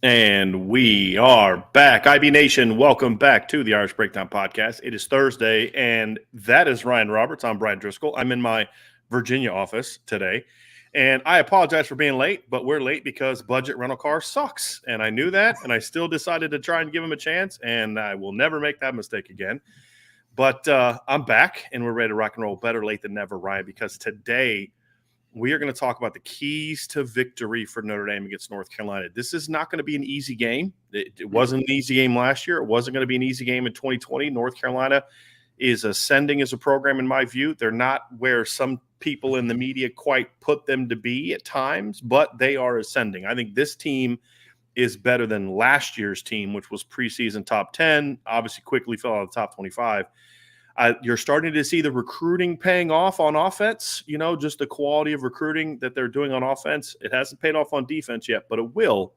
And we are back. IB Nation, welcome back to the Irish Breakdown Podcast. It is Thursday, and that is Ryan Roberts. I'm Brian Driscoll. I'm in my Virginia office today, and I apologize for being late, but we're late because budget rental car sucks, and I knew that, and I still decided to try and give him a chance, and I will never make that mistake again. But I'm back, and we're ready to rock and roll. Better late than never, Ryan, because today – we are going to talk about the keys to victory for Notre Dame against North Carolina. This is not going to be an easy game. It wasn't an easy game last year. It wasn't going to be an easy game in 2020. North Carolina is ascending as a program, in my view. They're not where some people in the media quite put them to be at times, but they are ascending. I think this team is better than last year's team, which was preseason top 10, obviously quickly fell out of the top 25. You're starting to see the recruiting paying off on offense, just the quality of recruiting that they're doing on offense. It hasn't paid off on defense yet, but it will.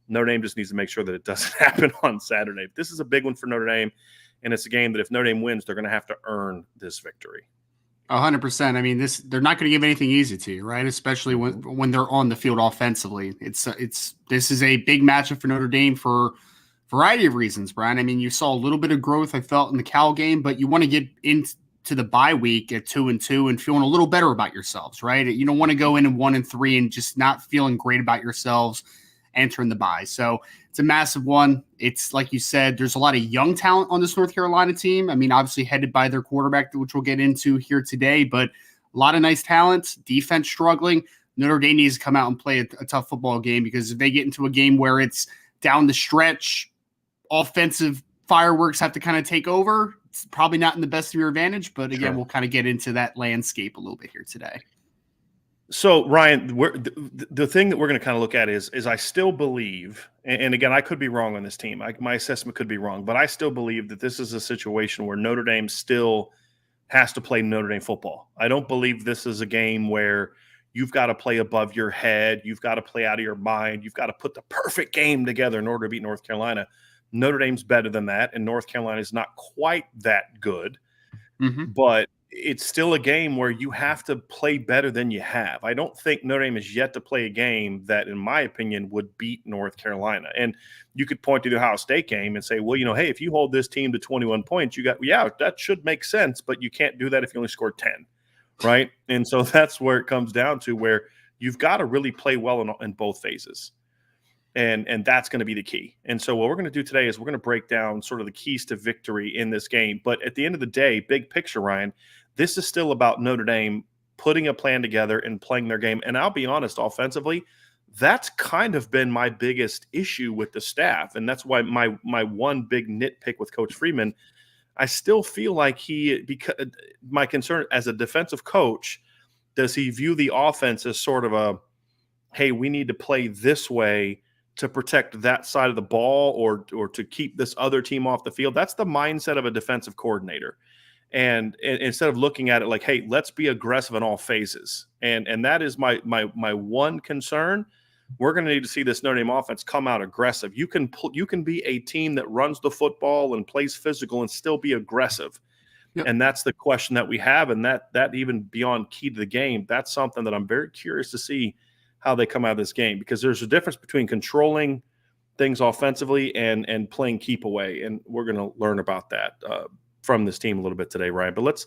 Notre Dame just needs to make sure that it doesn't happen on Saturday. This is a big one for Notre Dame, and it's a game that if Notre Dame wins, they're going to have to earn this victory. 100%. I mean, they're not going to give anything easy to you, right? Especially when they're on the field offensively. This is a big matchup for Notre Dame for variety of reasons, Brian. I mean, you saw a little bit of growth, I felt, in the Cal game, but you want to get into the bye week at 2-2 and feeling a little better about yourselves, right? You don't want to go in at 1-3 and just not feeling great about yourselves entering the bye. So it's a massive one. It's like you said, there's a lot of young talent on this North Carolina team. I mean, obviously headed by their quarterback, which we'll get into here today, but a lot of nice talent, defense struggling. Notre Dame needs to come out and play a tough football game, because if they get into a game where it's down the stretch, offensive fireworks have to kind of take over, it's probably not in the best of your advantage. But again, We'll kind of get into that landscape a little bit here today. So, Ryan, the thing that we're going to kind of look at is I still believe, and again, I could be wrong on this team. My assessment could be wrong, but I still believe that this is a situation where Notre Dame still has to play Notre Dame football. I don't believe this is a game where you've got to play above your head. You've got to play out of your mind. You've got to put the perfect game together in order to beat North Carolina. Notre Dame's better than that, and North Carolina is not quite that good. But it's still a game where you have to play better than you have. I don't think Notre Dame has yet to play a game that, in my opinion, would beat North Carolina. And you could point to the Ohio State game and say, well, hey, if you hold this team to 21 points, that should make sense, but you can't do that if you only scored 10, right? And so that's where it comes down to, where you've got to really play well in both phases. And that's going to be the key. And so what we're going to do today is we're going to break down sort of the keys to victory in this game. But at the end of the day, big picture, Ryan, this is still about Notre Dame putting a plan together and playing their game. And I'll be honest, offensively, that's kind of been my biggest issue with the staff. And that's why my one big nitpick with Coach Freeman, I still feel like because my concern as a defensive coach, does he view the offense as sort of a, hey, we need to play this way to protect that side of the ball, or to keep this other team off the field? That's the mindset of a defensive coordinator. And instead of looking at it like, hey, let's be aggressive in all phases. And that is my one concern. We're going to need to see this Notre Dame offense come out aggressive. You can be a team that runs the football and plays physical and still be aggressive. Yep. And that's the question that we have. And that even beyond key to the game, that's something that I'm very curious to see how they come out of this game, because there's a difference between controlling things offensively and playing keep away. And we're going to learn about that from this team a little bit today, Ryan. But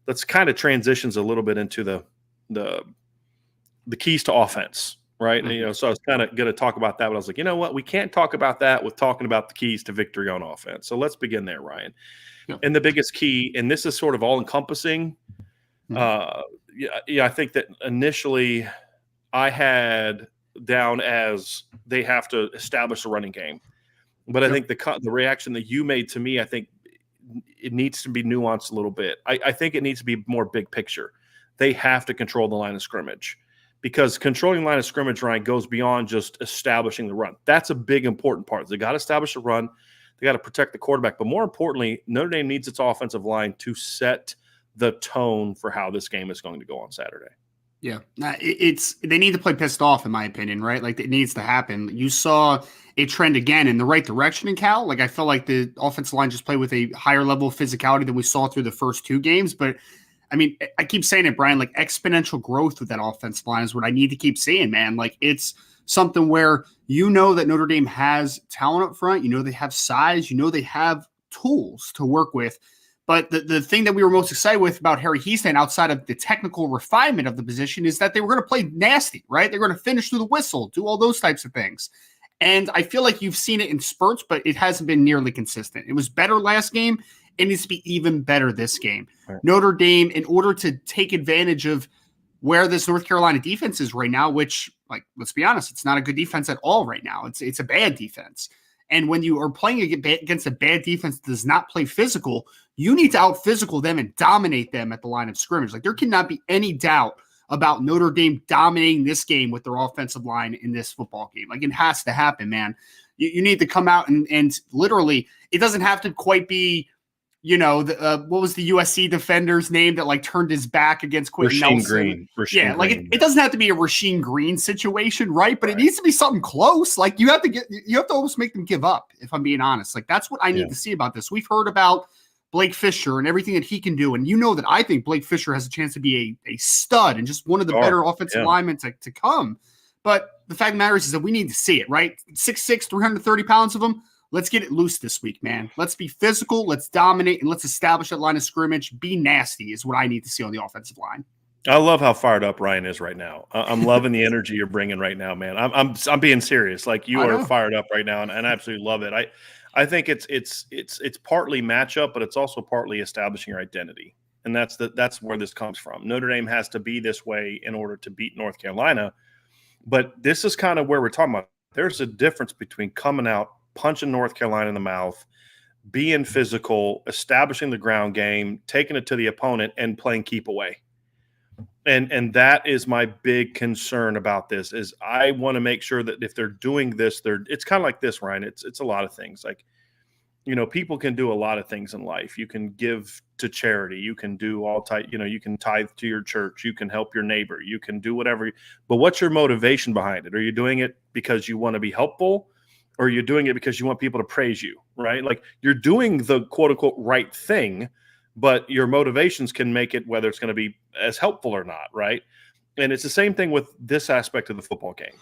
let's kind of transitions a little bit into the keys to offense, right? Mm-hmm. And, so I was kind of going to talk about that, but I was like, you know what? We can't talk about that with talking about the keys to victory on offense. So let's begin there, Ryan. Yep. And the biggest key, and this is sort of all encompassing. I think that initially I had down as they have to establish a running game. But I think the reaction that you made to me, I think it needs to be nuanced a little bit. I think it needs to be more big picture. They have to control the line of scrimmage, because controlling the line of scrimmage, Ryan, goes beyond just establishing the run. That's a big, important part. They got to establish the run. They got to protect the quarterback. But more importantly, Notre Dame needs its offensive line to set the tone for how this game is going to go on Saturday. Yeah, they need to play pissed off, in my opinion, right? Like, it needs to happen. You saw a trend again in the right direction in Cal. Like, I felt like the offensive line just played with a higher level of physicality than we saw through the first two games. But I mean, I keep saying it, Brian, like, exponential growth with that offensive line is what I need to keep seeing, man. Like, it's something where You know that Notre Dame has talent up front. You know they have size. You know they have tools to work with. But the thing that we were most excited with about Harry Hiestand, outside of the technical refinement of the position, is that they were going to play nasty, right? They're going to finish through the whistle, do all those types of things. And I feel like you've seen it in spurts, but it hasn't been nearly consistent. It was better last game. It needs to be even better this game. Right. Notre Dame, in order to take advantage of where this North Carolina defense is right now, which, like, let's be honest, it's not a good defense at all right now. It's a bad defense. And when you are playing against a bad defense that does not play physical, you need to out physical them and dominate them at the line of scrimmage. Like, there cannot be any doubt about Notre Dame dominating this game with their offensive line in this football game. Like, it has to happen, man. You need to come out and literally, it doesn't have to quite be, what was the USC defender's name that like turned his back against Quentin Nelson? Rasheem Green. It doesn't have to be a Rasheem Green situation, right? But it needs to be something close. Like, you have to almost make them give up, if I'm being honest. Like, that's what I need to see about this. We've heard about Blake Fisher and everything that he can do. And you know that I think Blake Fisher has a chance to be a stud and just one of the better offensive linemen to come. But the fact of the matter is that we need to see it, right? 6'6", 330 pounds of him. Let's get it loose this week, man. Let's be physical. Let's dominate, and let's establish that line of scrimmage. Be nasty is what I need to see on the offensive line. I love how fired up Ryan is right now. I'm loving the energy you're bringing right now, man. I'm being serious. Like, you are fired up right now, and I absolutely love it. I think it's partly matchup, but it's also partly establishing your identity, and that's where this comes from. Notre Dame has to be this way in order to beat North Carolina, but this is kind of where we're talking about. There's a difference between coming out, punching North Carolina in the mouth, being physical, establishing the ground game, taking it to the opponent, and playing keep away. And that is my big concern about this. Is I want to make sure that if they're doing this, it's kind of like this, Ryan. It's a lot of things. Like, people can do a lot of things in life. You can give to charity. You can do all type. You can tithe to your church. You can help your neighbor. You can do whatever. But what's your motivation behind it? Are you doing it because you want to be helpful? Or you're doing it because you want people to praise you, right? Like, you're doing the quote unquote right thing, but your motivations can make it whether it's going to be as helpful or not, right? And it's the same thing with this aspect of the football game.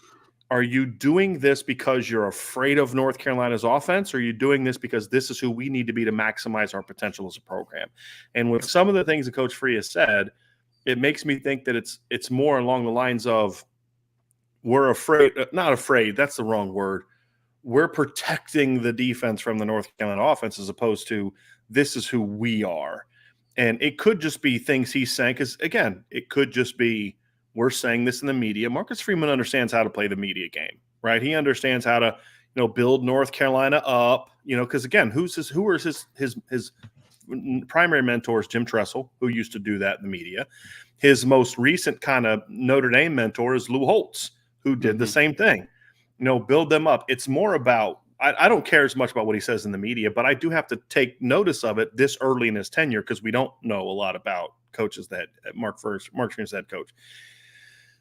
Are you doing this because you're afraid of North Carolina's offense? Or are you doing this because this is who we need to be to maximize our potential as a program? And with some of the things that Coach Free has said, it makes me think that it's more along the lines of we're afraid, not afraid, that's the wrong word. We're protecting the defense from the North Carolina offense as opposed to this is who we are. And it could just be things he's saying because, again, it could just be we're saying this in the media. Marcus Freeman understands how to play the media game, right? He understands how to, build North Carolina up, because, again, who are his primary mentors? Jim Tressel, who used to do that in the media. His most recent kind of Notre Dame mentor is Lou Holtz, who did the same thing. Build them up. It's more about I don't care as much about what he says in the media, but I do have to take notice of it this early in his tenure because we don't know a lot about coaches that Mark Freeman's head coach.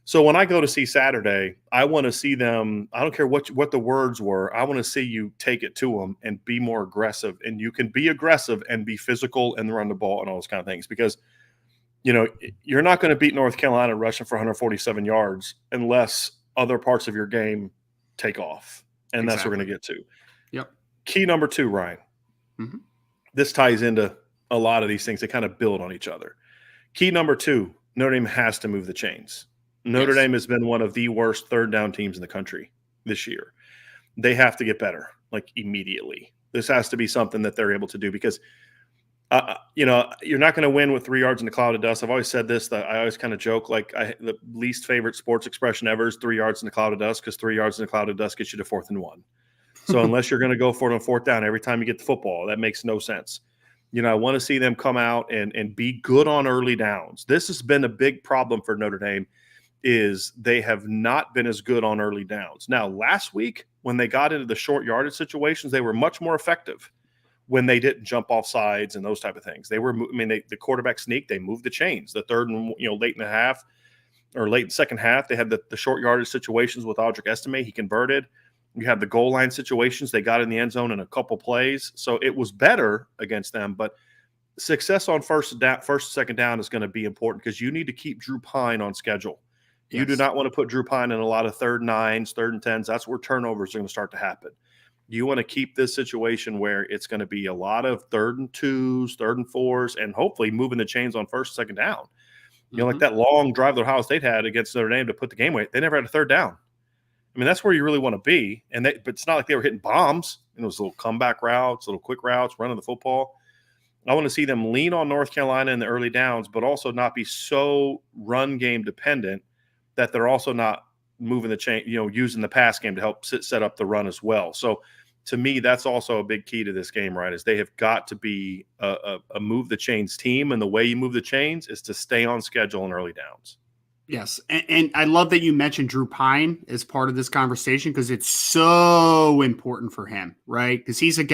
So when I go to see Saturday, I want to see them. I don't care what the words were. I want to see you take it to them and be more aggressive. And you can be aggressive and be physical and run the ball and all those kind of things because, you're not going to beat North Carolina rushing for 147 yards unless other parts of your game take off. And that's what we're going to get to. Yep. Key number 2, Ryan. Mm-hmm. This ties into a lot of these things. They kind of build on each other. Key number 2, Notre Dame has to move the chains. Notre Dame has been one of the worst third down teams in the country this year. They have to get better, like immediately. This has to be something that they're able to do because, you're not going to win with 3 yards in a cloud of dust. I've always said this, that I always kind of joke, the least favorite sports expression ever is 3 yards in a cloud of dust because 3 yards in a cloud of dust gets you to 4th and 1. So unless you're going to go for it on 4th down every time you get the football, that makes no sense. I want to see them come out and be good on early downs. This has been a big problem for Notre Dame is they have not been as good on early downs. Now, last week, when they got into the short yardage situations, they were much more effective when they didn't jump off sides and those type of things. They were, the quarterback sneak, they moved the chains. The third and, late in the half or late in second half, they had the short yardage situations with Audric Estime. He converted. You have the goal line situations. They got in the end zone in a couple plays. So it was better against them, but success on first and second down is going to be important because you need to keep Drew Pine on schedule. You do Yes. not want to put Drew Pine in a lot of 3rd and 9s, 3rd and 10s. That's where turnovers are going to start to happen. You want to keep this situation where it's going to be a lot of 3rd and 2s, 3rd and 4s, and hopefully moving the chains on 1st, 2nd down. Like that long drive that Ohio State had against Notre Dame to put the game away. They never had a 3rd down. I mean, that's where you really want to be. But it's not like they were hitting bombs. It was little comeback routes, little quick routes, running the football. I want to see them lean on North Carolina in the early downs, but also not be so run game dependent that they're also not moving the chain, using the pass game to help set up the run as well. So to me, that's also a big key to this game, right? Is they have got to be a move the chains team. And the way you move the chains is to stay on schedule in early downs. Yes. And I love that you mentioned Drew Pine as part of this conversation because it's so important for him, right? Because he's a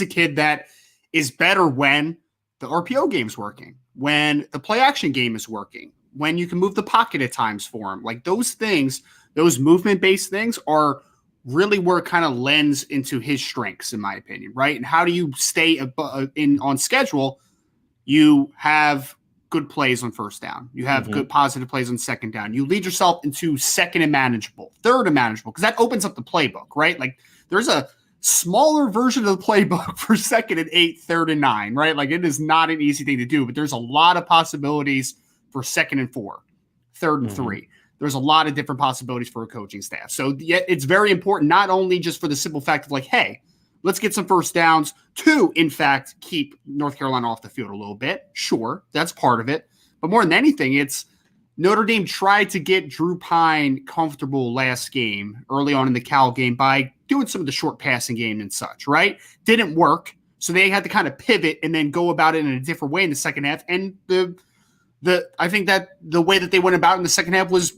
kid that is better when the RPO game's working, when the play action game is working, when you can move the pocket at times for him. Like those things, those movement-based things are really where it kind of lends into his strengths, in my opinion, right? And how do you stay on schedule? You have good plays on 1st down. You have good positive plays on 2nd down. You lead yourself into 2nd and manageable, 3rd and manageable, because that opens up the playbook, right? Like there's a smaller version of the playbook for 2nd and 8, 3rd and 9, right? Like it is not an easy thing to do, but there's a lot of possibilities for 2nd and 4, 3rd and 3. There's a lot of different possibilities for a coaching staff. So it's very important, not only just for the simple fact of like, hey, let's get some 1st downs to, in fact, keep North Carolina off the field a little bit. Sure, that's part of it. But more than anything, it's Notre Dame tried to get Drew Pine comfortable last game, early on in the Cal game, by doing some of the short passing game and such, right? Didn't work. So they had to kind of pivot and then go about it in a different way in the second half. And I think that the way that they went about in the second half was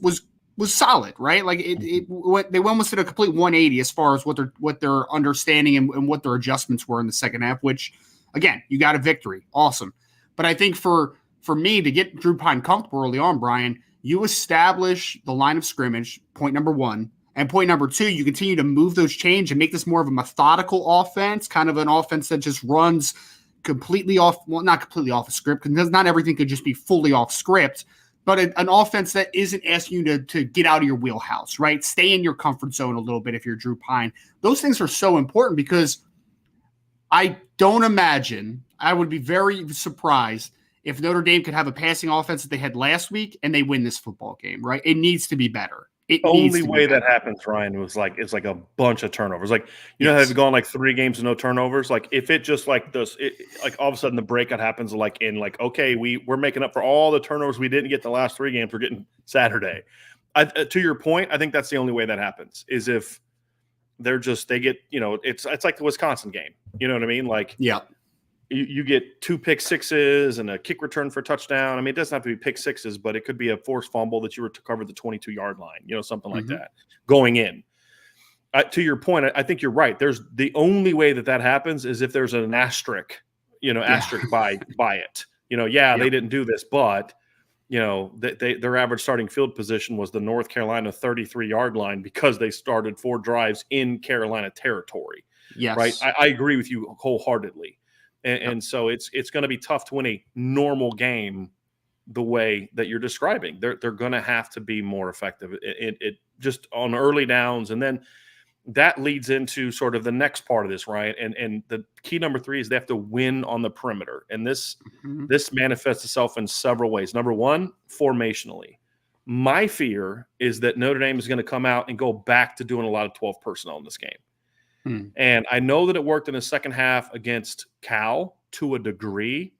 solid, right? Like they almost did a complete 180 as far as what their understanding and what their adjustments were in the second half, which again, you got a victory. Awesome. But I think for me to get Drew Pine comfortable early on, Brian, you establish the line of scrimmage, point number 1. And point number 2, you continue to move those chains and make this more of a methodical offense, kind of an offense that just runs completely off, well, not completely off a script, because not everything could just be fully off script, but an offense that isn't asking you to get out of your wheelhouse, right? Stay in your comfort zone a little bit if you're Drew Pine. Those things are so important because I don't imagine, I would be very surprised if Notre Dame could have a passing offense that they had last week and they win this football game, right? It needs to be better. The only way that happens, Ryan, was like it's like a bunch of turnovers. Like how they've gone like 3 games with no turnovers. Like if it just like this, like all of a sudden the breakout happens like in like okay, we're making up for all the turnovers we didn't get the last 3 games. We're getting Saturday. To your point, I think that's the only way that happens is if they get it's like the Wisconsin game. You know what I mean? Like You get 2 pick sixes and a kick return for a touchdown. I mean, it doesn't have to be pick sixes, but it could be a forced fumble that you were to cover the 22-yard line, something like that going in. To your point, I think you're right. There's the only way that happens is if there's an asterisk, asterisk by it. They didn't do this, but their average starting field position was the North Carolina 33-yard line because they started 4 drives in Carolina territory. Yes, right. I agree with you wholeheartedly. And so it's going to be tough to win a normal game the way that you're describing. They're going to have to be more effective. It just on early downs, and then that leads into sort of the next part of this, right? And the key number 3 is they have to win on the perimeter, and this manifests itself in several ways. Number 1, formationally. My fear is that Notre Dame is going to come out and go back to doing a lot of 12 personnel in this game. And I know that it worked in the second half against Cal to a degree,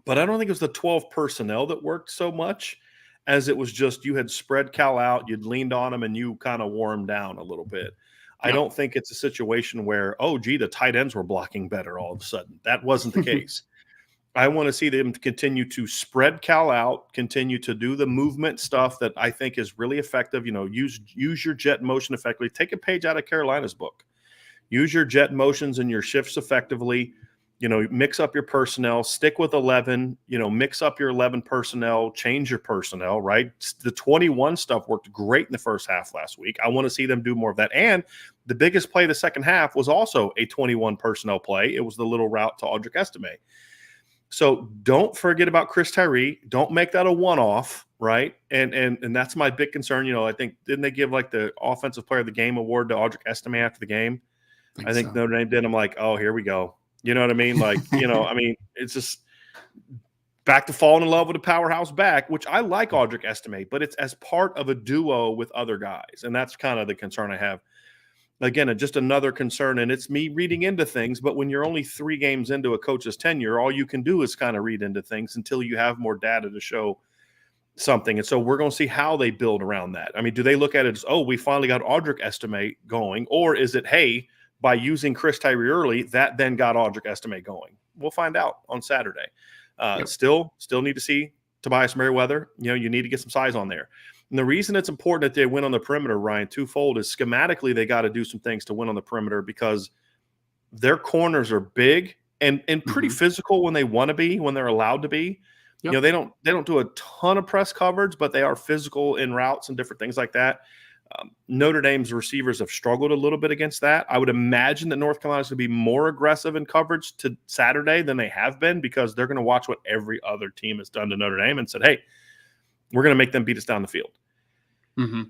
but I don't think it was the 12 personnel that worked so much as it was just you had spread Cal out, you'd leaned on them, and you kind of wore them down a little bit. I don't think it's a situation where, the tight ends were blocking better all of a sudden. That wasn't the case. I want to see them continue to spread Cal out, continue to do the movement stuff that I think is really effective. Use your jet motion effectively. Take a page out of Carolina's book. Use your jet motions and your shifts effectively. Mix up your personnel, stick with 11, mix up your 11 personnel, change your personnel, right? The 21 stuff worked great in the first half last week. I want to see them do more of that. And the biggest play of the second half was also a 21 personnel play. It was the little route to Audric Estime. So don't forget about Chris Tyree. Don't make that a one-off, right? And that's my big concern. I think didn't they give like the offensive player of the game award to Audric Estime after the game? I think so. Notre Dame did. I'm like, oh, here we go. You know what I mean? Like, I mean, it's just back to falling in love with a powerhouse back, which I like Audric Estime, but it's as part of a duo with other guys. And that's kind of the concern I have. Again, just another concern, and it's me reading into things, but when you're only 3 games into a coach's tenure, all you can do is kind of read into things until you have more data to show something. And so we're going to see how they build around that. I mean, do they look at it as, oh, we finally got Audric Estime going, or is it, hey, by using Chris Tyree early, that then got Audric Estime going? We'll find out on Saturday. Still need to see Tobias Merriweather. You need to get some size on there. And the reason it's important that they win on the perimeter, Ryan, twofold, is schematically they got to do some things to win on the perimeter because their corners are big and pretty physical when they want to be, when they're allowed to be. Yep. They don't do a ton of press coverage, but they are physical in routes and different things like that. Notre Dame's receivers have struggled a little bit against that. I would imagine that North Carolina's going to be more aggressive in coverage to Saturday than they have been because they're going to watch what every other team has done to Notre Dame and said, hey, we're going to make them beat us down the field.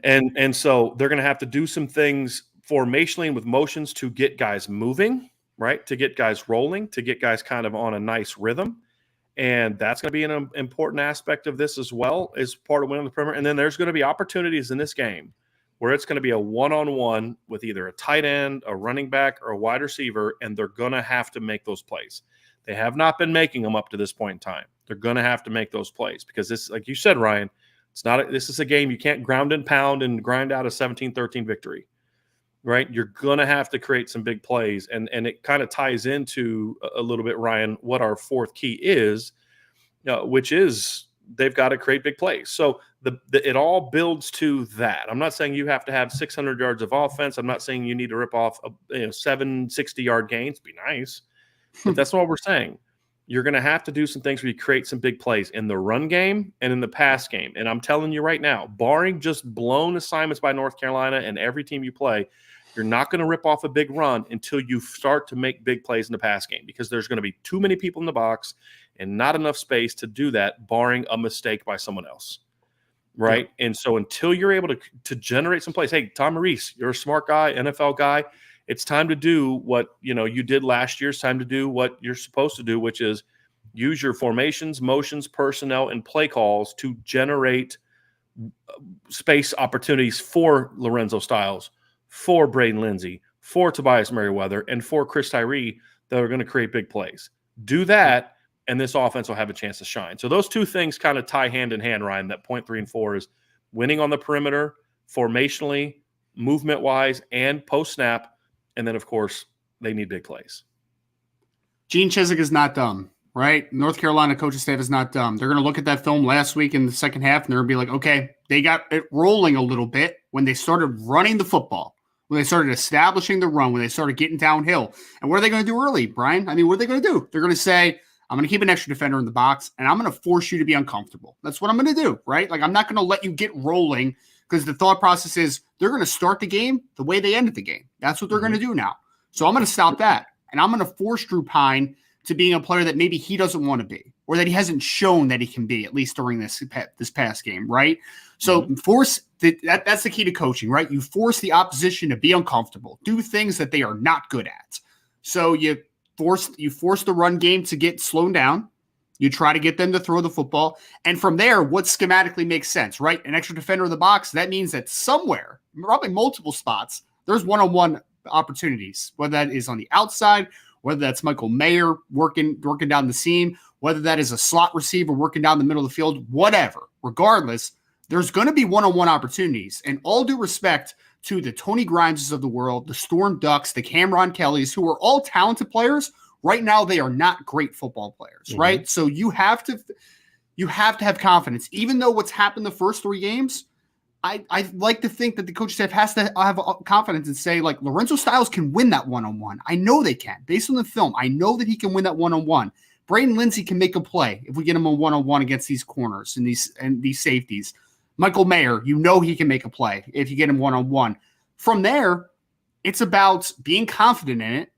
And so they're going to have to do some things formationally and with motions to get guys moving, right? To get guys rolling, to get guys kind of on a nice rhythm. And that's going to be an important aspect of this as well as part of winning the perimeter. And then there's going to be opportunities in this game where it's going to be a one-on-one with either a tight end, a running back, or a wide receiver, and they're going to have to make those plays. They have not been making them up to this point in time. They're going to have to make those plays because this, like you said, Ryan, this is a game you can't ground and pound and grind out a 17-13 victory, right? You're going to have to create some big plays. And it kind of ties into a little bit, Ryan, what our fourth key is, which is they've got to create big plays. So it all builds to that. I'm not saying you have to have 600 yards of offense. I'm not saying you need to rip off 7 60-yard gains. Be nice. But that's not what we're saying. You're going to have to do some things where you create some big plays in the run game and in the pass game. And I'm telling you right now, barring just blown assignments by North Carolina and every team you play, you're not going to rip off a big run until you start to make big plays in the pass game because there's going to be too many people in the box and not enough space to do that, barring a mistake by someone else, right? Yeah. And so until you're able to generate some plays, hey, Tom Maurice, you're a smart guy, NFL guy. It's time to do what you did last year. It's time to do what you're supposed to do, which is use your formations, motions, personnel, and play calls to generate space opportunities for Lorenzo Styles, for Braden Lindsey, for Tobias Merriweather, and for Chris Tyree that are going to create big plays. Do that, and this offense will have a chance to shine. So those two things kind of tie hand in hand, Ryan. That point 3 and 4 is winning on the perimeter, formationally, movement-wise, and post-snap. And then, of course, they need big plays. Gene Chizik is not dumb, right? North Carolina coaching staff is not dumb. They're going to look at that film last week in the second half, and they're going to be like, okay, they got it rolling a little bit when they started running the football, when they started establishing the run, when they started getting downhill. And what are they going to do early, Brian? I mean, what are they going to do? They're going to say, I'm going to keep an extra defender in the box, and I'm going to force you to be uncomfortable. That's what I'm going to do, right? Like, I'm not going to let you get rolling because the thought process is they're going to start the game the way they ended the game. That's what they're going to do now. So I'm going to stop that, and I'm going to force Drew Pine to being a player that maybe he doesn't want to be or that he hasn't shown that he can be, at least during this past game, right? So that's the key to coaching, right? You force the opposition to be uncomfortable, do things that they are not good at. So you force the run game to get slowed down. You try to get them to throw the football. And from there, what schematically makes sense, right? An extra defender in the box, that means that somewhere, probably multiple spots, there's one-on-one opportunities, whether that is on the outside, whether that's Michael Mayer working down the seam, whether that is a slot receiver working down the middle of the field, whatever. Regardless, there's going to be one-on-one opportunities. And all due respect to the Tony Grimeses of the world, the Storm Ducks, the Cameron Kellys, who are all talented players, right now, they are not great football players, right? So you have to have confidence. Even though what's happened the first 3 games, I like to think that the coaching staff has to have confidence and say, like, Lorenzo Styles can win that one-on-one. I know they can. Based on the film, I know that he can win that one-on-one. Braden Lindsey can make a play if we get him a one-on-one against these corners and these safeties. Michael Mayer, he can make a play if you get him one-on-one. From there, it's about being confident in it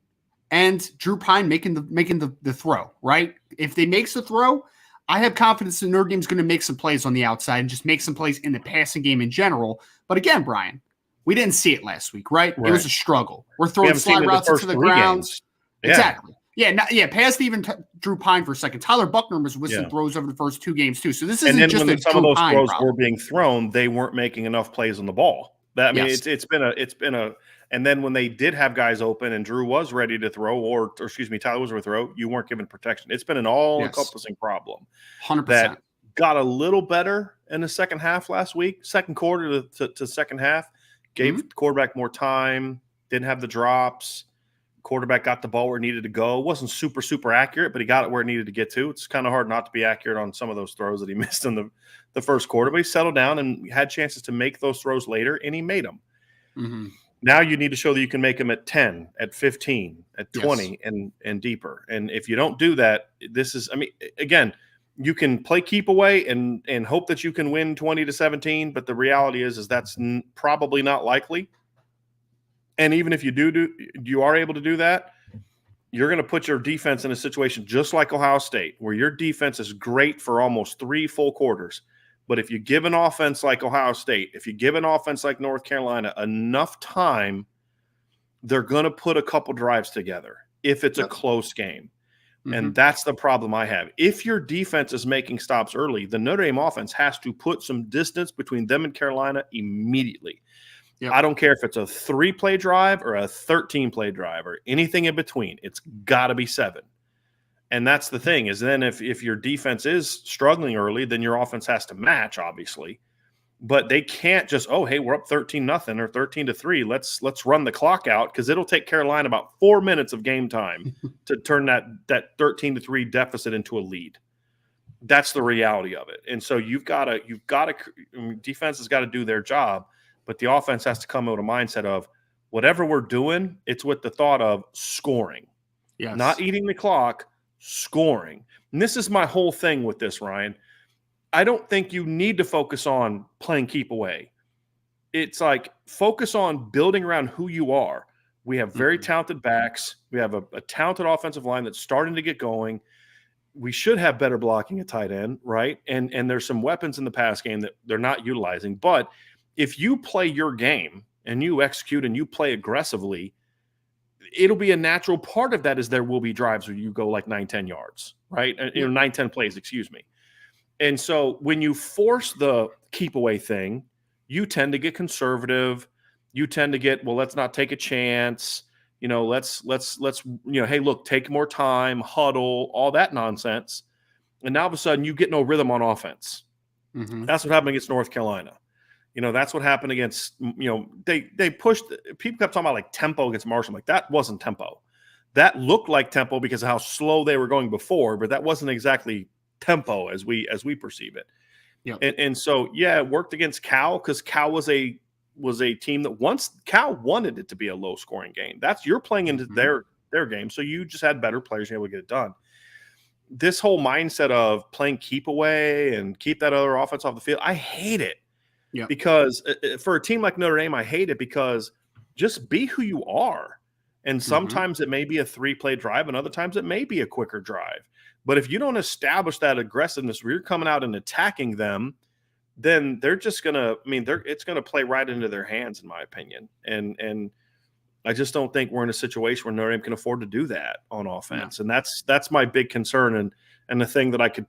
and Drew Pine making the throw, right? If they makes the throw, I have confidence that Notre Dame's going to make some plays on the outside and just make some plays in the passing game in general. But again, Brian, we didn't see it last week, right? It was a struggle. We're throwing slide routes into the grounds. Yeah. Exactly. Yeah, past even Drew Pine for a second. Tyler Buckner was missing throws over the first 2 games too. So this isn't just a Drew Pine some of those throws problem. were being thrown, they weren't making enough plays on the ball. It's been a and then when they did have guys open and Drew was ready to throw, or excuse me, Tyler was ready to throw, you weren't given protection. It's been an all-encompassing problem. 100%. That got a little better in the second half last week. Second quarter to second half, gave the quarterback more time, didn't have the drops. Quarterback got the ball where it needed to go. Wasn't super accurate, but he got it where it needed to get to. It's kind of hard not to be accurate on some of those throws that he missed in the first quarter, but he settled down and had chances to make those throws later, and he made them. Mm-hmm. Now you need to show that you can make them at 10, at 15, at 20, and deeper. And if you don't do that, again, you can play keep away and hope that you can win 20-17, but the reality is that's probably not likely. And even if you are able to do that, you're going to put your defense in a situation just like Ohio State, where your defense is great for almost 3 full quarters. But if you give an offense like Ohio State, if you give an offense like North Carolina enough time, they're going to put a couple drives together if it's a close game. Mm-hmm. And that's the problem I have. If your defense is making stops early, the Notre Dame offense has to put some distance between them and Carolina immediately. Yep. I don't care if it's a 3-play drive or a 13-play drive or anything in between. It's got to be 7. And that's the thing is then if your defense is struggling early, then your offense has to match, obviously. But they can't just, hey, we're up 13-0 or 13-3. Let's run the clock out, because it'll take Carolina about 4 minutes of game time to turn that 13-3 deficit into a lead. That's the reality of it. And so defense has got to do their job. But the offense has to come with a mindset of whatever we're doing, it's with the thought of scoring. Yes. Not eating the clock, scoring. And this is my whole thing with this, Ryan. I don't think you need to focus on playing keep away. It's like focus on building around who you are. We have very talented backs. We have a talented offensive line that's starting to get going. We should have better blocking at tight end, right? And there's some weapons in the pass game that they're not utilizing. But if you play your game and you execute and you play aggressively, it'll be a natural part of that is there will be drives where you go like 9-10 yards, right? 9-10 plays, excuse me. And so when you force the keep away thing, you tend to get conservative. You tend to get, let's not take a chance. Let's hey, look, take more time, huddle, all that nonsense. And now all of a sudden you get no rhythm on offense. Mm-hmm. That's what happened against North Carolina. That's what happened against, they pushed, people kept talking about like tempo against Marshall. Like that wasn't tempo. That looked like tempo because of how slow they were going before, but that wasn't exactly tempo as we perceive it. Yep. And so, it worked against Cal because Cal was a team that once Cal wanted it to be a low scoring game. You're playing into their game. So you just had better players able to get it done. This whole mindset of playing keep away and keep that other offense off the field, I hate it. Yeah. Because for a team like Notre Dame, I hate it because just be who you are. And sometimes it may be a 3-play drive, and other times it may be a quicker drive. But if you don't establish that aggressiveness where you're coming out and attacking them, then they're just going to, it's going to play right into their hands, in my opinion. And I just don't think we're in a situation where Notre Dame can afford to do that on offense. Yeah. And that's my big concern and the thing that I could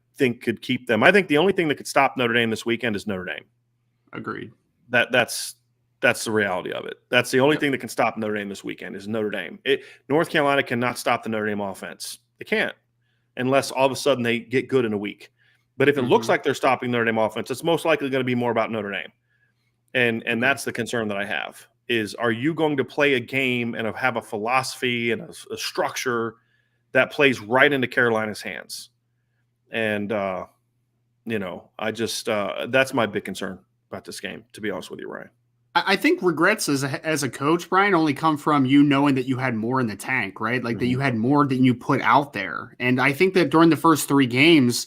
keep them. I think the only thing that could stop Notre Dame this weekend is Notre Dame. Agreed. That's the reality of it. That's the only thing that can stop Notre Dame this weekend is Notre Dame. North Carolina cannot stop the Notre Dame offense. They can't unless all of a sudden they get good in a week. But if it looks like they're stopping Notre Dame offense, it's most likely going to be more about Notre Dame. And that's the concern that I have is, are you going to play a game and have a philosophy and a structure that plays right into Carolina's hands? And, I just that's my big concern about this game, to be honest with you, Ryan. I think regrets as a coach, Brian, only come from you knowing that you had more in the tank, right? Like that you had more than you put out there. And I think that during the first 3 games,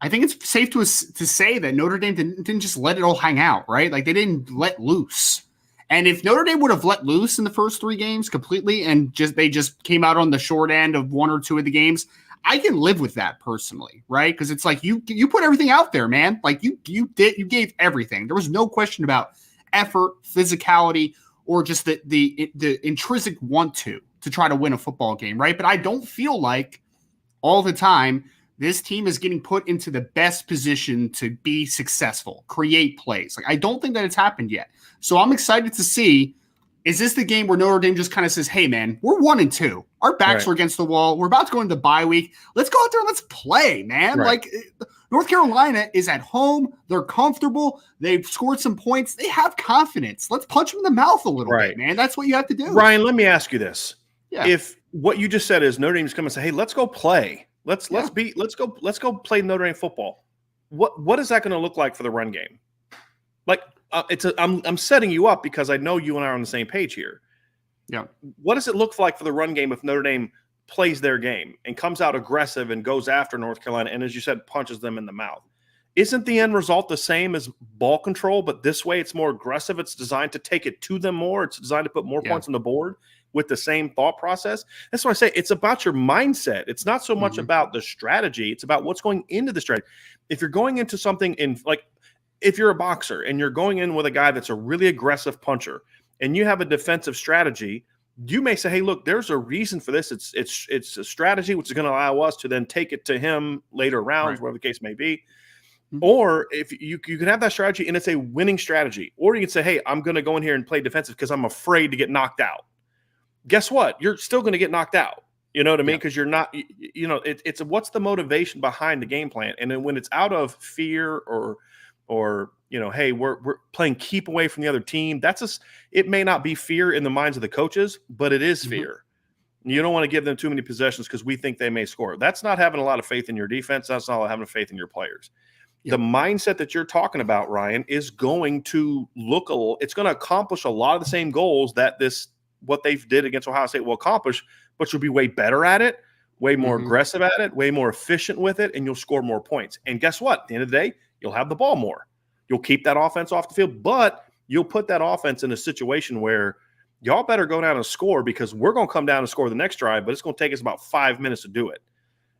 I think it's safe to say that Notre Dame didn't just let it all hang out, right? Like they didn't let loose. And if Notre Dame would have let loose in the first 3 games completely and they just came out on the short end of 1 or 2 of the games, I can live with that personally, right? Because it's like you put everything out there, man. Like you gave everything. There was no question about effort, physicality, or just the intrinsic want to try to win a football game, right? But I don't feel like all the time this team is getting put into the best position to be successful, create plays. Like I don't think that it's happened yet. So I'm excited to see, is this the game where Notre Dame just kind of says, hey man, we're 1-2. Our backs are against the wall. We're about to go into bye week. Let's go out there and let's play, man. Right. Like North Carolina is at home. They're comfortable. They've scored some points. They have confidence. Let's punch them in the mouth a little bit, man. That's what you have to do. Ryan, let me ask you this. Yeah. If what you just said is Notre Dame's come and say, hey, let's go play. Let's go play Notre Dame football. What is that going to look like for the run game? Like I'm setting you up because I know you and I are on the same page here. Yeah. What does it look like for the run game if Notre Dame plays their game and comes out aggressive and goes after North Carolina and, as you said, punches them in the mouth? Isn't the end result the same as ball control, but this way it's more aggressive? It's designed to take it to them more. It's designed to put more points on the board with the same thought process. That's why I say it's about your mindset. It's not so much about the strategy. It's about what's going into the strategy. If you're going into something if you're a boxer and you're going in with a guy that's a really aggressive puncher and you have a defensive strategy, you may say, hey, look, there's a reason for this. It's a strategy which is going to allow us to then take it to him later rounds, whatever the case may be. Or if you can have that strategy and it's a winning strategy, or you can say, hey, I'm going to go in here and play defensive because I'm afraid to get knocked out. Guess what? You're still going to get knocked out. You know what I mean? Because you're not, it's what's the motivation behind the game plan? And then when it's out of fear or hey, we're playing keep away from the other team. It may not be fear in the minds of the coaches, but it is fear. You don't want to give them too many possessions because we think they may score. That's not having a lot of faith in your defense. That's not having faith in your players. The mindset that you're talking about, Ryan, is going to it's going to accomplish a lot of the same goals that what they did against Ohio State will accomplish, but you'll be way better at it, way more aggressive at it, way more efficient with it, and you'll score more points. And guess what? At the end of the day, you'll have the ball more. You'll keep that offense off the field, but you'll put that offense in a situation where y'all better go down and score because we're going to come down and score the next drive, but it's going to take us about 5 minutes to do it.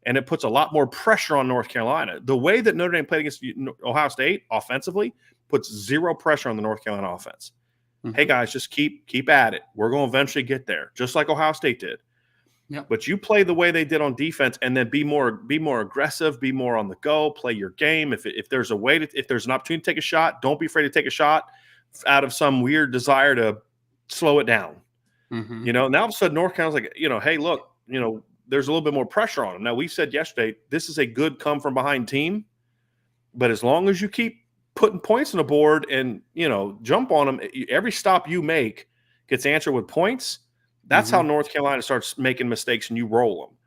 And it puts a lot more pressure on North Carolina. The way that Notre Dame played against Ohio State offensively puts zero pressure on the North Carolina offense. Hey, guys, just keep at it. We're going to eventually get there, just like Ohio State did. Yep. But you play the way they did on defense and then be more aggressive, be more on the go, play your game. If there's if there's an opportunity to take a shot, don't be afraid to take a shot out of some weird desire to slow it down. Now all of a sudden North Carolina's like, hey, look, there's a little bit more pressure on them. Now, we said yesterday, this is a good come from behind team, but as long as you keep putting points on the board and, jump on them, every stop you make gets answered with points. That's how North Carolina starts making mistakes and you roll them,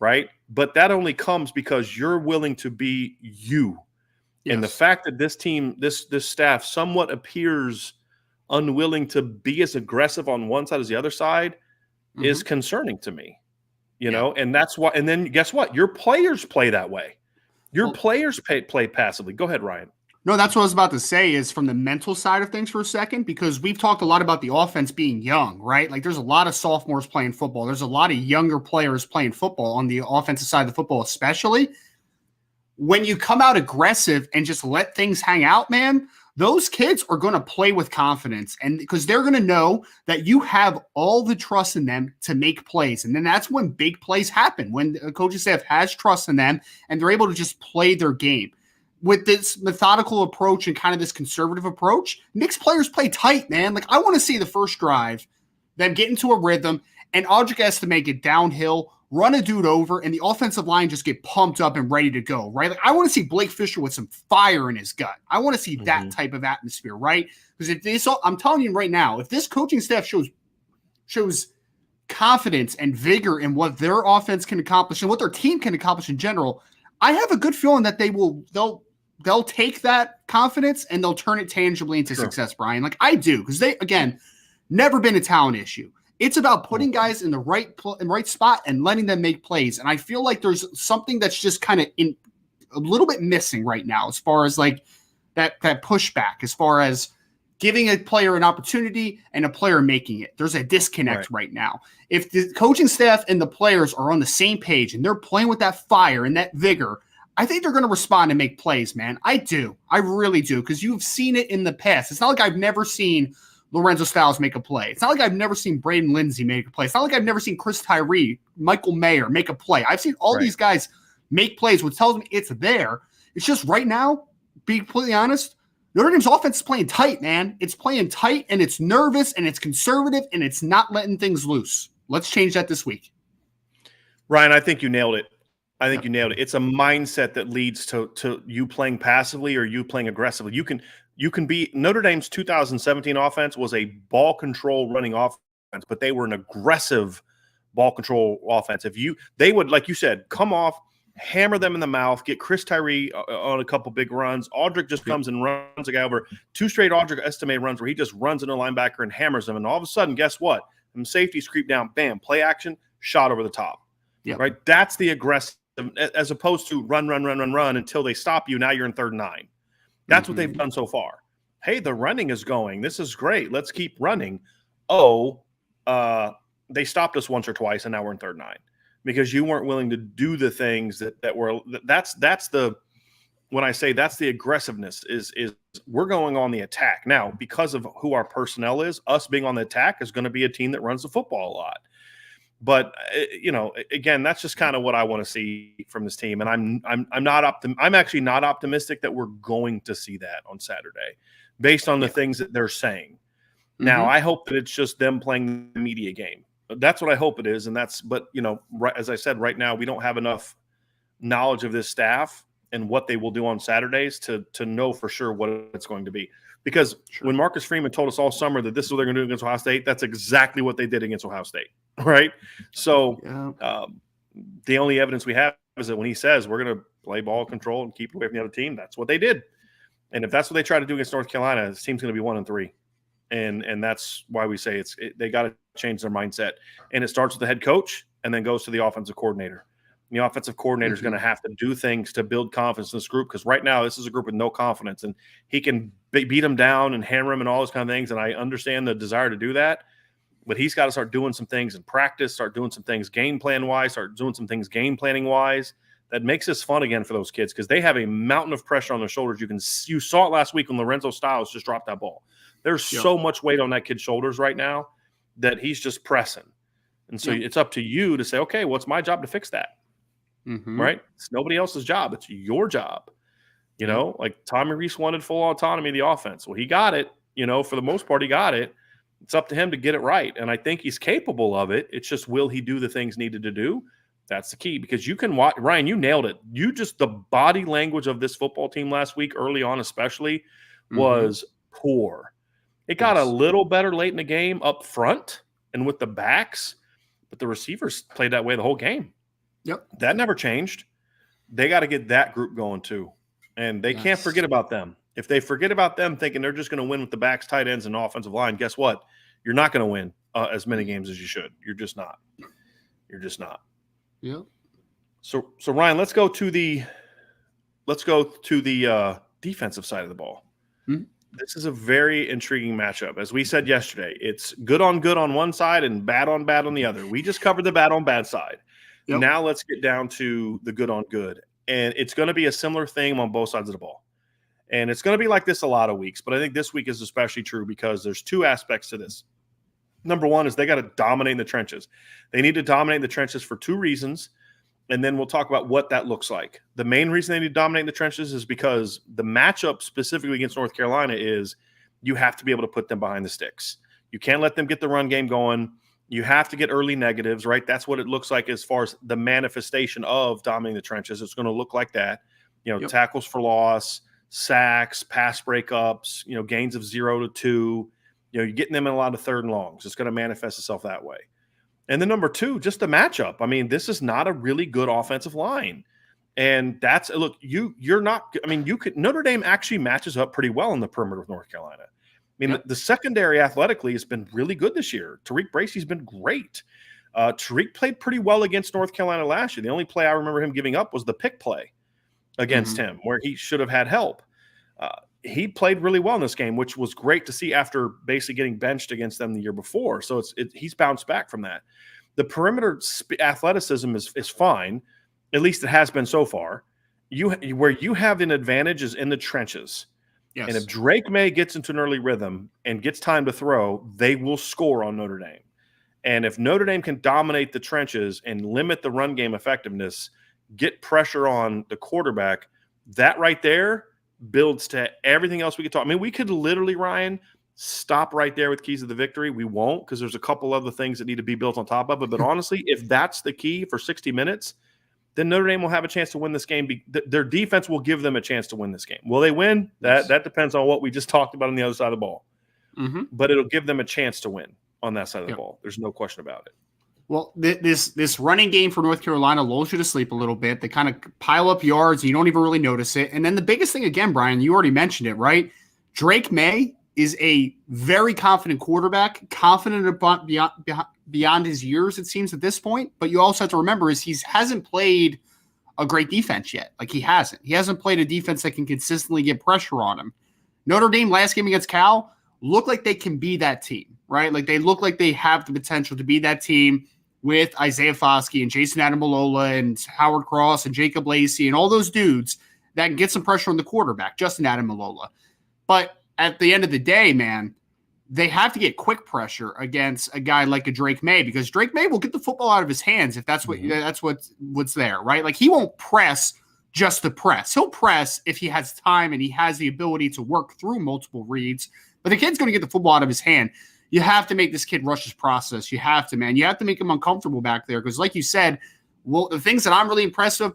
right? But that only comes because you're willing to be you. Yes. And the fact that this team, this staff somewhat appears unwilling to be as aggressive on one side as the other side is concerning to me. And that's why. And then guess what? Your players play that way. Your players play passively. Go ahead, Ryan. No, that's what I was about to say is from the mental side of things for a second, because we've talked a lot about the offense being young, right? Like there's a lot of sophomores playing football. There's a lot of younger players playing football on the offensive side of the football, especially when you come out aggressive and just let things hang out, man. Those kids are going to play with confidence and because they're going to know that you have all the trust in them to make plays. And then that's when big plays happen, when the coaching staff has trust in them and they're able to just play their game. With this methodical approach and kind of this conservative approach, Nick's players play tight, man. Like I want to see the first drive, them get into a rhythm, and Audric has to make it downhill, run a dude over, and the offensive line just get pumped up and ready to go, right? Like I want to see Blake Fisher with some fire in his gut. I want to see that type of atmosphere, right? Because I'm telling you right now, if this coaching staff shows confidence and vigor in what their offense can accomplish and what their team can accomplish in general, I have a good feeling that they'll take that confidence and they'll turn it tangibly into success, Brian. Like I do, because they, again, never been a talent issue. It's about putting guys in the right spot and letting them make plays. And I feel like there's something that's just kind of a little bit missing right now as far as like that pushback, as far as giving a player an opportunity and a player making it. There's a disconnect right now. If the coaching staff and the players are on the same page and they're playing with that fire and that vigor, I think they're going to respond and make plays, man. I do. I really do, because you've seen it in the past. It's not like I've never seen Lorenzo Styles make a play. It's not like I've never seen Braden Lindsey make a play. It's not like I've never seen Chris Tyree, Michael Mayer make a play. I've seen all these guys make plays, which tells me it's there. It's just right now, be completely honest, Notre Dame's offense is playing tight, man. It's playing tight, and it's nervous, and it's conservative, and it's not letting things loose. Let's change that this week. Ryan, I think you nailed it. You nailed it. It's a mindset that leads to you playing passively or you playing aggressively. You can be Notre Dame's 2017 offense was a ball control running offense, but they were an aggressive ball control offense. They would, like you said, come off, hammer them in the mouth, get Chris Tyree on a couple big runs. Audric just comes and runs a guy over. 2 straight Audric estimated runs where he just runs into a linebacker and hammers them. And all of a sudden, guess what? Them safeties creep down, bam, play action, shot over the top. Yep. Right? That's the aggressive, as opposed to run until they stop you. Now you're in 3rd and 9. That's what they've done so far. Hey, the running is going. This is great. Let's keep running. They stopped us once or twice, and now we're in 3rd and 9 because you weren't willing to do the things that were. That's the when I say that's the aggressiveness is we're going on the attack now because of who our personnel is. Us being on the attack is going to be a team that runs the football a lot. But again, that's just kind of what I want to see from this team, and I'm actually not optimistic that we're going to see that on Saturday, based on the things that they're saying. Now, I hope that it's just them playing the media game. That's what I hope it is, but as I said, right now we don't have enough knowledge of this staff and what they will do on Saturdays to know for sure what it's going to be. Because when Marcus Freeman told us all summer that this is what they're going to do against Ohio State, that's exactly what they did against Ohio State, right? So the only evidence we have is that when he says we're going to play ball control and keep away from the other team, that's what they did. And if that's what they try to do against North Carolina, this team's going to be 1-3. And that's why we say they got to change their mindset. And it starts with the head coach and then goes to the offensive coordinator. The offensive coordinator is going to have to do things to build confidence in this group, because right now this is a group with no confidence, and he can beat them down and hammer them and all those kind of things. And I understand the desire to do that, but he's got to start doing some things in practice, start doing some things game plan wise, start doing some things game planning wise that makes this fun again for those kids, because they have a mountain of pressure on their shoulders. You saw it last week when Lorenzo Styles just dropped that ball. There's so much weight on that kid's shoulders right now that he's just pressing. And so it's up to you to say, okay, what's my job to fix that? Right? It's nobody else's job. It's your job. Like Tommy Rees wanted full autonomy of the offense. Well, he got it. For the most part, he got it. It's up to him to get it right. And I think he's capable of it. It's just, will he do the things needed to do? That's the key, because you can watch. Ryan, you nailed it. The body language of this football team last week, early on especially, was poor. It got a little better late in the game up front and with the backs, but the receivers played that way the whole game. Yep. That never changed. They got to get that group going too. And they can't forget about them. If they forget about them thinking they're just going to win with the backs, tight ends, and offensive line, guess what? You're not going to win as many games as you should. You're just not. Yep. So Ryan, let's go to the defensive side of the ball. This is a very intriguing matchup. As we said yesterday, it's good on one side and bad on bad on the other. We just covered the bad on bad side. Yep. Now let's get down to the good on good. And it's going to be a similar thing on both sides of the ball. And it's going to be like this a lot of weeks, but I think this week is especially true because there's 2 aspects to this. Number one is they got to dominate the trenches. They need to dominate the trenches for 2 reasons, and then we'll talk about what that looks like. The main reason they need to dominate the trenches is because the matchup specifically against North Carolina is you have to be able to put them behind the sticks. You can't let them get the run game going. You have to get early negatives, right? That's what it looks like as far as the manifestation of dominating the trenches. It's going to look like that. Tackles for loss, sacks, pass breakups, gains of 0 to 2. You're getting them in a lot of 3rd and longs. It's going to manifest itself that way. And then number 2, just the matchup. I mean, this is not a really good offensive line. And that's – look, you're not – I mean, Notre Dame actually matches up pretty well in the perimeter of North Carolina. I mean, the secondary athletically has been really good this year. Tariq Bracy's been great. Tariq played pretty well against North Carolina last year. The only play I remember him giving up was the pick play against him, where he should have had help. he played really well in this game, which was great to see after basically getting benched against them the year before. So he's bounced back from that. The perimeter athleticism is fine. At least it has been so far. Where you have an advantage is in the trenches. Yes. And if Drake May gets into an early rhythm and gets time to throw, they will score on Notre Dame. And if Notre Dame can dominate the trenches and limit the run game effectiveness, get pressure on the quarterback, that right there builds to everything else we could talk. I mean, we could literally, Ryan, stop right there with keys of the victory. We won't, because there's a couple other things that need to be built on top of it. But honestly, if that's the key for 60 minutes, then Notre Dame will have a chance to win this game. Their defense will give them a chance to win this game. Will they win? That depends on what we just talked about on the other side of the ball. Mm-hmm. But it'll give them a chance to win on that side of the ball. There's no question about it. Well, this running game for North Carolina lulls you to sleep a little bit. They kind of pile up yards, and you don't even really notice it. And then the biggest thing, again, Brian, you already mentioned it, right? Drake May is a very confident quarterback, confident beyond his years, it seems, at this point. But you also have to remember is he hasn't played a great defense yet. Like, he hasn't. He hasn't played a defense that can consistently get pressure on him. Notre Dame last game against Cal look like they can be that team, right? Like, they look like they have the potential to be that team with Isaiah Foskey and Jason Adamalola and Howard Cross and Jacob Lacey and all those dudes that can get some pressure on the quarterback, Justin Adamalola. But at the end of the day, man, they have to get quick pressure against a guy like a Drake May, because Drake May will get the football out of his hands if that's what's there, right? Like, he won't press just to press. He'll press if he has time and he has the ability to work through multiple reads, but the kid's going to get the football out of his hand. You have to make this kid rush his process. You have to, man. You have to make him uncomfortable back there, because, like you said, well, the things that I'm really impressed with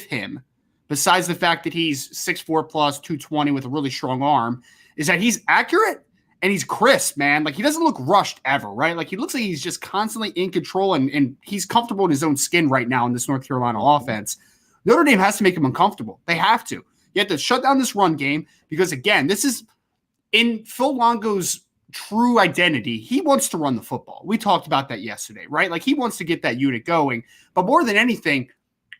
him, besides the fact that he's 6'4 plus 220 with a really strong arm, is that he's accurate and he's crisp, man. Like, he doesn't look rushed ever, right? Like, he looks like he's just constantly in control, and he's comfortable in his own skin right now in this North Carolina offense. Notre Dame has to make him uncomfortable. They have to. You have to shut down this run game, because, again, this is in Phil Longo's true identity. He wants to run the football. We talked about that yesterday, right? Like, he wants to get that unit going. But more than anything,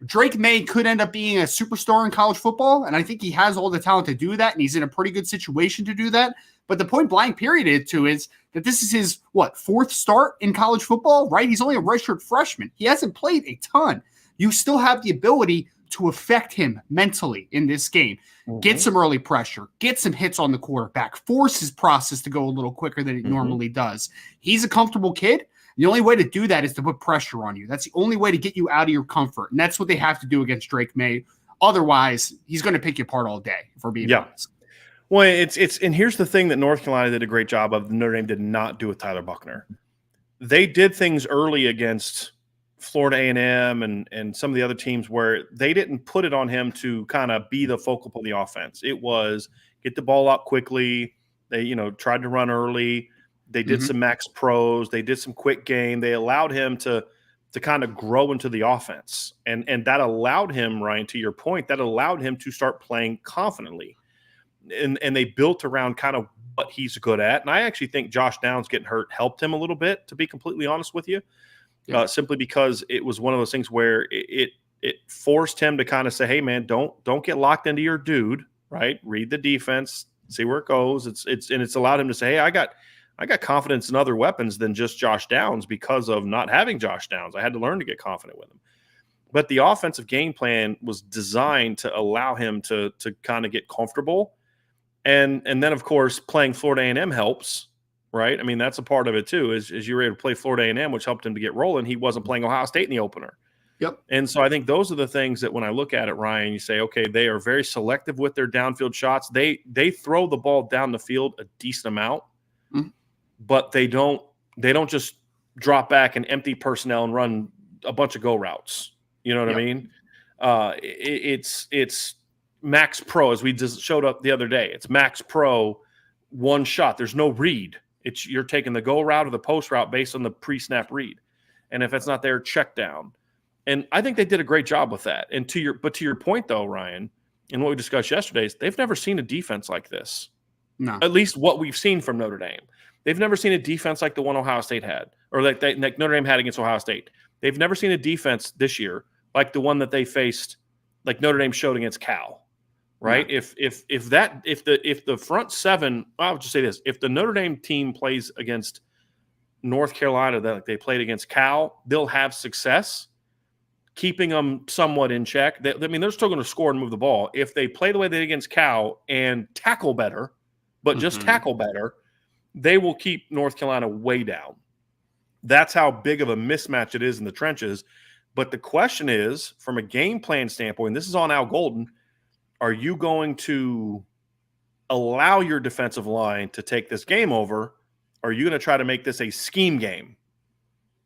Drake May could end up being a superstar in college football, and I think he has all the talent to do that, and he's in a pretty good situation to do that. But the point blank period is that this is his, fourth start in college football, right? He's only a redshirt freshman. He hasn't played a ton. You still have the ability to affect him mentally in this game. Mm-hmm. Get some early pressure, get some hits on the quarterback, force his process to go a little quicker than it normally does. He's a comfortable kid. The only way to do that is to put pressure on you. That's the only way to get you out of your comfort. And that's what they have to do against Drake May. Otherwise, he's going to pick you apart all day, if we're being honest. Well, and here's the thing that North Carolina did a great job of, Notre Dame did not do with Tyler Buchner. They did things early against Florida A&M and some of the other teams where they didn't put it on him to kind of be the focal point of the offense. It was get the ball out quickly. They, tried to run early. They did some max pros. They did some quick game. They allowed him to kind of grow into the offense. And that allowed him, Ryan, to your point, that allowed him to start playing confidently. And they built around kind of what he's good at. And I actually think Josh Downs getting hurt helped him a little bit, to be completely honest with you. Yeah. Simply because it was one of those things where it forced him to kind of say, hey, man, don't get locked into your dude, right? Read the defense, see where it goes. It's allowed him to say, hey, I got confidence in other weapons than just Josh Downs because of not having Josh Downs. I had to learn to get confident with him. But the offensive game plan was designed to allow him to kind of get comfortable. And then, of course, playing Florida A&M helps, right? I mean, that's a part of it too, is you were able to play Florida A&M, which helped him to get rolling. He wasn't playing Ohio State in the opener. Yep. And so I think those are the things that when I look at it, Ryan, you say, okay, they are very selective with their downfield shots. They throw the ball down the field a decent amount, but they don't just drop back and empty personnel and run a bunch of go routes. You know what I mean? It's max pro, as we just showed up the other day. It's max pro, one shot. There's no read. You're taking the go route or the post route based on the pre-snap read. And if it's not there, check down. And I think they did a great job with that. And to your point though, Ryan, and what we discussed yesterday, is they've never seen a defense like this. No. At least what we've seen from Notre Dame. They've never seen a defense like the one Ohio State had, or like Notre Dame had against Ohio State. They've never seen a defense this year like the one that they faced like Notre Dame showed against Cal, right? Yeah. If the front seven, I'll just say this: if the Notre Dame team plays against North Carolina that like they played against Cal, they'll have success keeping them somewhat in check. They're still going to score and move the ball. If they play the way they did against Cal and tackle better, but just tackle better, they will keep North Carolina way down. That's how big of a mismatch it is in the trenches. But the question is, from a game plan standpoint, and this is on Al Golden, are you going to allow your defensive line to take this game over? Or are you going to try to make this a scheme game?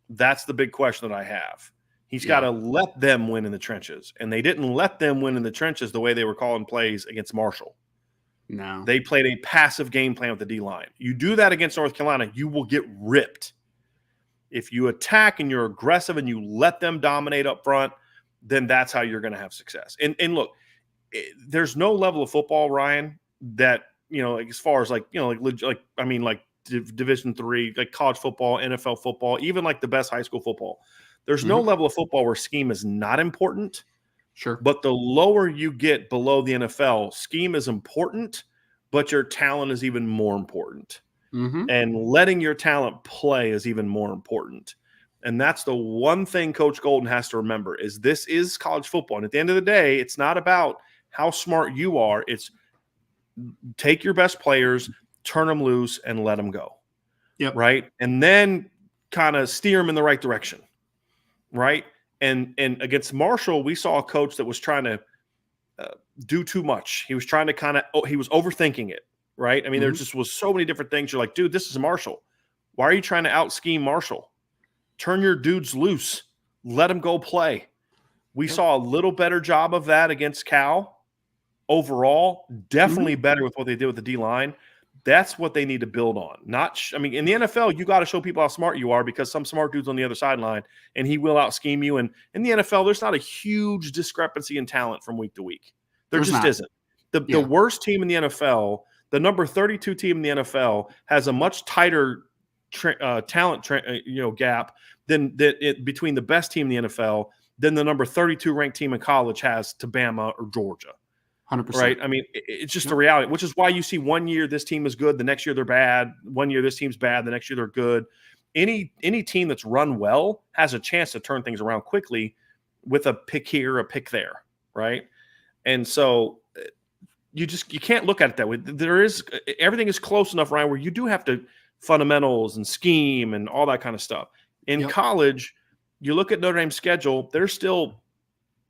That's the big question that I have. He's got to let them win in the trenches. And they didn't let them win in the trenches the way they were calling plays against Marshall. No. They played a passive game plan with the D-line. You do that against North Carolina, you will get ripped. If you attack and you're aggressive and you let them dominate up front, then that's how you're going to have success. And look, there's no level of football, Ryan, that, like as far as like Division III, like college football, NFL football, even like the best high school football. There's no level of football where scheme is not important. Sure. But the lower you get below the NFL, scheme is important, but your talent is even more important. And letting your talent play is even more important. And that's the one thing Coach Golden has to remember is this is college football. And at the end of the day, it's not about how smart you are. It's take your best players, turn them loose, and let them go. Yep. Right? And then kind of steer them in the right direction. Right? And against Marshall, we saw a coach that was trying to do too much. He was trying to he was overthinking it. Right? I mean, there just was so many different things. You're like, dude, this is Marshall. Why are you trying to out-scheme Marshall? Turn your dudes loose. Let them go play. We saw a little better job of that against Cal. Overall, definitely better with what they did with the D-line. That's what they need to build on. In the NFL, you got to show people how smart you are because some smart dude's on the other sideline, and he will out-scheme you. And in the NFL, there's not a huge discrepancy in talent from week to week. There just isn't. The worst team in the NFL, the number 32 team in the NFL, has a much tighter talent gap than between the best team in the NFL than the number 32 ranked team in college has to Bama or Georgia. 100%. Right? I mean, it's just the reality, which is why you see one year this team is good, the next year they're bad. One year this team's bad, the next year they're good. Any team that's run well has a chance to turn things around quickly with a pick here, a pick there, right? And so you can't look at it that way. Everything is close enough, Ryan, where you do have to fundamentals and scheme and all that kind of stuff. In college, you look at Notre Dame's schedule, there's still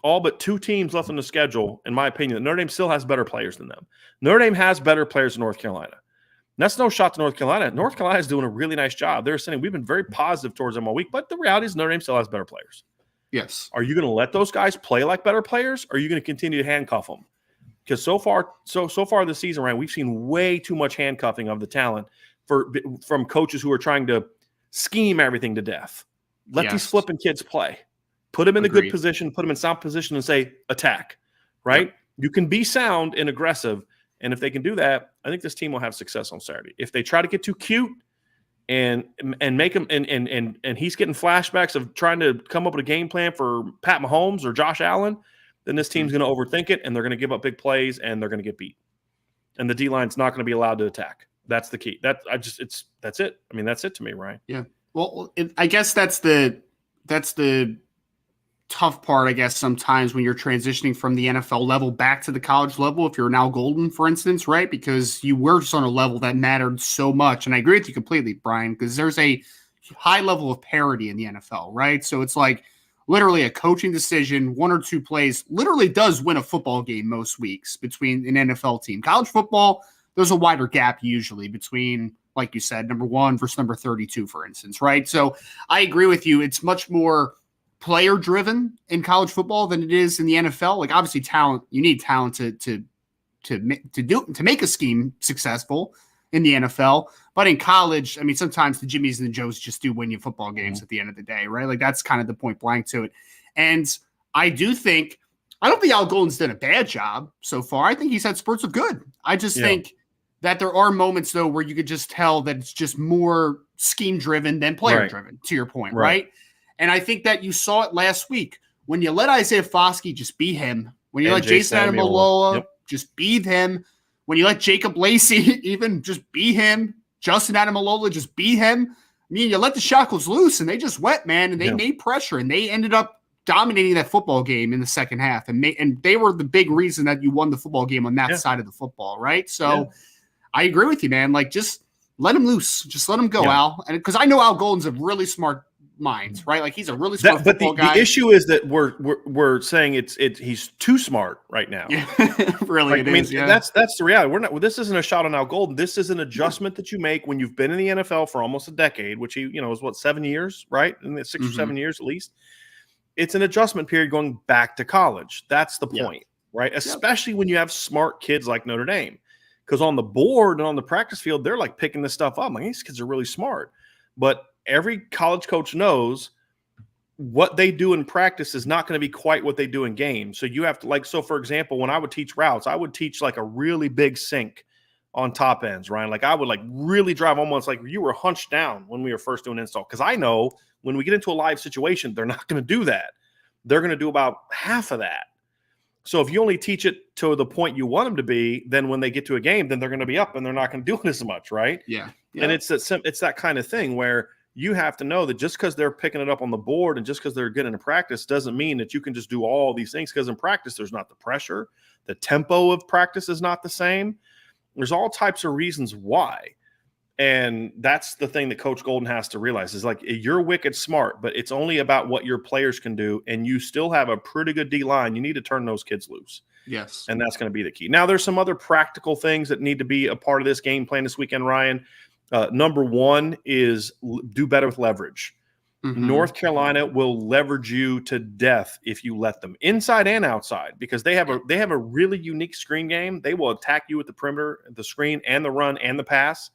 all but two teams left on the schedule, in my opinion. Notre Dame still has better players than them. Notre Dame has better players than North Carolina. And that's no shot to North Carolina. North Carolina is doing a really nice job. They're saying we've been very positive towards them all week, but the reality is Notre Dame still has better players. Yes. Are you going to let those guys play like better players, or are you going to continue to handcuff them? Because so far this season, Ryan, we've seen way too much handcuffing of the talent from coaches who are trying to scheme everything to death. Let these flipping kids play. Put them in a good position, put them in sound position, and say, attack, right? Yep. You can be sound and aggressive, and if they can do that, I think this team will have success on Saturday. If they try to get too cute and make them and he's getting flashbacks of trying to come up with a game plan for Pat Mahomes or Josh Allen, then this team's going to overthink it, and they're going to give up big plays, and they're going to get beat. And the D-line's not going to be allowed to attack. That's the key. That's it. I mean, that's it to me, Ryan. Yeah. Well, I guess that's the tough part, I guess, sometimes when you're transitioning from the NFL level back to the college level, if you're now Golden, for instance, right? Because you were just on a level that mattered so much. And I agree with you completely, Brian, because there's a high level of parity in the NFL, right? So it's like literally a coaching decision, one or two plays literally does win a football game most weeks between an NFL team. College football, there's a wider gap usually between, like you said, number 1 versus number 32, for instance, right? So I agree with you. It's much more player driven in college football than it is in the NFL. Like obviously talent, you need talent to make a scheme successful in the NFL. But in college, I mean, sometimes the Jimmies and the Joes just do win you football games at the end of the day, right? Like that's kind of the point blank to it. And I don't think Al Golden's done a bad job so far. I think he's had spurts of good. I just think that there are moments though where you could just tell that it's just more scheme driven than player driven, to your point, right? And I think that you saw it last week when you let Isaiah Foskey just be him When you And let Jay Jason Samuel. Adamalola Yep. just be him. When you let Jacob Lacey even just be him. Justin Adamalola just beat him. I mean, you let the shackles loose, and they just went, man, and they made pressure, and they ended up dominating that football game in the second half, and they were the big reason that you won the football game on that side of the football, right? So I agree with you, man. Like, just let him loose. Just let him go, Al. And because I know Al Golden's a really smart mind, right? Like, he's a really smart football guy. The issue is that we're saying he's too smart right now. Yeah, really, like, that's the reality. This isn't a shot on Al Golden. This is an adjustment that you make when you've been in the NFL for almost a decade, which he, is what, 7 years, right? And 6 or 7 years at least. It's an adjustment period going back to college. That's the point, right? Especially when you have smart kids like Notre Dame. Because on the board and on the practice field, they're like picking this stuff up. Like, these kids are really smart. But every college coach knows what they do in practice is not going to be quite what they do in games. So you have to, so for example, when I would teach routes, I would teach like a really big sink on top ends, Ryan. Like, I would really drive almost like you were hunched down when we were first doing install. Because I know when we get into a live situation, they're not going to do that. They're going to do about half of that. So if you only teach it to the point you want them to be, then when they get to a game, then they're going to be up and they're not going to do it as much, right? Yeah. And it's that kind of thing where you have to know that just because they're picking it up on the board and just because they're getting into practice doesn't mean that you can just do all these things, because in practice there's not the pressure. The tempo of practice is not the same. There's all types of reasons why. And that's the thing that Coach Golden has to realize is you're wicked smart, but it's only about what your players can do. And you still have a pretty good D-line. You need to turn those kids loose. Yes. And that's going to be the key. Now, there's some other practical things that need to be a part of this game plan this weekend, Ryan. Number one is do better with leverage. Mm-hmm. North Carolina will leverage you to death if you let them, inside and outside, because they have a really unique screen game. They will attack you at the perimeter, the screen, and the run and the pass.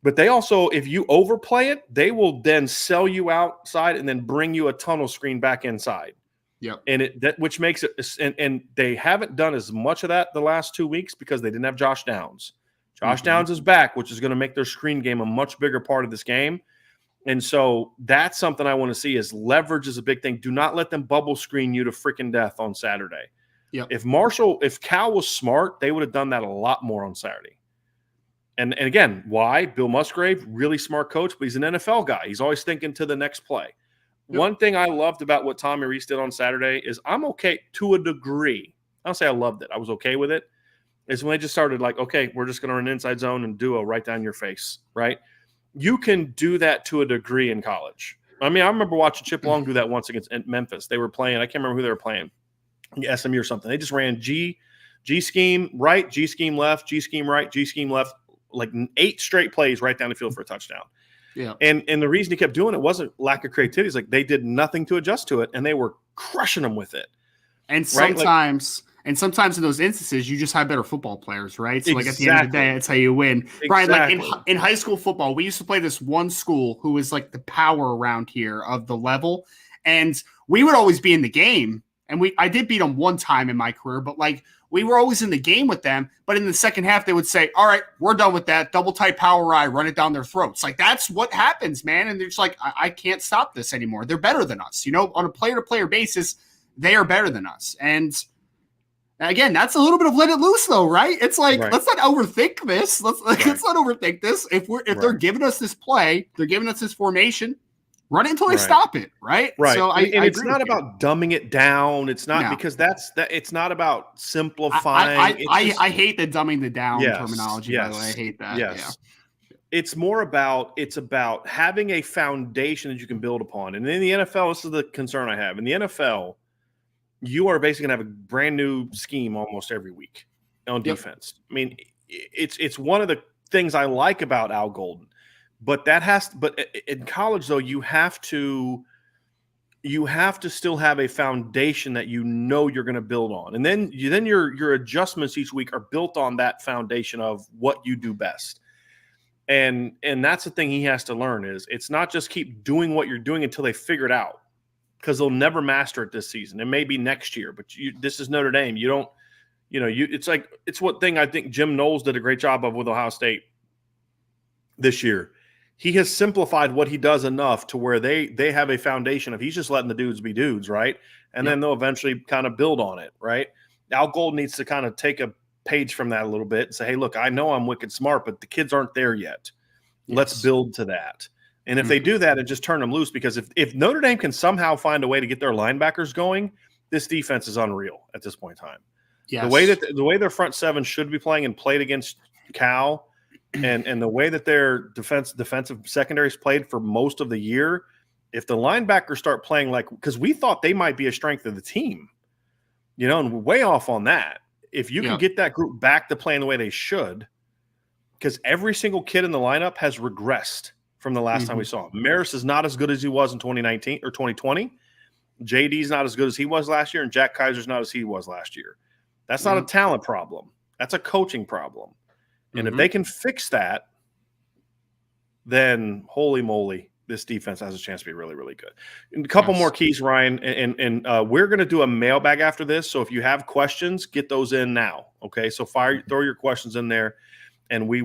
But they also, if you overplay it, they will then sell you outside and then bring you a tunnel screen back inside. Yeah. And which makes it, and they haven't done as much of that the last 2 weeks because they didn't have Josh Downs. Josh Downs is back, which is going to make their screen game a much bigger part of this game. And so that's something I want to see is leverage is a big thing. Do not let them bubble screen you to freaking death on Saturday. Yeah. If Cal was smart, they would have done that a lot more on Saturday. And again, why? Bill Musgrave, really smart coach, but he's an NFL guy. He's always thinking to the next play. Yep. One thing I loved about what Tommy Rees did on Saturday is I'm okay to a degree. I don't say I loved it. I was okay with it. Is when they just started okay, we're just going to run inside zone and duo right down your face, right? You can do that to a degree in college. I mean, I remember watching Chip Long do that once against Memphis. They were playing, I can't remember who they were playing, SMU or something. They just ran G scheme right, G scheme left, G scheme right, G scheme left, 8 straight plays right down the field for a touchdown. Yeah. And the reason he kept doing it wasn't lack of creativity. It's they did nothing to adjust to it, and they were crushing them with it. And sometimes in those instances, you just have better football players, right? So, at the end of the day, that's how you win. Exactly. Brian, in high school football, we used to play this one school who was the power around here of the level, and we would always be in the game. And I did beat them one time in my career, but we were always in the game with them. But in the second half, they would say, all right, we're done with that. Double tight power eye, run it down their throats. That's what happens, man. And they're just I can't stop this anymore. They're better than us. On a player-to-player basis, they are better than us. And again, that's a little bit of let it loose, though, right? It's right. Let's not overthink this. Let's not overthink this. If they're giving us this play, they're giving us this formation, run it until they stop it, right? Right. So it's not about dumbing it down. It's not because it's not about simplifying. I hate the dumbing the down terminology. By the way, I hate that. Yes. Yeah. It's about having a foundation that you can build upon. And in the NFL, this is the concern I have. In the NFL, you are basically going to have a brand new scheme almost every week on defense. I mean, it's one of the things I like about Al Golden. But but in college though, you have to still have a foundation that you're going to build on, and then your adjustments each week are built on that foundation of what you do best. And that's the thing he has to learn is it's not just keep doing what you're doing until they figure it out, because they'll never master it this season. It may be next year, but this is Notre Dame. You don't, it's what thing I think Jim Knowles did a great job of with Ohio State this year. he has simplified what he does enough to where they have a foundation of he's just letting the dudes be dudes, right? And then they'll eventually kind of build on it, right? Al Gold needs to kind of take a page from that a little bit and say, hey, look, I know I'm wicked smart, but the kids aren't there yet. Let's build to that. And if they do that and just turn them loose, because if Notre Dame can somehow find a way to get their linebackers going, this defense is unreal at this point in time. Yes. The way their front seven should be playing and played against Cal, and the way that their defensive secondaries played for most of the year, if the linebackers start playing like, because we thought they might be a strength of the team, and we're way off on that. If you can get that group back to playing the way they should, because every single kid in the lineup has regressed from the last time we saw him. Maris is not as good as he was in 2019 or 2020. JD's not as good as he was last year, and Jack Kaiser's not as he was last year. That's not a talent problem. That's a coaching problem. And if they can fix that, then holy moly, this defense has a chance to be really, really good. And a couple more keys, Ryan, and we're going to do a mailbag after this. So if you have questions, get those in now. Okay, so throw your questions in there, and we'll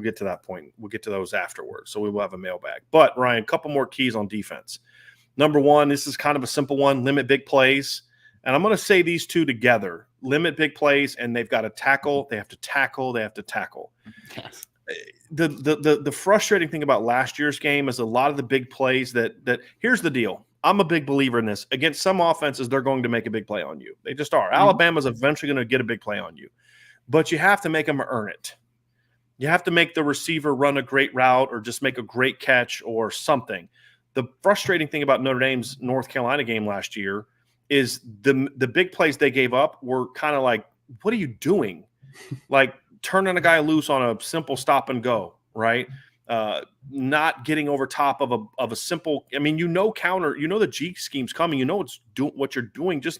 get to that point. We'll get to those afterwards. So we will have a mailbag. But Ryan, a couple more keys on defense. Number one, this is kind of a simple one: limit big plays. And I'm going to say these two together: limit big plays, and they've got to tackle. They have to tackle. They have to tackle. Yes. The frustrating thing about last year's game is a lot of the big plays that here's the deal. I'm a big believer in this. Against some offenses, they're going to make a big play on you. They just are. Alabama's eventually going to get a big play on you. But you have to make them earn it. You have to make the receiver run a great route or just make a great catch or something. The frustrating thing about Notre Dame's North Carolina game last year is the big plays they gave up were kind of like, what are you doing? Like turning a guy loose on a simple stop and go, right? Not getting over top of a simple. I mean, counter. The G scheme's coming. What you're doing. Just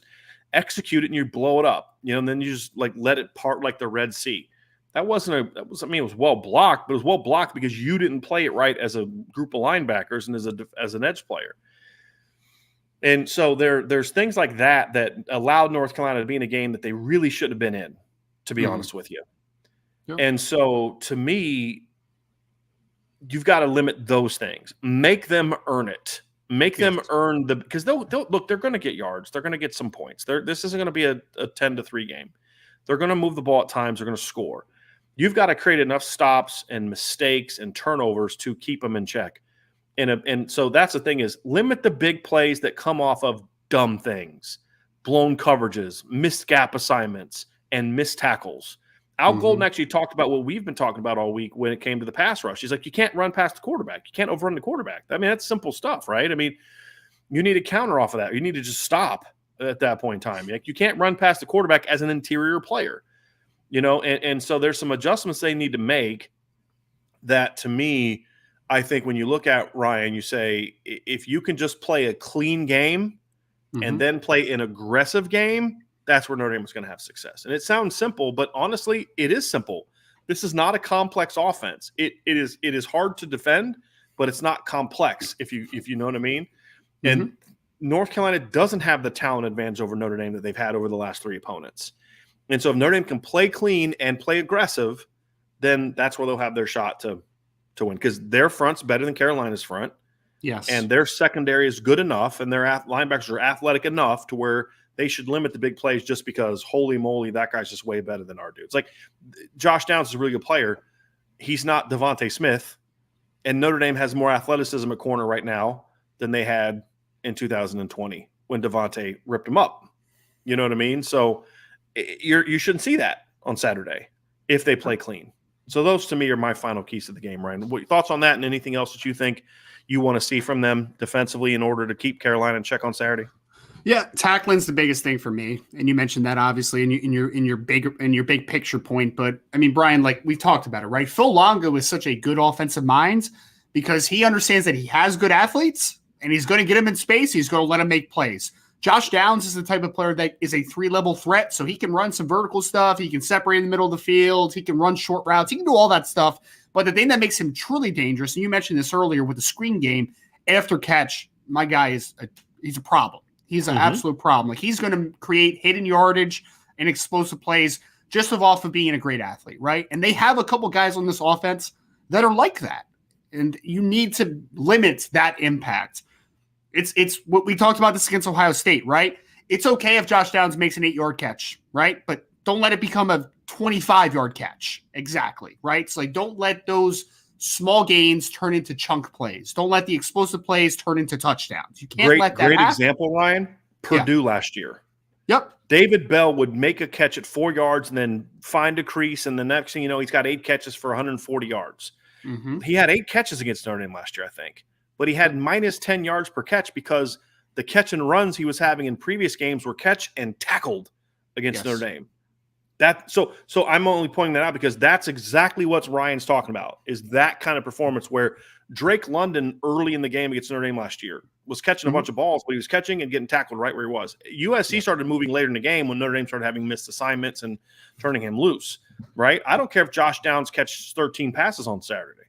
execute it and you blow it up. And then you just like let it part like the Red Sea. It was well blocked, but it was well blocked because you didn't play it right as a group of linebackers and as an edge player. And so there's things like that allowed North Carolina to be in a game that they really shouldn't have been in, to be honest with you. Yep. And so to me, you've got to limit those things. Make them earn it. Make them earn because they'll look, they're going to get yards. They're going to get some points. This isn't going to be a 10-3 game. They're going to move the ball at times. They're going to score. You've got to create enough stops and mistakes and turnovers to keep them in check. And so that's the thing is limit the big plays that come off of dumb things, blown coverages, missed gap assignments, and missed tackles. Al Golden actually talked about what we've been talking about all week when it came to the pass rush. He's like, you can't run past the quarterback. You can't overrun the quarterback. I mean, that's simple stuff, right? I mean, you need a counter off of that. You need to just stop at that point in time. Like, you can't run past the quarterback as an interior player, and so there's some adjustments they need to make that, to me, I think when you look at Ryan, you say, if you can just play a clean game and then play an aggressive game, that's where Notre Dame is going to have success. And it sounds simple, but honestly, it is simple. This is not a complex offense. It is hard to defend, but it's not complex, if you know what I mean. And North Carolina doesn't have the talent advantage over Notre Dame that they've had over the last three opponents. And so if Notre Dame can play clean and play aggressive, then that's where they'll have their shot to win, because their front's better than Carolina's front. Yes. And their secondary is good enough, and their linebackers are athletic enough to where they should limit the big plays just because, holy moly, that guy's just way better than our dudes. Like, Josh Downs is a really good player. He's not Devontae Smith, and Notre Dame has more athleticism at corner right now than they had in 2020 when Devontae ripped him up. You know what I mean? So you shouldn't see that on Saturday if they play clean. So those, to me, are my final keys to the game, Ryan. What thoughts on that, and anything else that you think you want to see from them defensively in order to keep Carolina in check on Saturday? Yeah, tackling's the biggest thing for me, and you mentioned that obviously in your big picture point. But I mean, Brian, like we've talked about it, right? Phil Longo is such a good offensive mind because he understands that he has good athletes, and he's going to get them in space. He's going to let them make plays. Josh Downs is the type of player that is a 3-level threat, so he can run some vertical stuff. He can separate in the middle of the field. He can run short routes. He can do all that stuff. But the thing that makes him truly dangerous, and you mentioned this earlier with the screen game, after catch, my guy he's a problem. He's an absolute problem. Like, he's going to create hidden yardage and explosive plays just off of being a great athlete, right? And they have a couple guys on this offense that are like that. and you need to limit that impact. It's what we talked about this against Ohio State, right? It's okay if Josh Downs makes an 8-yard catch, right? But don't let it become a 25-yard catch. Exactly, right? It's like, don't let those small gains turn into chunk plays. Don't let the explosive plays turn into touchdowns. You can't let that happen. Great example, Ryan. Purdue last year. Yep. David Bell would make a catch at 4 yards and then find a crease, and the next thing you know, he's got 8 catches for 140 yards. Mm-hmm. He had 8 catches against Notre Dame last year, I think. But he had minus 10 yards per catch because the catch and runs he was having in previous games were catch and tackled against Notre Dame. So I'm only pointing that out because that's exactly what Ryan's talking about, is that kind of performance where Drake London early in the game against Notre Dame last year was catching a bunch of balls, but he was catching and getting tackled right where he was. USC started moving later in the game when Notre Dame started having missed assignments and turning him loose, right? I don't care if Josh Downs catches 13 passes on Saturday,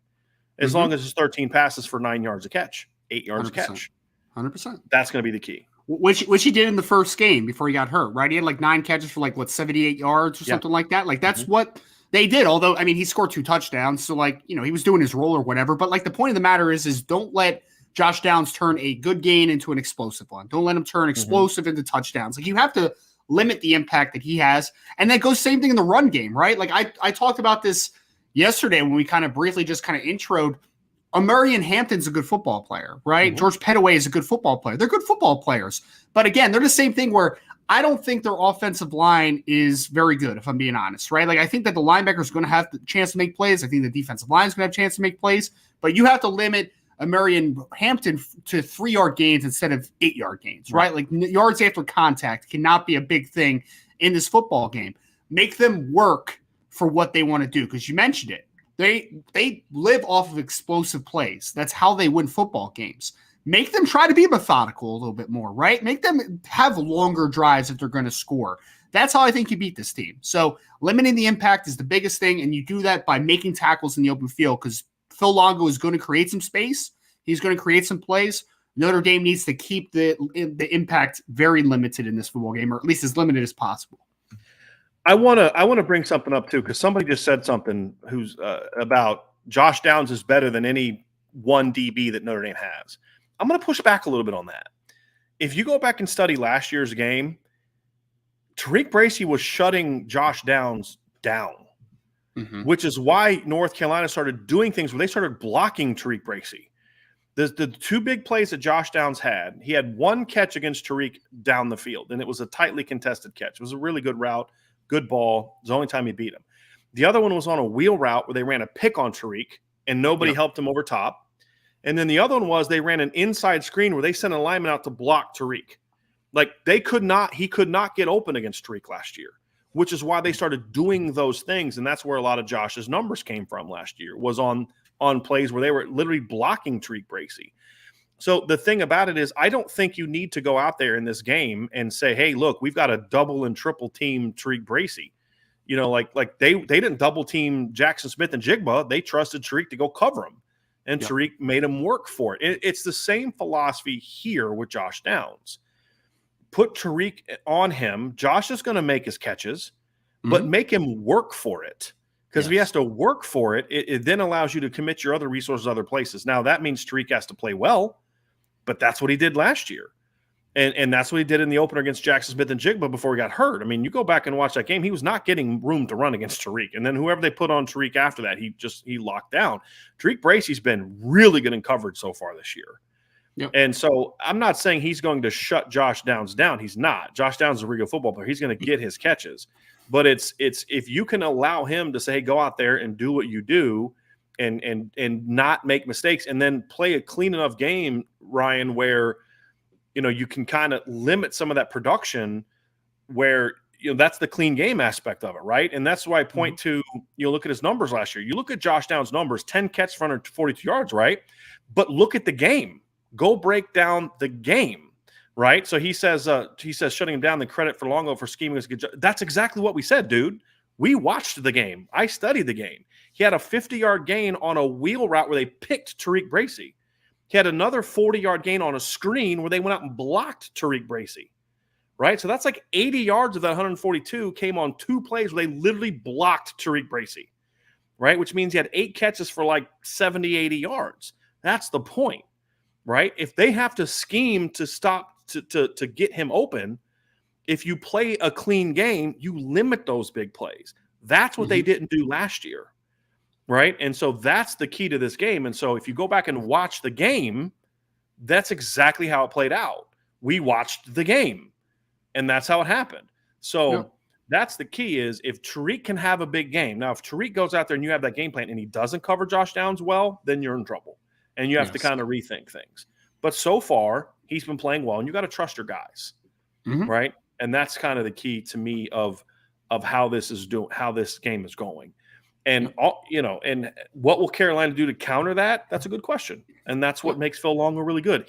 as long as it's 13 passes for 9 yards a catch, 8 yards a catch. 100%. That's going to be the key. Which he did in the first game before he got hurt, right? He had like 9 catches for 78 yards or something like that. Like that's what they did. Although, I mean, he scored 2 touchdowns. So he was doing his role or whatever. But the point of the matter is don't let Josh Downs turn a good gain into an explosive one. Don't let him turn explosive into touchdowns. You have to limit the impact that he has. And that goes same thing in the run game, right? I talked about this yesterday when we kind of briefly just kind of introed. Marion Hampton's a good football player, right? George Pettaway is a good football player. They're good football players. But again, they're the same thing where I don't think their offensive line is very good, if I'm being honest, right? I think that the linebacker is going to have the chance to make plays. I think the defensive line is going to have a chance to make plays. But you have to limit Marion Hampton to 3-yard gains instead of 8-yard gains, right? Yards after contact cannot be a big thing in this football game. Make them work for what they want to do, because you mentioned it. They live off of explosive plays. That's how they win football games. Make them try to be methodical a little bit more, right? Make them have longer drives if they're going to score. That's how I think you beat this team. So limiting the impact is the biggest thing, and you do that by making tackles in the open field, because Phil Longo is going to create some space. He's going to create some plays. Notre Dame needs to keep the impact very limited in this football game, or at least as limited as possible. I want to bring something up too, because somebody just said something who's about Josh Downs is better than any one DB that Notre Dame has. I'm going to push back a little bit on that. If you go back and study last year's game, Tariq Bracy was shutting Josh Downs down, which is why North Carolina started doing things where they started blocking Tariq Bracy. The 2 big plays that Josh Downs had, he had 1 catch against Tariq down the field, and it was a tightly contested catch. It was a really good route. Good ball. It was the only time he beat him. The other one was on a wheel route where they ran a pick on Tariq and nobody helped him over top. And then the other one was they ran an inside screen where they sent a lineman out to block Tariq. He could not get open against Tariq last year, which is why they started doing those things. And that's where a lot of Josh's numbers came from last year, was on plays where they were literally blocking Tariq Bracy. So the thing about it is, I don't think you need to go out there in this game and say, hey, look, we've got a double and triple team Tariq Bracy. They didn't double team Jackson Smith and Jigba. They trusted Tariq to go cover him, and Tariq made him work for it. It's the same philosophy here with Josh Downs. Put Tariq on him. Josh is going to make his catches, but make him work for it. Because if he has to work for it, it then allows you to commit your other resources other places. Now, that means Tariq has to play well. But that's what he did last year. And that's what he did in the opener against Jackson Smith and Jigba before he got hurt. I mean, you go back and watch that game, he was not getting room to run against Tariq. And then whoever they put on Tariq after that, he locked down. Tariq Bracy's been really good in coverage so far this year. Yep. And so I'm not saying he's going to shut Josh Downs down. He's not. Josh Downs is a really good football player. He's going to get his catches. But it's if you can allow him to say, hey, go out there and do what you do, and not make mistakes, and then play a clean enough game, Ryan, where you can kind of limit some of that production, where that's the clean game aspect of it, right? And that's why I point to look at his numbers last year. You look at Josh Downs' numbers, 10 catches for 142 yards, right? But look at the game. Go break down the game, right? So he says shutting him down, the credit for Longo for scheming is good. That's exactly what we said, dude. We watched the game. I studied the game. He had a 50-yard gain on a wheel route where they picked Tariq Bracy. He had another 40-yard gain on a screen where they went out and blocked Tariq Bracy, right? So that's 80 yards of that 142 came on 2 plays where they literally blocked Tariq Bracy, right? Which means he had 8 catches for like 70, 80 yards. That's the point, right? If they have to scheme to stop to get him open, if you play a clean game, you limit those big plays. That's what they didn't do last year, right? And so that's the key to this game. And so if you go back and watch the game, that's exactly how it played out. We watched the game, and that's how it happened. So that's the key is if Tariq can have a big game. Now, if Tariq goes out there and you have that game plan and he doesn't cover Josh Downs well, then you're in trouble, and you have to kind of rethink things. But so far, he's been playing well, and you got to trust your guys, right? And that's kind of the key to me of how this game is going. And and what will Carolina do to counter that? That's a good question, and that's what makes Phil Longo really good.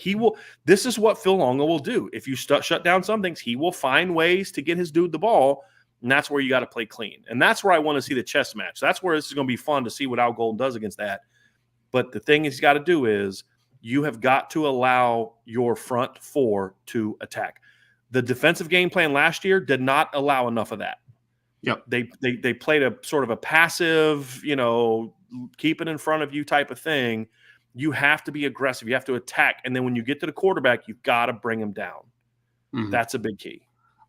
This is what Phil Longo will do. If you shut down some things, he will find ways to get his dude the ball, and that's where you got to play clean. And that's where I want to see the chess match. That's where this is going to be fun to see what Al Golden does against that. But the thing he's got to do is you have got to allow your front four to attack. The defensive game plan last year did not allow enough of that. Yep. They played a sort of a passive, keep it in front of you type of thing. You have to be aggressive. You have to attack. And then when you get to the quarterback, you've got to bring him down. That's a big key.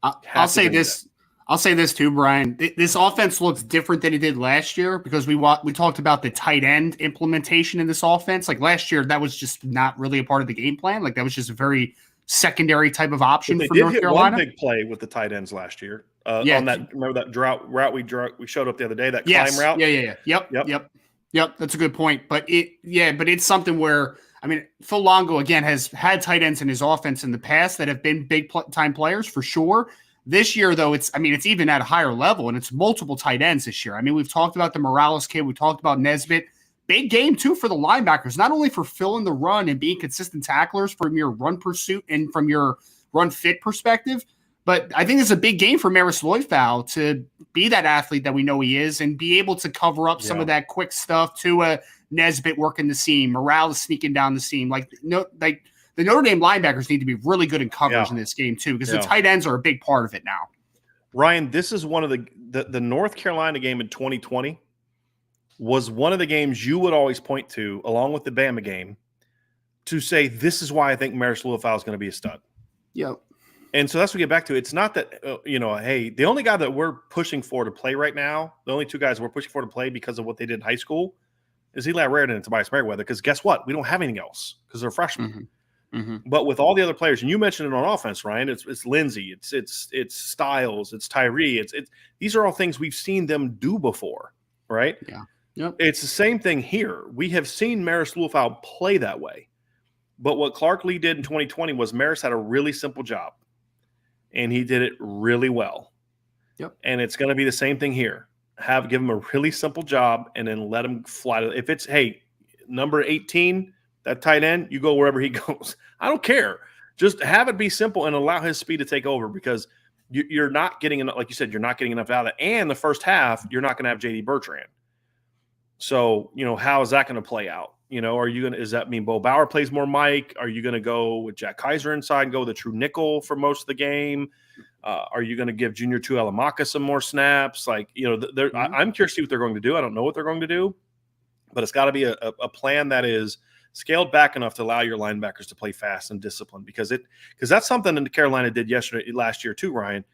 I'll say this too, Brian. This offense looks different than it did last year because we talked about the tight end implementation in this offense. Like last year, that was just not really a part of the game plan. Like that was just a very secondary type of option for North Carolina. One big play with the tight ends last year. On that, remember that route we showed up the other day, that climb route? Yep. That's a good point. But it's something where, I mean, Phil Longo, again, has had tight ends in his offense in the past that have been big time players for sure. This year, though, it's even at a higher level, and it's multiple tight ends this year. I mean, we've talked about the Morales kid. We talked about Nesbitt. Big game, too, for the linebackers, not only for filling the run and being consistent tacklers from your run pursuit and from your run fit perspective, but I think it's a big game for Maris Loifau to be that athlete that we know he is and be able to cover up some of that quick stuff to a Nesbitt working the seam, Morales sneaking down the seam. The Notre Dame linebackers need to be really good in coverage in this game, too, because the tight ends are a big part of it now. Ryan, this is one of the North Carolina game in 2020 was one of the games you would always point to, along with the Bama game, to say this is why I think Maris Loifau is going to be a stud. Yep. And so that's what we get back to. It's not that, hey, the only guy that we're pushing for to play right now, the only two guys we're pushing for to play because of what they did in high school is Eli Raritan and Tobias Merriweather, because guess what? We don't have anything else because they're freshmen. But with all the other players, and you mentioned it on offense, Ryan, it's Lindsey, it's Styles, it's Tyree, these are all things we've seen them do before, right? Yeah. Yep. It's the same thing here. We have seen Maris Loifau play that way. But what Clark Lee did in 2020 was Maris had a really simple job, and he did it really well. Yep. And it's going to be the same thing here. Give him a really simple job and then let him fly. If it's, hey, number 18, that tight end, you go wherever he goes. I don't care. Just have it be simple and allow his speed to take over because you're not getting enough, like you said, you're not getting enough out of it. And the first half, you're not going to have J.D. Bertrand. So, how is that going to play out? Does that mean Bo Bauer plays more Mike? Are you going to go with Jack Kaiser inside and go the true nickel for most of the game? Are you going to give Junior Tuihalamaka some more snaps? I'm curious to see what they're going to do. I don't know what they're going to do, but it's got to be a plan that is scaled back enough to allow your linebackers to play fast and disciplined because that's something that Carolina did last year too, Ryan.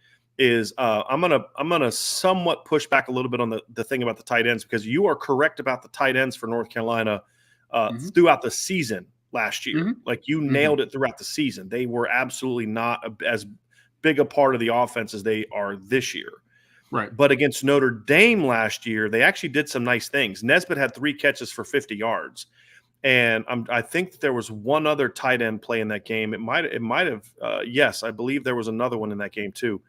Is I'm gonna somewhat push back a little bit on the thing about the tight ends because you are correct about the tight ends for North Carolina throughout the season last year. Like you nailed it throughout the season. They were absolutely not as big a part of the offense as they are this year. Right. But against Notre Dame last year, they actually did some nice things. Nesbitt had 3 catches for 50 yards. And I think that there was one other tight end play in that game. It might have. Yes, I believe there was another one in that game too.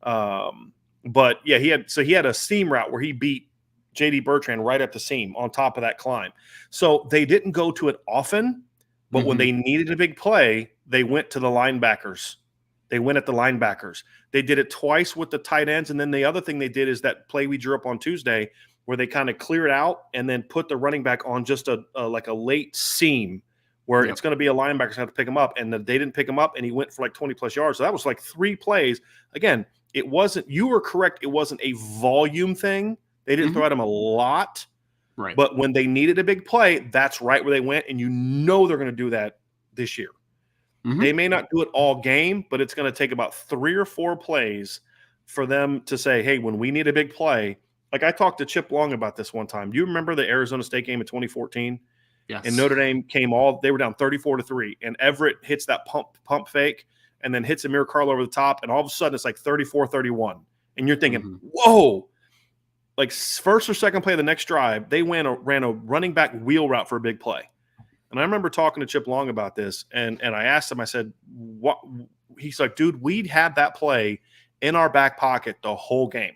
But yeah, he had a seam route where he beat J.D. Bertrand right at the seam on top of that climb. So they didn't go to it often, but when they needed a big play, they went to the linebackers. They went at the linebackers. They did it twice with the tight ends. And then the other thing they did is that play we drew up on Tuesday where they kind of clear it out and then put the running back on just a late seam where it's going to be a linebacker have to pick him up. And they didn't pick him up, and he went for like 20-plus yards. So that was like 3 plays. Again, it wasn't – you were correct. It wasn't a volume thing. They didn't throw at him a lot. Right. But when they needed a big play, that's right where they went, and you know they're going to do that this year. Mm-hmm. They may not do it all game, but it's going to take about 3 or 4 plays for them to say, hey, when we need a big play, like I talked to Chip Long about this one time. Do you remember the Arizona State game in 2014? Yes. And Notre Dame they were down 34-3, and Everett hits that pump fake and then hits Amir Carl over the top, and all of a sudden it's like 34-31. And you're thinking, whoa. Like first or second play of the next drive, they ran a running back wheel route for a big play. And I remember talking to Chip Long about this, and I asked him, I said, what? He's like, dude, we'd had that play in our back pocket the whole game.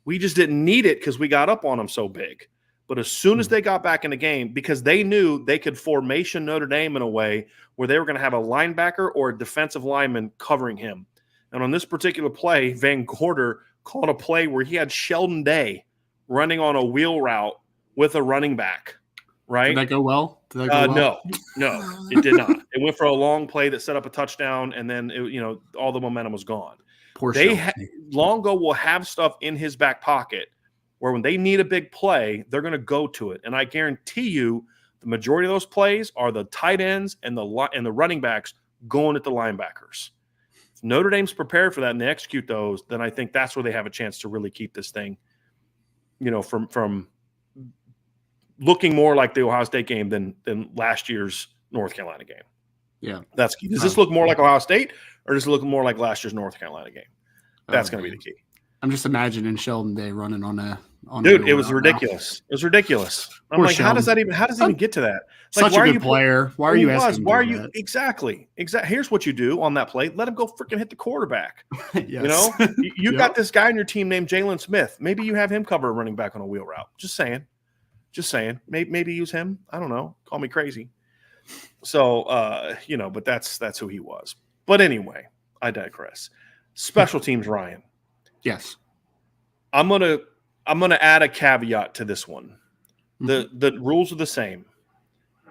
We just didn't need it because we got up on them so big. But as soon as they got back in the game, because they knew they could formation Notre Dame in a way where they were going to have a linebacker or a defensive lineman covering him. And on this particular play, Van Gorder called a play where he had Sheldon Day running on a wheel route with a running back, right? Did that go well? No, it did not. It went for a long play that set up a touchdown, and then all the momentum was gone. Poor Longo will have stuff in his back pocket where when they need a big play, they're going to go to it. And I guarantee you the majority of those plays are the tight ends and the running backs going at the linebackers. If Notre Dame's prepared for that and they execute those, then I think that's where they have a chance to really keep this thing, from looking more like the Ohio State game than last year's North Carolina game. Yeah. That's key. Does this look more like Ohio State, or does it look more like last year's North Carolina game? That's going to be the key. I'm just imagining Sheldon Day running on Dude, it was ridiculous. It was ridiculous. I'm like, how does it even get to that? Like, Such a good player. Why are you asking? Why are you exactly? Here's what you do on that play. Let him go freaking hit the quarterback. Yes. You got this guy on your team named Jalen Smith. Maybe you have him cover a running back on a wheel route. Just saying. Maybe use him. I don't know. Call me crazy. So, but that's who he was. But anyway, I digress. Special teams, Ryan. Yes. I'm gonna add a caveat to this one. The rules are the same.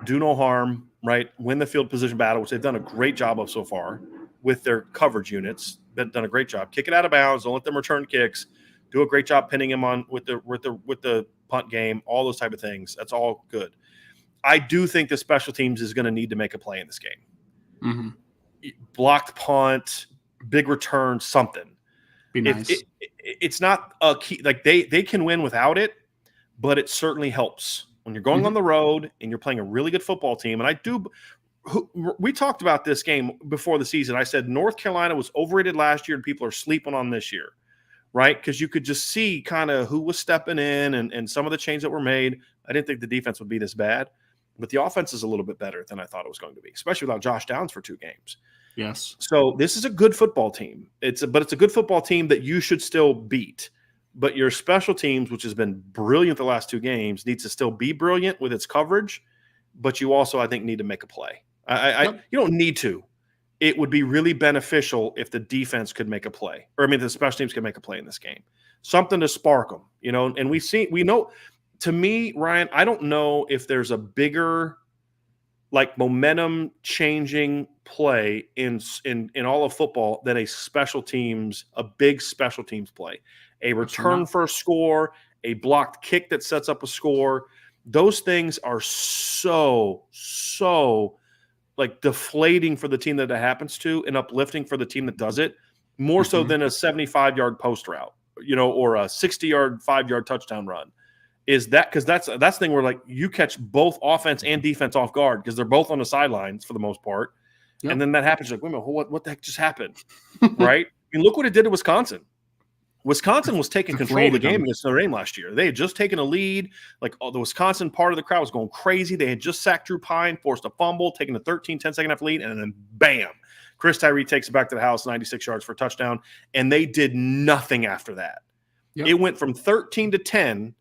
Do no harm, right? Win the field position battle, which they've done a great job of so far with their coverage units. They've done a great job. Kick it out of bounds. Don't let them return kicks. Do a great job pinning him on with the punt game. All those type of things. That's all good. I do think the special teams is going to need to make a play in this game. Mm-hmm. Blocked punt, big return, something. Be nice. It's not a key. Like they can win without it, but it certainly helps when you're going on the road and you're playing a really good football team. And we talked about this game before the season. I said North Carolina was overrated last year and people are sleeping on this year, right? Because you could just see kind of who was stepping in and some of the changes that were made. I didn't think the defense would be this bad, but the offense is a little bit better than I thought it was going to be, especially without Josh Downs for 2 games. Yes. So this is a good football team. It's a good football team that you should still beat. But your special teams, which has been brilliant the last 2 games, needs to still be brilliant with its coverage. But you also, I think, need to make a play. You don't need to. It would be really beneficial if the defense could make a play, the special teams could make a play in this game. Something to spark them, And we know. To me, Ryan, I don't know if there's a bigger, like, momentum changing play in all of football than a big special teams play. A return for a score, a blocked kick that sets up a score. Those things are so like deflating for the team that it happens to and uplifting for the team that does it, more so than a 75-yard post route, or a 60-yard, 5-yard touchdown run. Is that because that's the thing where, like, you catch both offense and defense off guard because they're both on the sidelines for the most part. Yep. And then that happens. Like, wait a minute, what the heck just happened? Right? I mean, look what it did to Wisconsin. Wisconsin was taking control of the game against Notre Dame last year. They had just taken a lead. Like, the Wisconsin part of the crowd was going crazy. They had just sacked Drew Pine, forced a fumble, taken a 10-second half lead, and then bam, Chris Tyree takes it back to the house, 96 yards for a touchdown, and they did nothing after that. Yep. It went from 13-10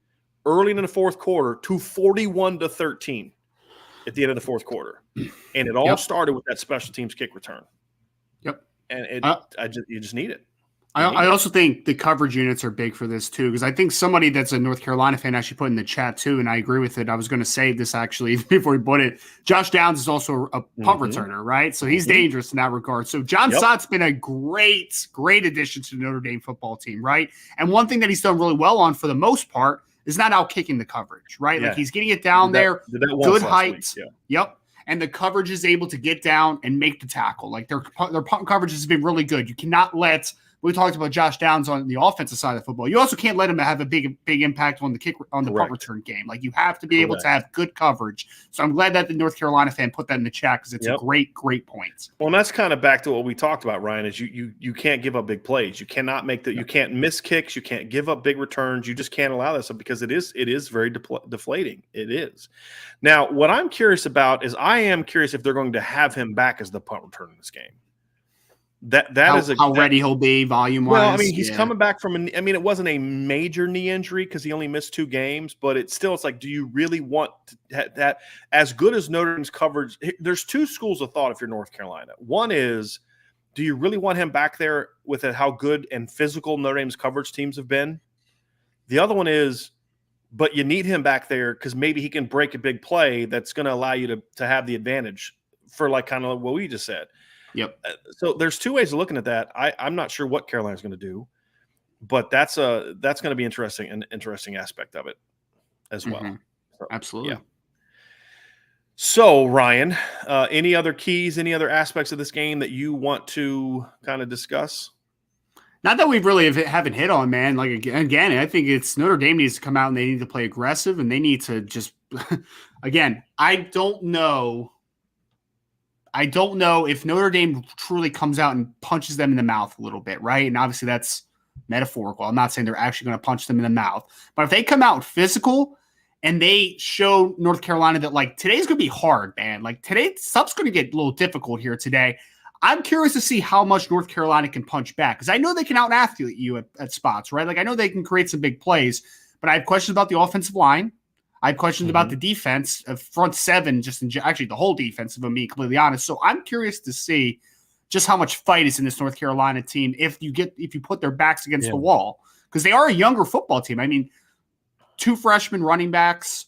early in the fourth quarter to 41-13 at the end of the fourth quarter, and it all started with that special teams kick return. Yep, and you just need it. I also think the coverage units are big for this too, because I think somebody that's a North Carolina fan actually put in the chat too, and I agree with it. I was going to say this actually before we put it. Josh Downs is also a punt returner, right? So he's dangerous in that regard. So John Sott's been a great addition to the Notre Dame football team, right? And one thing that he's done really well on for the most part is not out kicking the coverage, right? Yeah. Like he's getting it down there, did that good once last height. week, yeah. Yep. And the coverage is able to get down and make the tackle. Like their punt coverage has been really good. You cannot let, we talked about Josh Downs on the offensive side of football. You also can't let him have a big impact on the punt return game. Like you have to be able to have good coverage. So I'm glad that the North Carolina fan put that in the chat because it's a great point. Well, and that's kind of back to what we talked about, Ryan, is you can't give up big plays. You cannot you can't miss kicks. You can't give up big returns. You just can't allow that stuff because it is very deflating. It is. Now, what I'm curious about is I am curious if they're going to have him back as the punt return in this game. How ready he'll be volume-wise. Well, I mean, he's coming back from it wasn't a major knee injury because he only missed 2 games, but it's like, do you really want that as good as Notre Dame's coverage? There's 2 schools of thought if you're North Carolina. One is, do you really want him back there with how good and physical Notre Dame's coverage teams have been? The other one is, but you need him back there because maybe he can break a big play that's going to allow you to have the advantage for like kind of what we just said. Yep. So there's 2 ways of looking at that. I'm not sure what Carolina's going to do, but that's going to be an interesting aspect of it as well. Mm-hmm. So, absolutely. Yeah. So Ryan, any other keys, any other aspects of this game that you want to kind of discuss? Not that we really haven't hit on, man. Like again, I think it's Notre Dame needs to come out and they need to play aggressive and they need to just again, I don't know if Notre Dame truly comes out and punches them in the mouth a little bit, right? And obviously that's metaphorical. I'm not saying they're actually going to punch them in the mouth. But if they come out physical and they show North Carolina that, like, today's going to be hard, man. Like, today, stuff's going to get a little difficult here today. I'm curious to see how much North Carolina can punch back because I know they can out-athlete you at spots, right? Like, I know they can create some big plays, but I have questions about the offensive line. I have questions about the defense of front 7, actually the whole defense, if I'm being completely honest. So I'm curious to see just how much fight is in this North Carolina team if you put their backs against the wall, because they are a younger football team. I mean, 2 freshman running backs,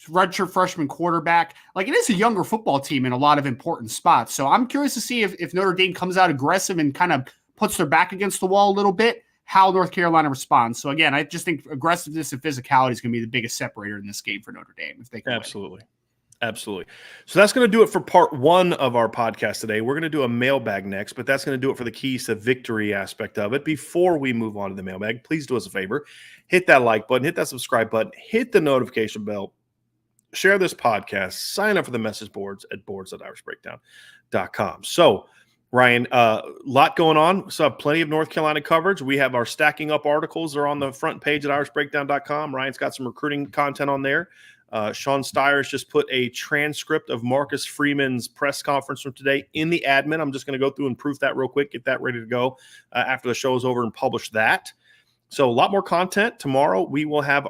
redshirt freshman quarterback. Like, it is a younger football team in a lot of important spots. So I'm curious to see if Notre Dame comes out aggressive and kind of puts their back against the wall a little bit, how North Carolina responds. So again, I just think aggressiveness and physicality is going to be the biggest separator in this game for Notre Dame if they can Absolutely. So that's going to do it for part 1 of our podcast today. We're going to do a mailbag next, but that's going to do it for the keys to victory aspect of it. Before we move on to the mailbag, please do us a favor. Hit that like button, hit that subscribe button, hit the notification bell, share this podcast, sign up for the message boards at boards.irishbreakdown.com. So, Ryan, lot going on. So plenty of North Carolina coverage. We have our stacking up articles. They're on the front page at irishbreakdown.com. Ryan's got some recruiting content on there. Sean Steyer's just put a transcript of Marcus Freeman's press conference from today in the admin. I'm just going to go through and proof that real quick, get that ready to go after the show is over and publish that. So a lot more content. Tomorrow we will have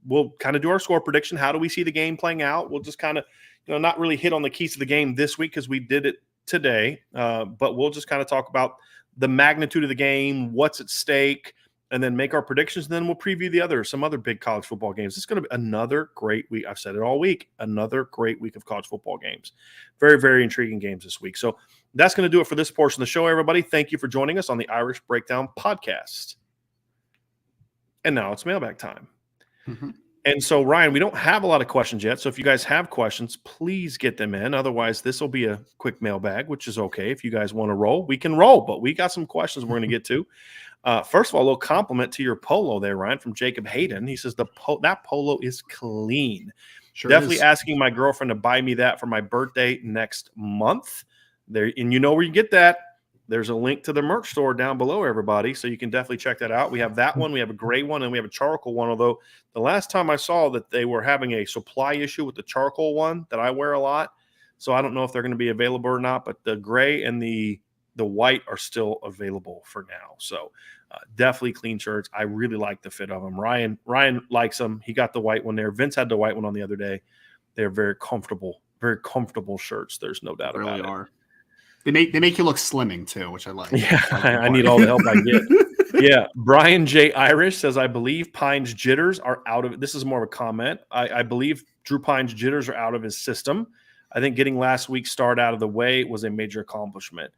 we'll kind of do our score prediction. How do we see the game playing out? We'll just kind of, not really hit on the keys to the game this week because we did it today, but we'll just kind of talk about the magnitude of the game, what's at stake, and then make our predictions. And then we'll preview some other big college football games. It's going to be another great week. I've said it all week, another great week of college football games. Very, very intriguing games this week. So that's going to do it for this portion of the show, everybody. Thank you for joining us on the Irish Breakdown podcast. And now it's mailbag time. Mm-hmm. And so, Ryan, we don't have a lot of questions yet. So if you guys have questions, please get them in. Otherwise, this will be a quick mailbag, which is okay. If you guys want to roll, we can roll. But we got some questions we're going to get to. First of all, a little compliment to your polo there, Ryan, from Jacob Hayden. He says that polo is clean. Sure, definitely asking my girlfriend to buy me that for my birthday next month. There, and you know where you get that. There's a link to the merch store down below, everybody, so you can definitely check that out. We have that one. We have a gray one, and we have a charcoal one, although the last time I saw that they were having a supply issue with the charcoal one that I wear a lot, so I don't know if they're going to be available or not, but the gray and the white are still available for now. So definitely clean shirts. I really like the fit of them. Ryan likes them. He got the white one there. Vince had the white one on the other day. They're very comfortable shirts. There's no doubt about it. They are. They make you look slimming too, which I like. Yeah, I need all the help I get. Yeah, Brian J. Irish says, I believe Pine's jitters are out of – this is more of a comment. I believe Drew Pine's jitters are out of his system. I think getting last week's start out of the way was a major accomplishment.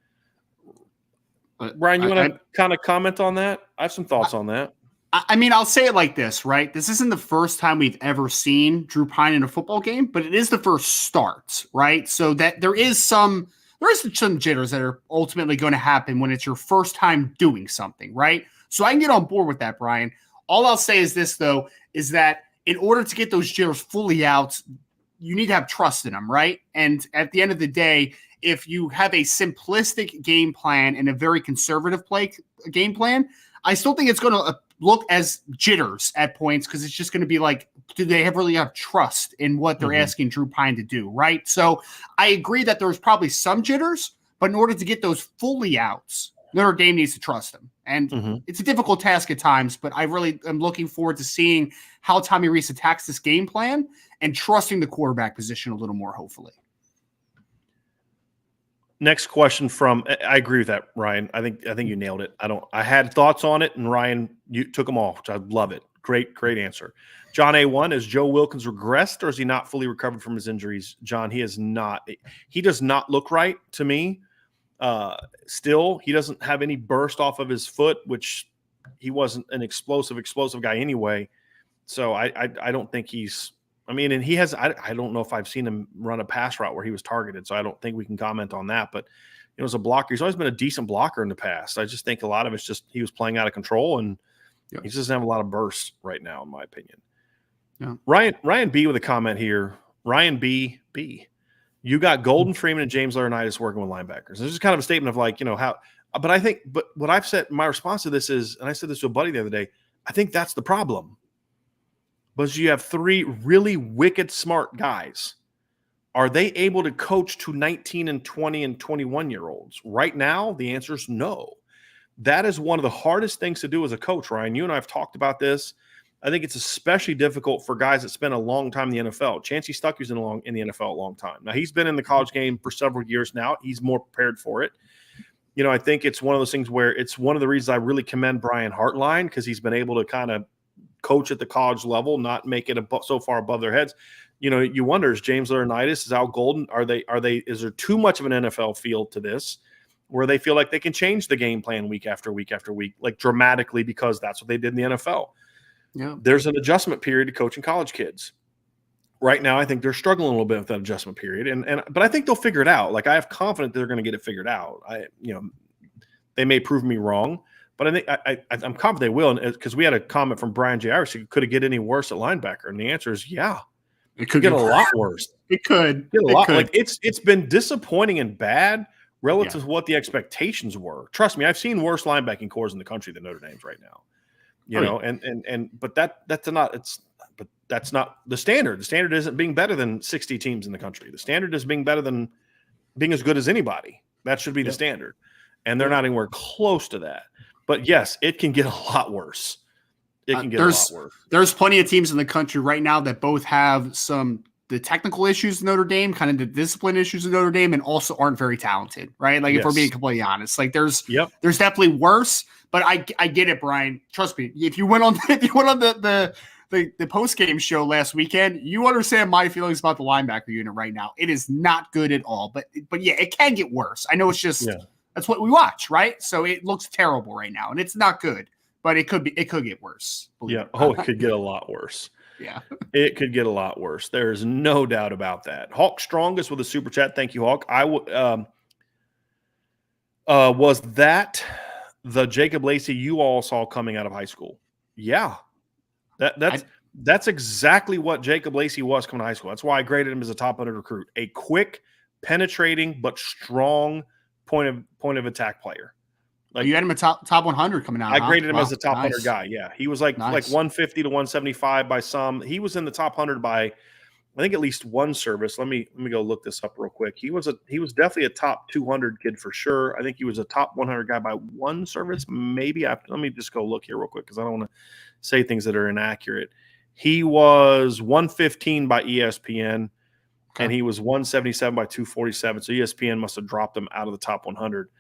Brian, you want to kind of comment on that? I have some thoughts on that. I mean, I'll say it like this, right? This isn't the first time we've ever seen Drew Pine in a football game, but it is the first start, right? So that there is some jitters that are ultimately going to happen when it's your first time doing something, right? So I can get on board with that, Brian. All I'll say is this, though, is that in order to get those jitters fully out, you need to have trust in them, right? And at the end of the day, if you have a simplistic game plan and a very conservative game plan, I still think it's going to look as jitters at points because it's just going to be like, do they really have trust in what they're asking Drew Pine to do, right? So I agree that there's probably some jitters, but in order to get those fully outs, Notre Dame needs to trust them. And it's a difficult task at times, but I really am looking forward to seeing how Tommy Rees attacks this game plan and trusting the quarterback position a little more, hopefully. Next question from, I agree with that, Ryan. I think you nailed it. I had thoughts on it, and Ryan, you took them all, which I love it. Great answer. John A1, is Joe Wilkins regressed, or is he not fully recovered from his injuries? John, he is not. He does not look right to me. Still, he doesn't have any burst off of his foot, which he wasn't an explosive guy anyway. So I don't think he's. I mean, and he has. I don't know if I've seen him run a pass route where he was targeted, so I don't think we can comment on that. But as a blocker, he's always been a decent blocker in the past. I just think a lot of it's just he was playing out of control, and he just doesn't have a lot of bursts right now, in my opinion. Yeah. Ryan B with a comment here. Ryan B. You got Golden Freeman and James Laurinaitis working with linebackers. This is kind of a statement of like, how. But what I've said, my response to this is, and I said this to a buddy the other day, I think that's the problem. But you have three really wicked smart guys. Are they able to coach to 19 and 20 and 21-year-olds? Right now, the answer is no. That is one of the hardest things to do as a coach, Ryan. You and I have talked about this. I think it's especially difficult for guys that spend a long time in the NFL. Chancey Stuckey's in the NFL a long time. Now, he's been in the college game for several years now. He's more prepared for it. I think it's one of those things where it's one of the reasons I really commend Brian Hartline, because he's been able to kind of coach at the college level, not make it so far above their heads. You wonder, is James Laurinaitis, is Al Golden, is there too much of an NFL feel to this where they feel like they can change the game plan week after week after week, like dramatically, because that's what they did in the NFL. Yeah. There's an adjustment period to coaching college kids. Right now, I think they're struggling a little bit with that adjustment period, but I think they'll figure it out. Like, I have confidence they're going to get it figured out. They may prove me wrong, but I think I'm confident they will. Because we had a comment from Brian J. Irish, could it get any worse at linebacker? And the answer is yeah. It could get a lot worse. It could get a lot. Like, it's been disappointing and bad relative to what the expectations were. Trust me, I've seen worse linebacking cores in the country than Notre Dame's right now. But that's not the standard. The standard isn't being better than 60 teams in the country. The standard is being better than being as good as anybody. That should be the standard. And they're not anywhere close to that. But yes, it can get a lot worse. It can get a lot worse. There's plenty of teams in the country right now that both have the technical issues in Notre Dame, kind of the discipline issues in Notre Dame, and also aren't very talented, right? Like, if we're being completely honest, like there's definitely worse. But I get it, Brian. Trust me. If you went on the post game show last weekend, you understand my feelings about the linebacker unit right now. It is not good at all. But yeah, it can get worse. I know it's just that's what we watch, right? So it looks terrible right now, and it's not good. But it could get worse. Yeah. Oh, it could get a lot worse. Yeah. It could get a lot worse. There is no doubt about that. Hawk Strongest with a super chat. Thank you, Hawk. Was that the Jacob Lacey you all saw coming out of high school? Yeah. That's exactly what Jacob Lacey was coming to high school. That's why I graded him as a top 100 recruit. A quick, penetrating, but strong point of attack player. Like, you had him a top 100 coming out. I graded him as a top 100 guy. Yeah, he was like 150 to 175 by some. He was in the top 100 by, I think, at least one service. Let me go look this up real quick. He was definitely a top 200 kid for sure. I think he was a top 100 guy by one service, maybe. Let me just go look here real quick because I don't want to say things that are inaccurate. He was 115 by ESPN, and he was 177 by 247. So ESPN must have dropped him out of the top 100.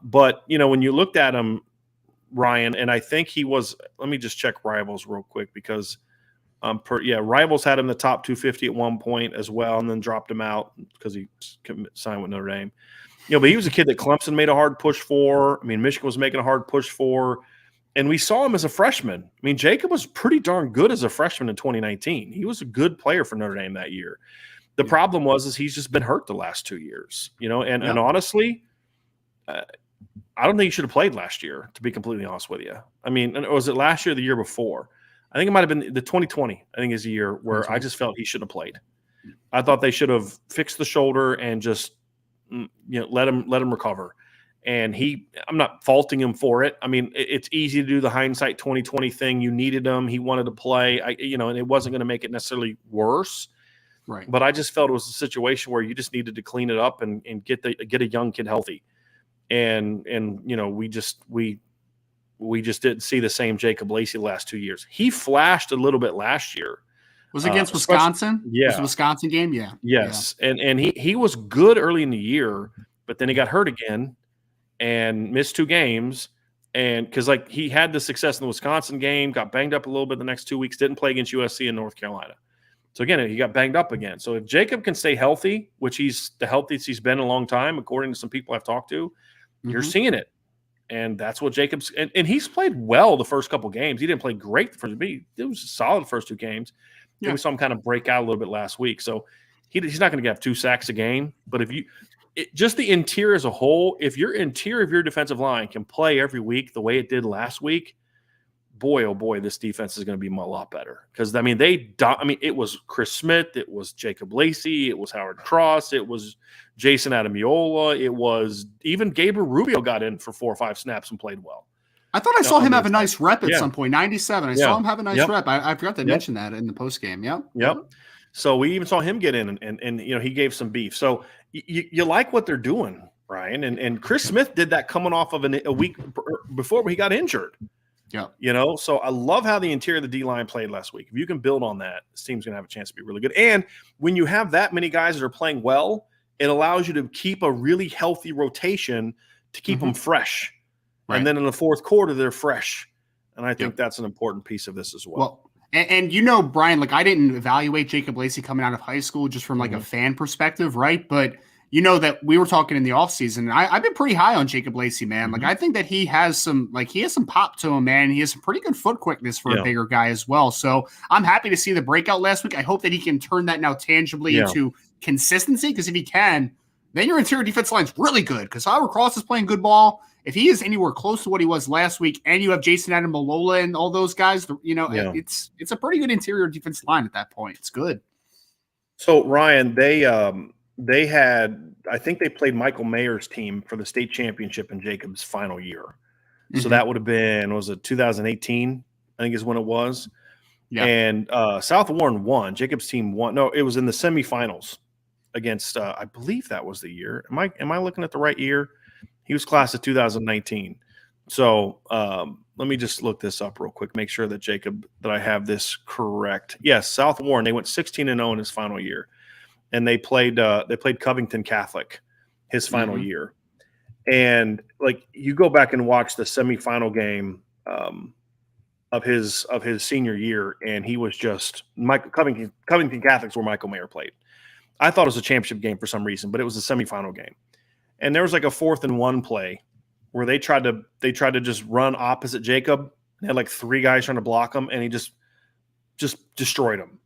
But, when you looked at him, Ryan, and I think he was – let me just check Rivals real quick because, Rivals had him in the top 250 at one point as well and then dropped him out because he signed with Notre Dame. But he was a kid that Clemson made a hard push for. I mean, Michigan was making a hard push for. And we saw him as a freshman. I mean, Jacob was pretty darn good as a freshman in 2019. He was a good player for Notre Dame that year. The problem is he's just been hurt the last 2 years, and honestly, I don't think he should have played last year, to be completely honest with you. I mean, was it last year or the year before? I think it might have been the 2020, I think is the year where I just felt he shouldn't have played. I thought they should have fixed the shoulder and just let him recover. And I'm not faulting him for it. I mean, it's easy to do the hindsight 2020 thing. You needed him. He wanted to play, and it wasn't going to make it necessarily worse. Right. But I just felt it was a situation where you just needed to clean it up and get a young kid healthy. And we just didn't see the same Jacob Lacey the last 2 years. He flashed a little bit last year. Was it against Wisconsin? Yeah. Was the Wisconsin game? Yeah. Yes. Yeah. And he was good early in the year, but then he got hurt again and missed 2 games. And because he had the success in the Wisconsin game, got banged up a little bit the next 2 weeks, didn't play against USC and North Carolina. So again, he got banged up again. So if Jacob can stay healthy, which he's the healthiest he's been in a long time, according to some people I've talked to, you're seeing it. And that's what Jacob's – and he's played well the first couple games. He didn't play great the first – it was solid the first 2 games. Yeah. And we saw him kind of break out a little bit last week. So he's not going to have 2 sacks a game. But just the interior as a whole, if your interior of your defensive line can play every week the way it did last week, boy, oh boy, this defense is going to be a lot better. Because, it was Chris Smith, it was Jacob Lacey, it was Howard Cross, it was Jason Adamiola, it was even Gabriel Rubio got in for 4 or 5 snaps and played well. I thought I saw him have a nice rep at some point, 97. I saw him have a nice rep. I forgot to mention that in the postgame. Yep. So we even saw him get in and he gave some beef. So you like what they're doing, Ryan. And Chris Smith did that coming off of a week before he got injured. Yeah. So I love how the interior of the D-line played last week. If you can build on that, this team's going to have a chance to be really good. And when you have that many guys that are playing well, it allows you to keep a really healthy rotation to keep them fresh. Right. And then in the fourth quarter, they're fresh. And I think that's an important piece of this as well. And Brian, I didn't evaluate Jacob Lacey coming out of high school just from a fan perspective, right? But that we were talking in the offseason, and I've been pretty high on Jacob Lacey, man. I think that he has some pop to him, man. He has some pretty good foot quickness for a bigger guy as well. So I'm happy to see the breakout last week. I hope that he can turn that now tangibly into consistency, because if he can, then your interior defense line's really good, because Howard Cross is playing good ball. If he is anywhere close to what he was last week, and you have Jason Adamalola and all those guys, it's a pretty good interior defense line at that point. It's good. So Ryan, they had, I think they played Michael Mayer's team for the state championship in Jacob's final year. So that would have been, was it 2018? I think is when it was. Yeah. And South Warren won. Jacob's team won. No, it was in the semifinals against, I believe that was the year. Am I looking at the right year? He was class of 2019. So let me just look this up real quick, make sure that I have this correct. Yes, South Warren, they went 16-0 in his final year. And they played Covington Catholic his final year. And you go back and watch the semifinal game of his senior year, and he was just Covington Catholic's where Michael Mayer played. I thought it was a championship game for some reason, but it was a semifinal game. And there was a 4th and 1 play where they tried to just run opposite Jacob. They had 3 guys trying to block him, and he just destroyed him.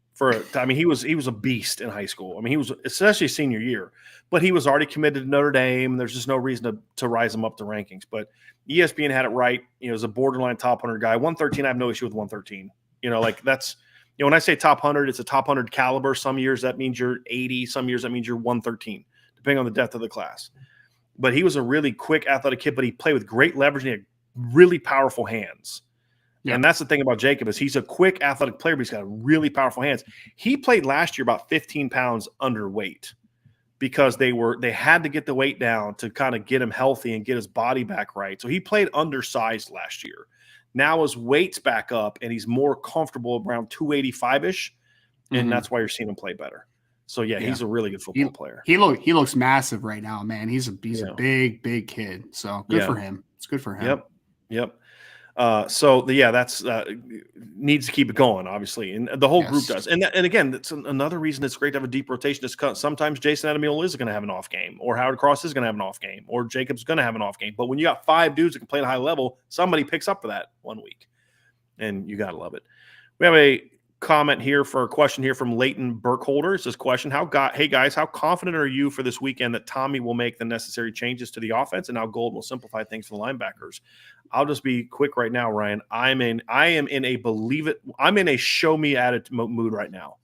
He was a beast in high school. He was, especially senior year, but he was already committed to Notre Dame. There's just no reason to rise him up the rankings. But ESPN had it right. He was a borderline top 100 guy. 113, I have no issue with 113. That's when I say top 100, it's a top 100 caliber. Some years that means you're 80. Some years that means you're 113, depending on the depth of the class. But he was a really quick, athletic kid, but he played with great leverage and he had really powerful hands. Yeah. And that's the thing about Jacob is he's a quick, athletic player, but he's got really powerful hands. He played last year about 15 pounds underweight because they had to get the weight down to kind of get him healthy and get his body back right. So he played undersized last year. Now his weight's back up and he's more comfortable around 285-ish, and that's why you're seeing him play better. So he's a really good football player. He looks massive right now, man. He's a big kid. So good for him. It's good for him. Yep. That's needs to keep it going, obviously, and the whole group Yes. does. And again, that's another reason it's great to have a deep rotation. Is sometimes Jason Ademiel is going to have an off game, or Howard Cross is going to have an off game, or Jacob's going to have an off game. But when you got 5 dudes that can play at a high level, somebody picks up for that one week, and you got to love it. We have a comment here for a question here from Leighton Burkholder. It's this question: hey guys, how confident are you for this weekend that Tommy will make the necessary changes to the offense and how Gold will simplify things for the linebackers? I'll just be quick right now, Ryan. I am in a show me attitude mood right now.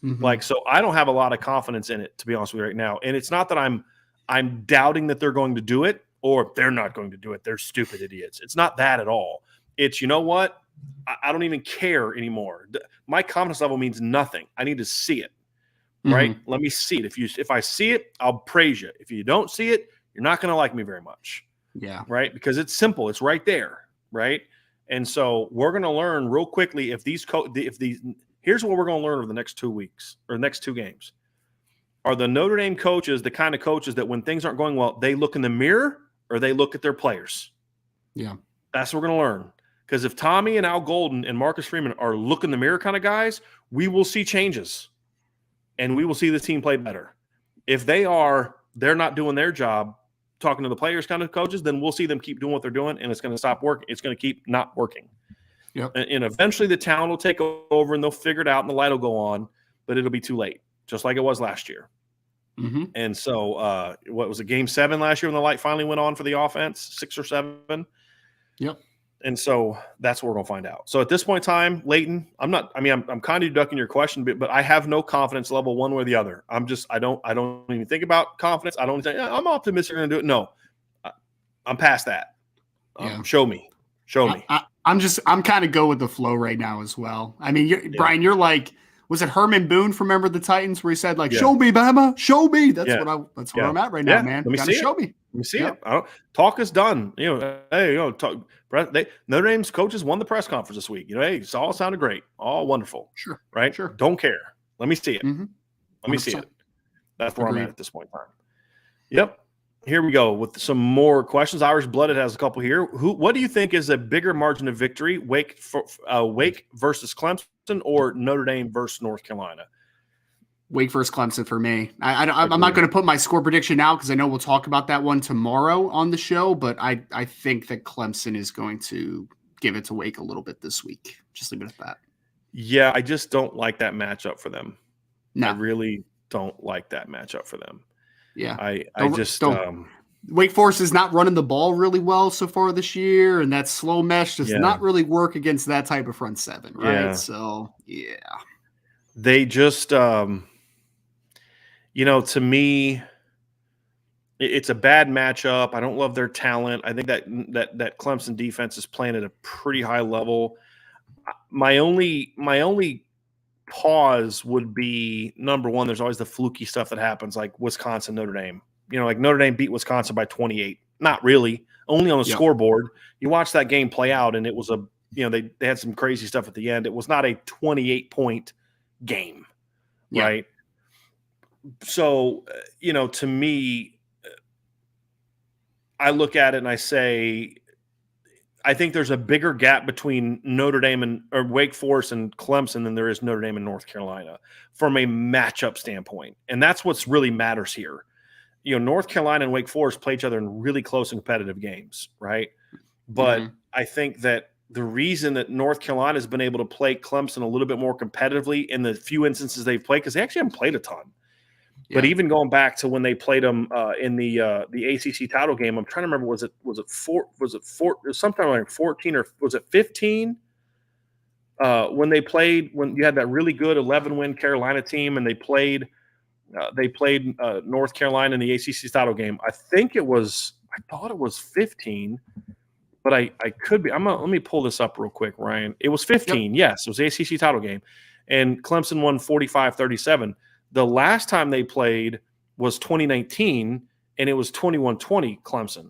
Mm-hmm. So I don't have a lot of confidence in it, to be honest with you right now. And it's not that I'm doubting that they're going to do it or they're not going to do it. They're stupid idiots. It's not that at all. It's, you know what? I don't even care anymore. My confidence level means nothing. I need to see it, right? Mm-hmm. Let me see it. If I see it, I'll praise you. If you don't see it, you're not going to like me very much. Yeah. Right? Because it's simple. It's right there, right? And so we're going to learn real quickly here's what we're going to learn over the next 2 weeks or next 2 games. Are the Notre Dame coaches the kind of coaches that when things aren't going well, they look in the mirror or they look at their players? Yeah. That's what we're going to learn. Because if Tommy and Al Golden and Marcus Freeman are look in the mirror kind of guys, we will see changes and we will see the team play better. If they're not doing their job, talking to the players kind of coaches, then we'll see them keep doing what they're doing and it's going to stop working. It's going to keep not working. Yep. And eventually the town will take over and they'll figure it out and the light will go on, but it'll be too late, just like it was last year. Mm-hmm. And so what was it, game 7 last year when the light finally went on for the offense, 6 or 7? Yep. And so that's what we're going to find out. So at this point in time, Leighton, I'm kind of ducking your question, but I have no confidence level one way or the other. I don't even think about confidence. I don't think I'm optimistic they're going to do it. No, I'm past that. Show me. I'm kind of go with the flow right now as well. I mean, Brian, you're like, was it Herman Boone from Remember the Titans where he said show me, Bama, show me. That's where I'm at right now, man. Let me see show it. me. Let me see it. Talk is done. Talk. Notre Dame's coaches won the press conference this week. It all sounded great, all wonderful. Sure, right? Sure. Don't care. Let me see it. Mm-hmm. Let me see it. That's where Agreed. I'm at this point in time. Yep. Here we go with some more questions. Irish Blooded has a couple here. What do you think is a bigger margin of victory? Wake versus Clemson or Notre Dame versus North Carolina? Wake versus Clemson for me. I'm not going to put my score prediction now because I know we'll talk about that one tomorrow on the show, but I think that Clemson is going to give it to Wake a little bit this week. Just leave it at that. Yeah, I just don't like that matchup for them. No. I really don't like that matchup for them. Yeah. I just Wake Forest is not running the ball really well so far this year, and that slow mesh does not really work against that type of front seven, right? Yeah. So, yeah. They just to me, it's a bad matchup. I don't love their talent. I think that Clemson defense is playing at a pretty high level. My only pause would be, number one, there's always the fluky stuff that happens, like Wisconsin, Notre Dame. Like Notre Dame beat Wisconsin by 28. Not really, only on the scoreboard. You watch that game play out, and it was they had some crazy stuff at the end. It was not a 28-point game, right? So, to me, I look at it and I say, I think there's a bigger gap between Notre Dame or Wake Forest and Clemson than there is Notre Dame and North Carolina from a matchup standpoint. And that's what's really matters here. North Carolina and Wake Forest play each other in really close and competitive games, right? But I think that the reason that North Carolina has been able to play Clemson a little bit more competitively in the few instances they've played, because they actually haven't played a ton. Yeah. But even going back to when they played them in the ACC title game, I'm trying to remember, was it sometime like 14 or was it 15? When you had that really good 11-win Carolina team and they played North Carolina in the ACC title game. I thought it was 15, but I could be. Let me pull this up real quick, Ryan. It was 15. Yep. Yes, it was the ACC title game, and Clemson won 45-37. The last time they played was 2019, and it was 21-20 Clemson.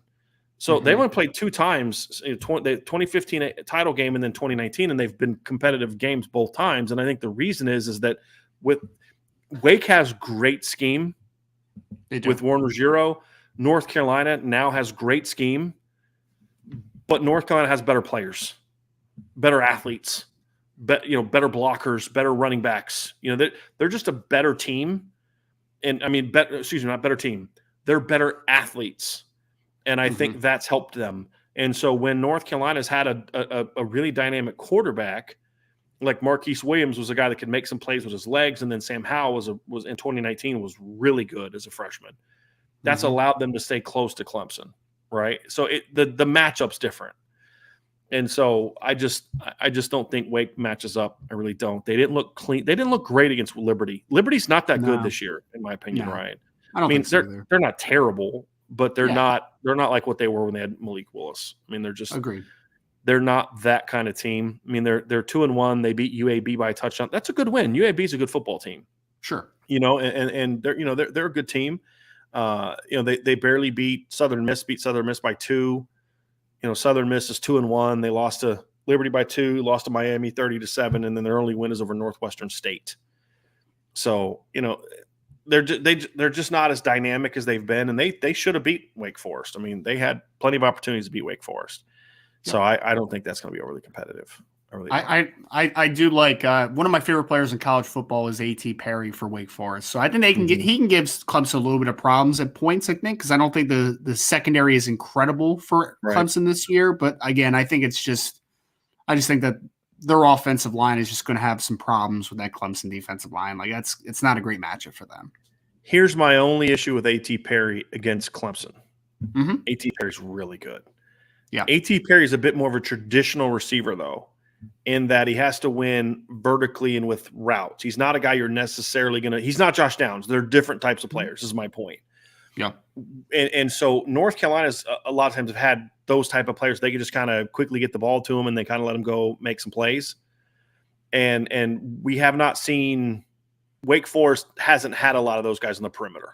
So they only played 2 times, the 2015 title game and then 2019, and they've been competitive games both times. And I think the reason is that with Wake has great scheme with Warner Giro. North Carolina now has great scheme, but North Carolina has better players. better athletes, better blockers, better running backs. They're just a better team. And I mean, not better team. They're better athletes. And I think that's helped them. And so when North Carolina's had a really dynamic quarterback, like Marquise Williams was a guy that could make some plays with his legs, and then Sam Howell was in 2019 was really good as a freshman. That's allowed them to stay close to Clemson, right? So the matchup's different. And so I just don't think Wake matches up. I really don't. They didn't look clean. They didn't look great against Liberty. Liberty's not that good this year, in my opinion, Ryan. I don't think so either. They're not terrible, but they're not like what they were when they had Malik Willis. I mean, they're just agreed. They're not that kind of team. I mean, they're 2-1. They beat UAB by a touchdown. That's a good win. UAB is a good football team. Sure. And they're a good team. They barely beat Southern Miss. Beat Southern Miss by 2. Southern Miss is 2-1. They lost to Liberty by 2. Lost to Miami 30-7, and then their only win is over Northwestern State. So they're just not as dynamic as they've been, and they should have beat Wake Forest. I mean, they had plenty of opportunities to beat Wake Forest. So I don't think that's going to be overly competitive. I do like one of my favorite players in college football is A.T. Perry for Wake Forest. So I think he can give Clemson a little bit of problems at points, I think, because I don't think the secondary is incredible for Clemson this year. But again, I think I just think that their offensive line is just going to have some problems with that Clemson defensive line. Like it's not a great matchup for them. Here's my only issue with A.T. Perry against Clemson. A.T. Perry's really good. Yeah. A.T. Perry is a bit more of a traditional receiver, though, in that he has to win vertically and with routes. He's not a guy you're necessarily going to – he's not Josh Downs. They're different types of players is my point. Yeah. And so North Carolina's a lot of times have had those type of players. They can just kind of quickly get the ball to them and they kind of let them go make some plays. And we have not seen – Wake Forest hasn't had a lot of those guys on the perimeter.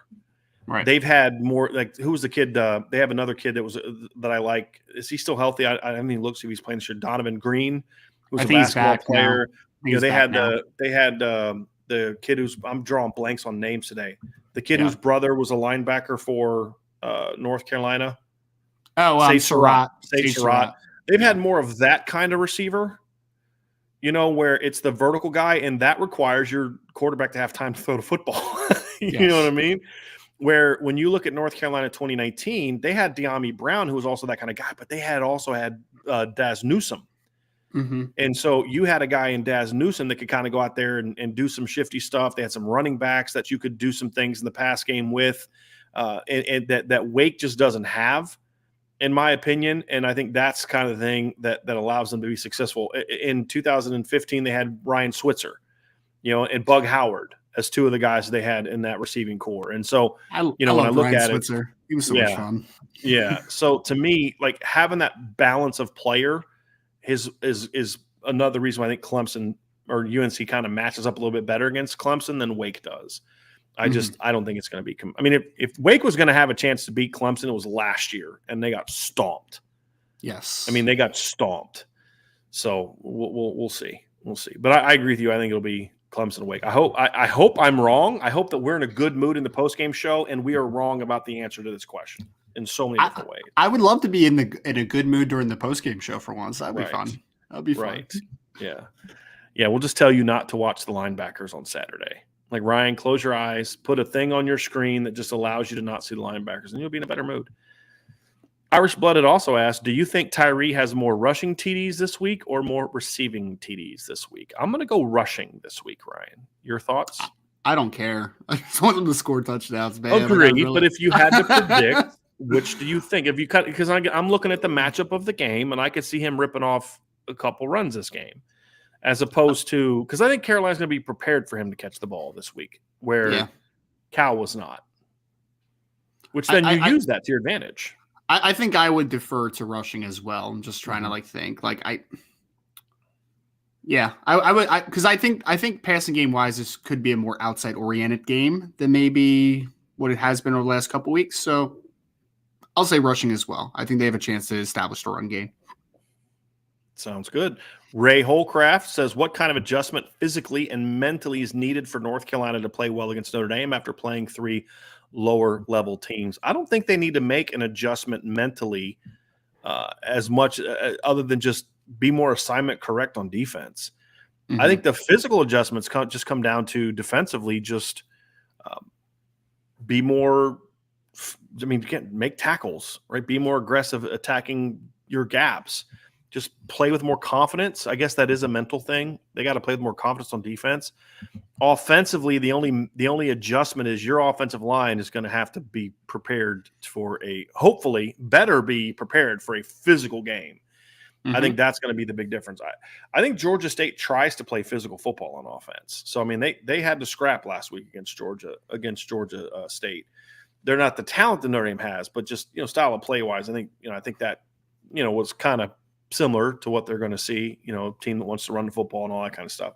Right. They've had more like who was the kid? They have another kid that I like. Is he still healthy? I haven't even looked see if he's playing this year. Donovan Green, who's a basketball player. They had the kid who's I'm drawing blanks on names today. The kid whose brother was a linebacker for North Carolina. Oh, Surratt. Surratt. They've had more of that kind of receiver. Where it's the vertical guy, and that requires your quarterback to have time to throw the football. You know what I mean? Where when you look at North Carolina 2019, they had De'Ami Brown, who was also that kind of guy, but they also had Daz Newsome. And so you had a guy in Daz Newsome that could kind of go out there and do some shifty stuff. They had some running backs that you could do some things in the pass game with, and that Wake just doesn't have, in my opinion. And I think that's kind of the thing that allows them to be successful. In 2015, they had Ryan Switzer, and Bug Howard as two of the guys they had in that receiving core. And so, when I look at Switzer. He was so much fun. Yeah. So to me, like having that balance of player is another reason why I think Clemson or UNC kind of matches up a little bit better against Clemson than Wake does. I don't think it's going to be. I mean, if Wake was going to have a chance to beat Clemson, it was last year, and they got stomped. Yes. I mean, they got stomped. So we'll see. We'll see. But I agree with you. I think it'll be Clemson Wake. I hope I'm wrong. I hope that we're in a good mood in the postgame show, and we are wrong about the answer to this question in so many different ways. I would love to be in a good mood during the postgame show for once. That'd be fun. That'd be fun. Right. Yeah. Yeah. We'll just tell you not to watch the linebackers on Saturday. Like, Ryan, close your eyes, put a thing on your screen that just allows you to not see the linebackers, and you'll be in a better mood. Irish Blooded also asked, do you think Tyree has more rushing TDs this week or more receiving TDs this week? I'm going to go rushing this week, Ryan. Your thoughts? I don't care. I just want them to score touchdowns, man. Agreed, but if you had to predict, which do you think? If you cut, because I'm looking at the matchup of the game, and I could see him ripping off a couple runs this game, as opposed to because I think Carolina's going to be prepared for him to catch the ball this week, where Cal was not. Which then you use that to your advantage. I think I would defer to rushing as well. I'm just trying to think. I would because I think passing game wise, this could be a more outside oriented game than maybe what it has been over the last couple weeks. So I'll say rushing as well. I think they have a chance to establish the run game. Sounds good. Ray Holcraft says, what kind of adjustment physically and mentally is needed for North Carolina to play well against Notre Dame after playing 3 lower level teams? I don't think they need to make an adjustment mentally as much other than just be more assignment correct on defense. Mm-hmm. I think the physical adjustments just come down to defensively, just be more. I mean, you can't make tackles, right? Be more aggressive attacking your gaps. Just play with more confidence. I guess that is a mental thing. They got to play with more confidence on defense. Offensively, the only adjustment is your offensive line is going to have to be prepared for hopefully better be prepared for a physical game. Mm-hmm. I think that's going to be the big difference. I think Georgia State tries to play physical football on offense. So, I mean, they had to scrap last week against Georgia State. They're not the talent that Notre Dame has, but just, style of play wise, I think that, was kind of similar to what they're going to see, a team that wants to run the football and all that kind of stuff.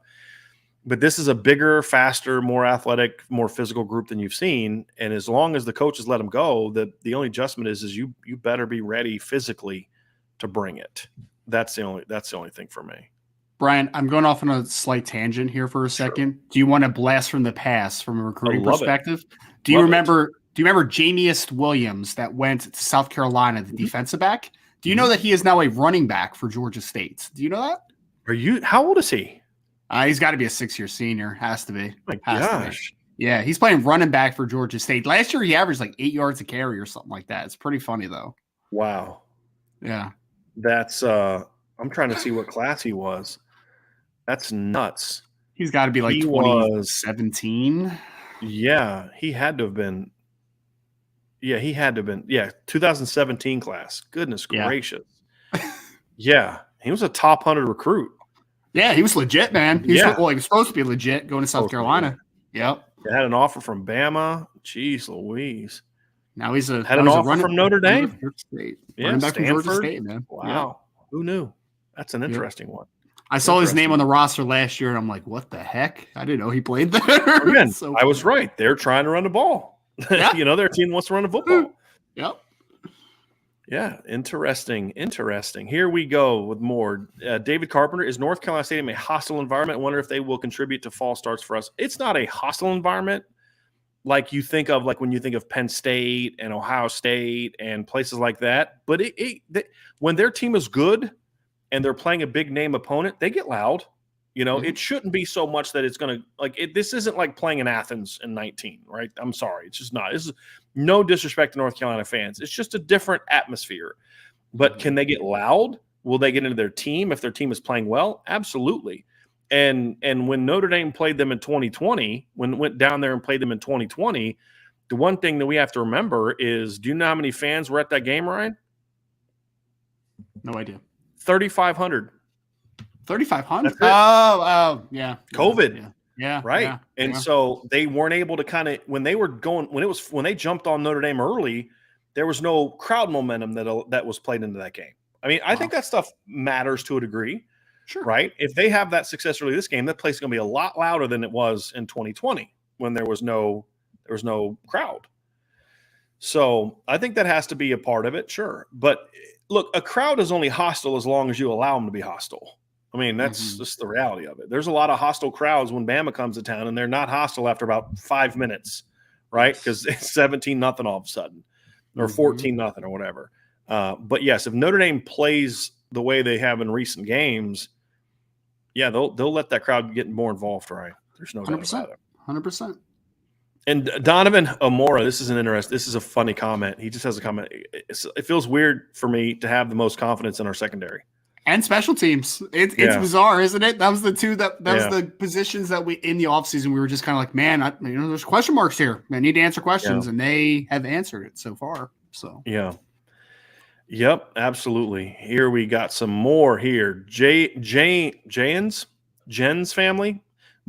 But this is a bigger, faster, more athletic, more physical group than you've seen. And as long as the coaches let them go, the only adjustment is you better be ready physically to bring it. That's the only thing for me. Brian, I'm going off on a slight tangent here for a second. Sure. Do you want to blast from the past from a recruiting perspective? Do you remember Jamiest Williams that went to South Carolina, the defensive back? Do you know that he is now a running back for Georgia State? Do you know that? How old is he? He's got to be a 6-year senior. Has to be. My gosh. Yeah, he's playing running back for Georgia State. Last year, he averaged like 8 yards a carry or something like that. It's pretty funny, though. Wow. Yeah. That's I'm trying to see what class he was. That's nuts. He's got to be like 2017. Yeah, he had to have been. Yeah, he had to have been. Yeah, 2017 class. Goodness gracious. Yeah, he was a top 100 recruit. Yeah, he was legit, man. He was supposed to be legit going to South Carolina. Yep. He had an offer from Bama. Jeez Louise. Now he's an offer from Notre Dame. Running back from Georgia State, man. Wow. Yeah. Who knew? That's an interesting one. I saw his name on the roster last year, and I'm like, what the heck? I didn't know he played there. Again, I was right. They're trying to run the ball. Yeah. Their team wants to run the football. Yep. Yeah, interesting. Here we go with more. David Carpenter, is North Carolina Stadium a hostile environment? I wonder if they will contribute to false starts for us. It's not a hostile environment like you think of, like when you think of Penn State and Ohio State and places like that. But when their team is good and they're playing a big name opponent, they get loud. It shouldn't be so much that it's going to this isn't like playing in Athens in 19, right? I'm sorry. It's just not. This is no disrespect to North Carolina fans. It's just a different atmosphere. But can they get loud? Will they get into their team if their team is playing well? Absolutely. And when Notre Dame played them in 2020, when went down there and played them in 2020, the one thing that we have to remember is, do you know how many fans were at that game, Ryan? No idea. 3,500. 3,500. Oh, yeah. COVID. Yeah. Right. Yeah, and so they weren't able to when they jumped on Notre Dame early, there was no crowd momentum that was played into that game. I mean, I think that stuff matters to a degree. Sure. Right. If they have that success early this game, that place is going to be a lot louder than it was in 2020 when there was no crowd. So I think that has to be a part of it. Sure. But look, a crowd is only hostile as long as you allow them to be hostile. I mean, that's just the reality of it. There's a lot of hostile crowds when Bama comes to town, and they're not hostile after about 5 minutes, right? Because it's 17-0 all of a sudden, or 14-0 or whatever. But yes, if Notre Dame plays the way they have in recent games, yeah, they'll let that crowd get more involved, right? There's no doubt about it. 100%. And Donovan Amora, this is a funny comment. He just has a comment. It feels weird for me to have the most confidence in our secondary. And special teams. It's bizarre, isn't it? That was the two that was the positions that we in the offseason we were just kind of like, man, there's question marks here. I need to answer questions, and they have answered it so far. So Yep, absolutely. Here we got some more here. Jen's family.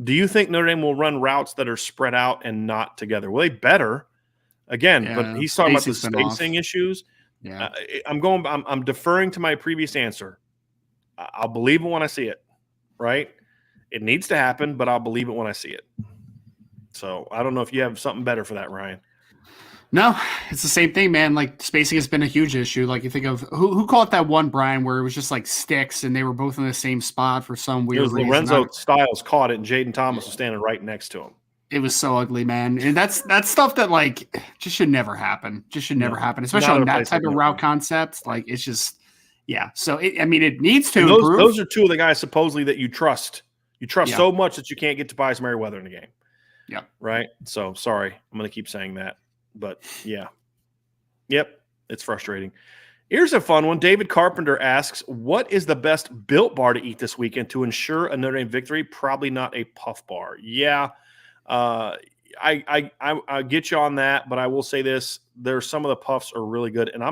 Do you think Notre Dame will run routes that are spread out and not together? Well, they better. Again, but he's talking about the spacing issues. Yeah. I'm deferring to my previous answer. I'll believe it when I see it, right? It needs to happen, but I'll believe it when I see it. So I don't know if you have something better for that, Ryan. No, it's the same thing, man. Like, spacing has been a huge issue. Like, you think of who caught that one, Brian, where it was just like sticks and they were both in the same spot for some weird reason. Lorenzo Styles caught it, and Jaden Thomas was standing right next to him. It was so ugly, man. And that's stuff that, like, just should never happen. Just should never happen, especially on that type of route concept. Like, it's just Yeah. So, it needs to And improve. those are two of the guys supposedly that you trust. You trust Yeah. so much that you can't get Tobias Merriweather in the game. Yeah. Right? So, sorry. I'm going to keep saying that. But, yeah. Yep. It's frustrating. Here's a fun one. David Carpenter asks, what is the best Built Bar to eat this weekend to ensure a Notre Dame victory? Probably not a Puff Bar. Yeah. I get you on that, but I will say this: there's some of the puffs are really good, and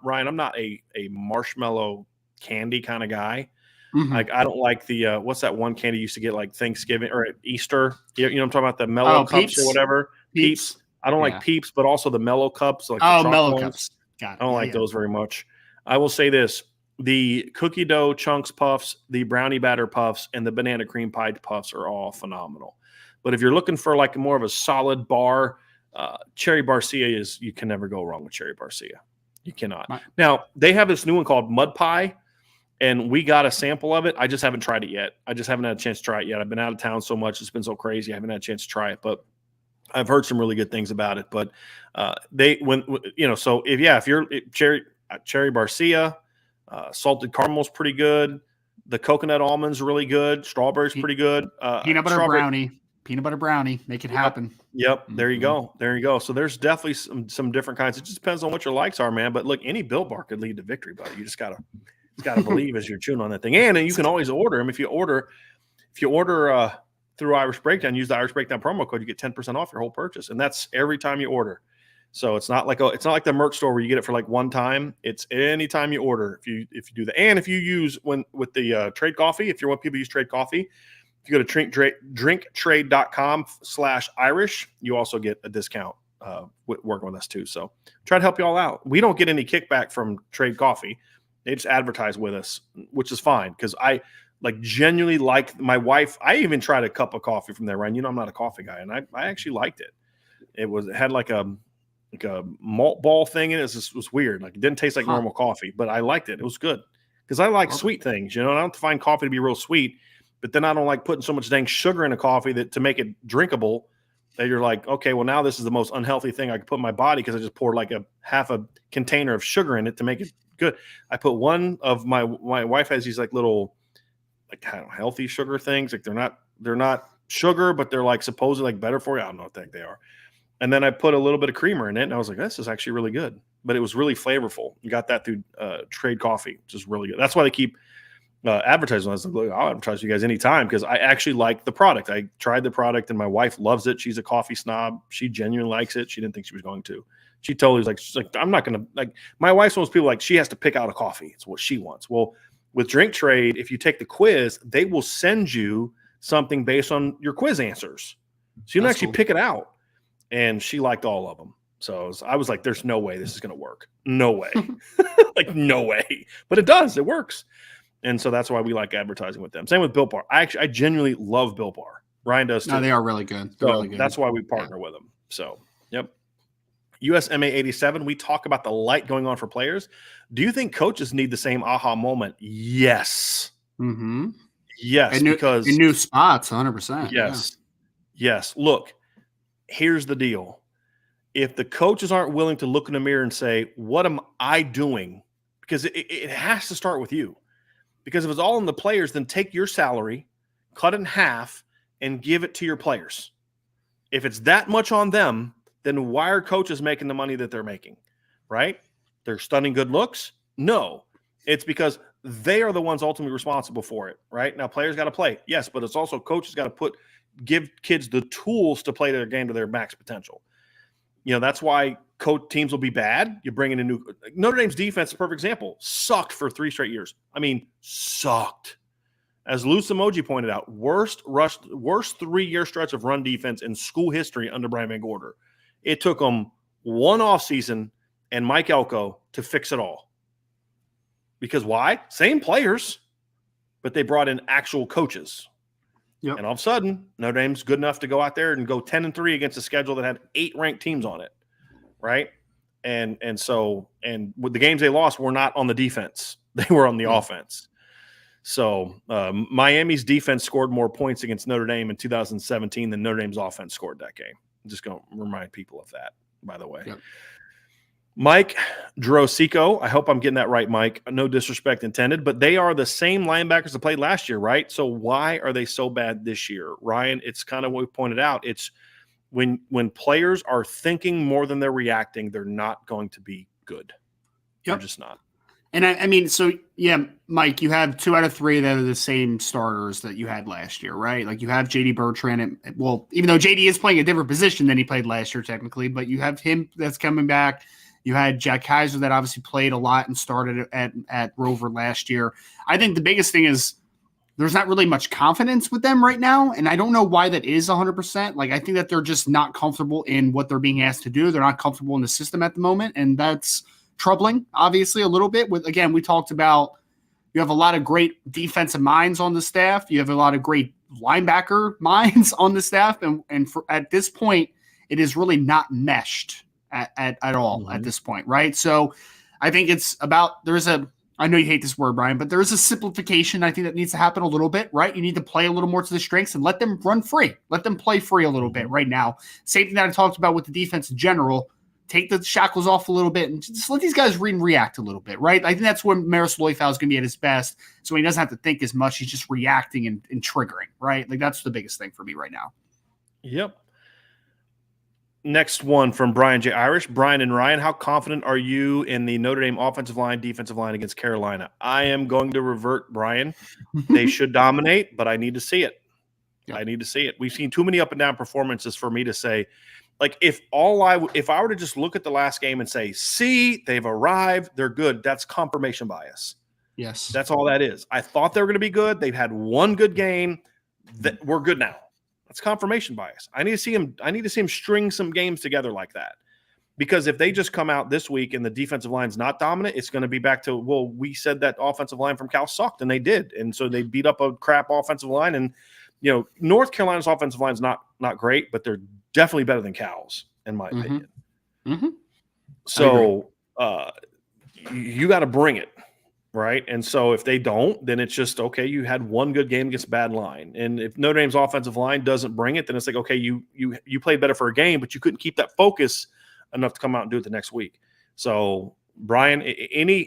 Ryan. I'm not a marshmallow candy kind of guy. Mhm. Like I don't like the what's that one candy you used to get like Thanksgiving or at Easter? You know I'm talking about the mellow cups Peeps? or whatever. Peeps. I don't like Peeps, but also the mellow cups, like the chocolate mellow ones. cups. Got it. I don't like those very much. I will say this: the cookie dough chunks puffs, the brownie batter puffs, and the banana cream pie puffs are all phenomenal. But if you're looking for like more of a solid bar, Cherry Barcia you can never go wrong with Cherry Barcia. You cannot. Now, they have this new one called Mud Pie, and we got a sample of it. I just haven't tried it yet. I just haven't had a chance to try it yet. I've been out of town so much. It's been so crazy. I haven't had a chance to try it, but I've heard some really good things about it. But so if you're Cherry Barcia, salted caramel's pretty good. The coconut almonds really good. Strawberry's pretty good. Peanut butter brownie. Make it happen. Yep. There you go. There you go. So there's definitely some different kinds. It just depends on what your likes are, man. But look, any Built Bar could lead to victory, buddy. You just gotta believe as you're chewing on that thing. And you can always order them. If you order through Irish Breakdown, use the Irish Breakdown promo code, you get 10% off your whole purchase. And that's every time you order. So it's not like the merch store where you get it for like one time. It's anytime you order. If you do that, and if you use with the Trade Coffee, if you want people to use Trade Coffee, if you go to drinktrade.com/Irish, you also get a discount working with us too. So try to help you all out. We don't get any kickback from Trade Coffee. They just advertise with us, which is fine because I genuinely like my wife. I even tried a cup of coffee from there, Ryan. I'm not a coffee guy, and I actually liked it. It had like a malt ball thing in it. It was weird. Like it didn't taste like normal coffee, but I liked it. It was good because I like sweet things, and I don't find coffee to be real sweet. But then I don't like putting so much dang sugar in a coffee to make it drinkable that you're like, okay, well now this is the most unhealthy thing I could put in my body because I just poured like a half a container of sugar in it to make it good. I put one of my wife has these like little like healthy sugar things. Like they're not sugar, but they're like supposedly like better for you. I don't know what the heck they are. And then I put a little bit of creamer in it, and I was like, this is actually really good. But it was really flavorful. You got that through Trade Coffee, which is really good. That's why they keep advertising. I was like, look, I'll advertise you guys anytime because I actually like the product. I tried the product, and my wife loves it. She's a coffee snob. She genuinely likes it. She didn't think she was going to. She totally was like, she's like, I'm not going to like. My wife's one of those people like she has to pick out a coffee. It's what she wants. Well, with Drink Trade, if you take the quiz, they will send you something based on your quiz answers, so you can actually pick it out. And she liked all of them. So I was like, there's no way this is going to work. No way. Like, no way. But it does. It works. And so that's why we like advertising with them. Same with Built Bar. I genuinely love Built Bar. Ryan does too. No, they are really good. They're really good. That's why we partner with them. So, yep. USMA 87, we talk about the light going on for players. Do you think coaches need the same aha moment? Yes. Mm-hmm. Yes. Because in new spots, 100%. Yes. Yeah. Yes. Look. Here's the deal. If the coaches aren't willing to look in the mirror and say, what am I doing? Because it has to start with you. Because if it's all in the players, then take your salary, cut it in half, and give it to your players. If it's that much on them, then why are coaches making the money that they're making? Right? They're stunning good looks? No. It's because they are the ones ultimately responsible for it. Right? Now, players got to play. Yes, but it's also coaches got to give kids the tools to play their game to their max potential. That's why teams will be bad. You bring in a new Notre Dame's defense, a perfect example, sucked for 3 straight years. I mean, sucked. As Lou Emoji pointed out, worst 3-year stretch of run defense in school history under Brian Van Gorder. It took them one offseason and Mike Elko to fix it all. Because why? Same players, but they brought in actual coaches. Yep. And all of a sudden, Notre Dame's good enough to go out there and go 10-3 against a schedule that had 8 ranked teams on it, right? And with the games they lost were not on the defense; they were on the offense. So Miami's defense scored more points against Notre Dame in 2017 than Notre Dame's offense scored that game. I'm just going to remind people of that, by the way. Yep. Mike, Drosico, I hope I'm getting that right, Mike. No disrespect intended, but they are the same linebackers that played last year, right? So why are they so bad this year? Ryan, it's kind of what we pointed out. It's when players are thinking more than they're reacting, they're not going to be good. They're just not. And I mean, so yeah, Mike, you have 2 out of 3 that are the same starters that you had last year, right? Like you have JD Bertrand, and well, even though JD is playing a different position than he played last year, technically, but you have him that's coming back. You had Jack Kaiser that obviously played a lot and started at Rover last year. I think the biggest thing is there's not really much confidence with them right now, and I don't know why that is 100%. Like I think that they're just not comfortable in what they're being asked to do. They're not comfortable in the system at the moment, and that's troubling, obviously, a little bit. With again, we talked about you have a lot of great defensive minds on the staff. You have a lot of great linebacker minds on the staff, and at this point, it is really not meshed at all at this point, right? So I think it's about I know you hate this word, Brian, but there is a simplification I think that needs to happen a little bit, right? You need to play a little more to the strengths and let them run free. Let them play free a little bit right now. Same thing that I talked about with the defense in general. Take the shackles off a little bit and just let these guys read and react a little bit, right? I think that's when Maris Loifau is going to be at his best. So he doesn't have to think as much. He's just reacting and triggering, right? Like that's the biggest thing for me right now. Yep. Next one from Brian J. Irish. Brian and Ryan, how confident are you in the Notre Dame offensive line, defensive line against Carolina? I am going to revert, Brian. They should dominate, but I need to see it. Yep. I need to see it. We've seen too many up and down performances for me to say, like, if I were to just look at the last game and say, see, they've arrived, they're good, that's confirmation bias. Yes. That's all that is. I thought they were going to be good. They've had one good game. That we're good now. That's confirmation bias. I need to see him string some games together like that. Because if they just come out this week and the defensive line's not dominant, it's going to be back to, well, we said that offensive line from Cal sucked, and they did. And so they beat up a crap offensive line. And, you know, North Carolina's offensive line is not great, but they're definitely better than Cal's, in my opinion. So you got to bring it. Right. And so if they don't, then it's just, okay, you had one good game against a bad line. And if Notre Dame's offensive line doesn't bring it, then it's like, okay, you played better for a game, but you couldn't keep that focus enough to come out and do it the next week. So, Brian, any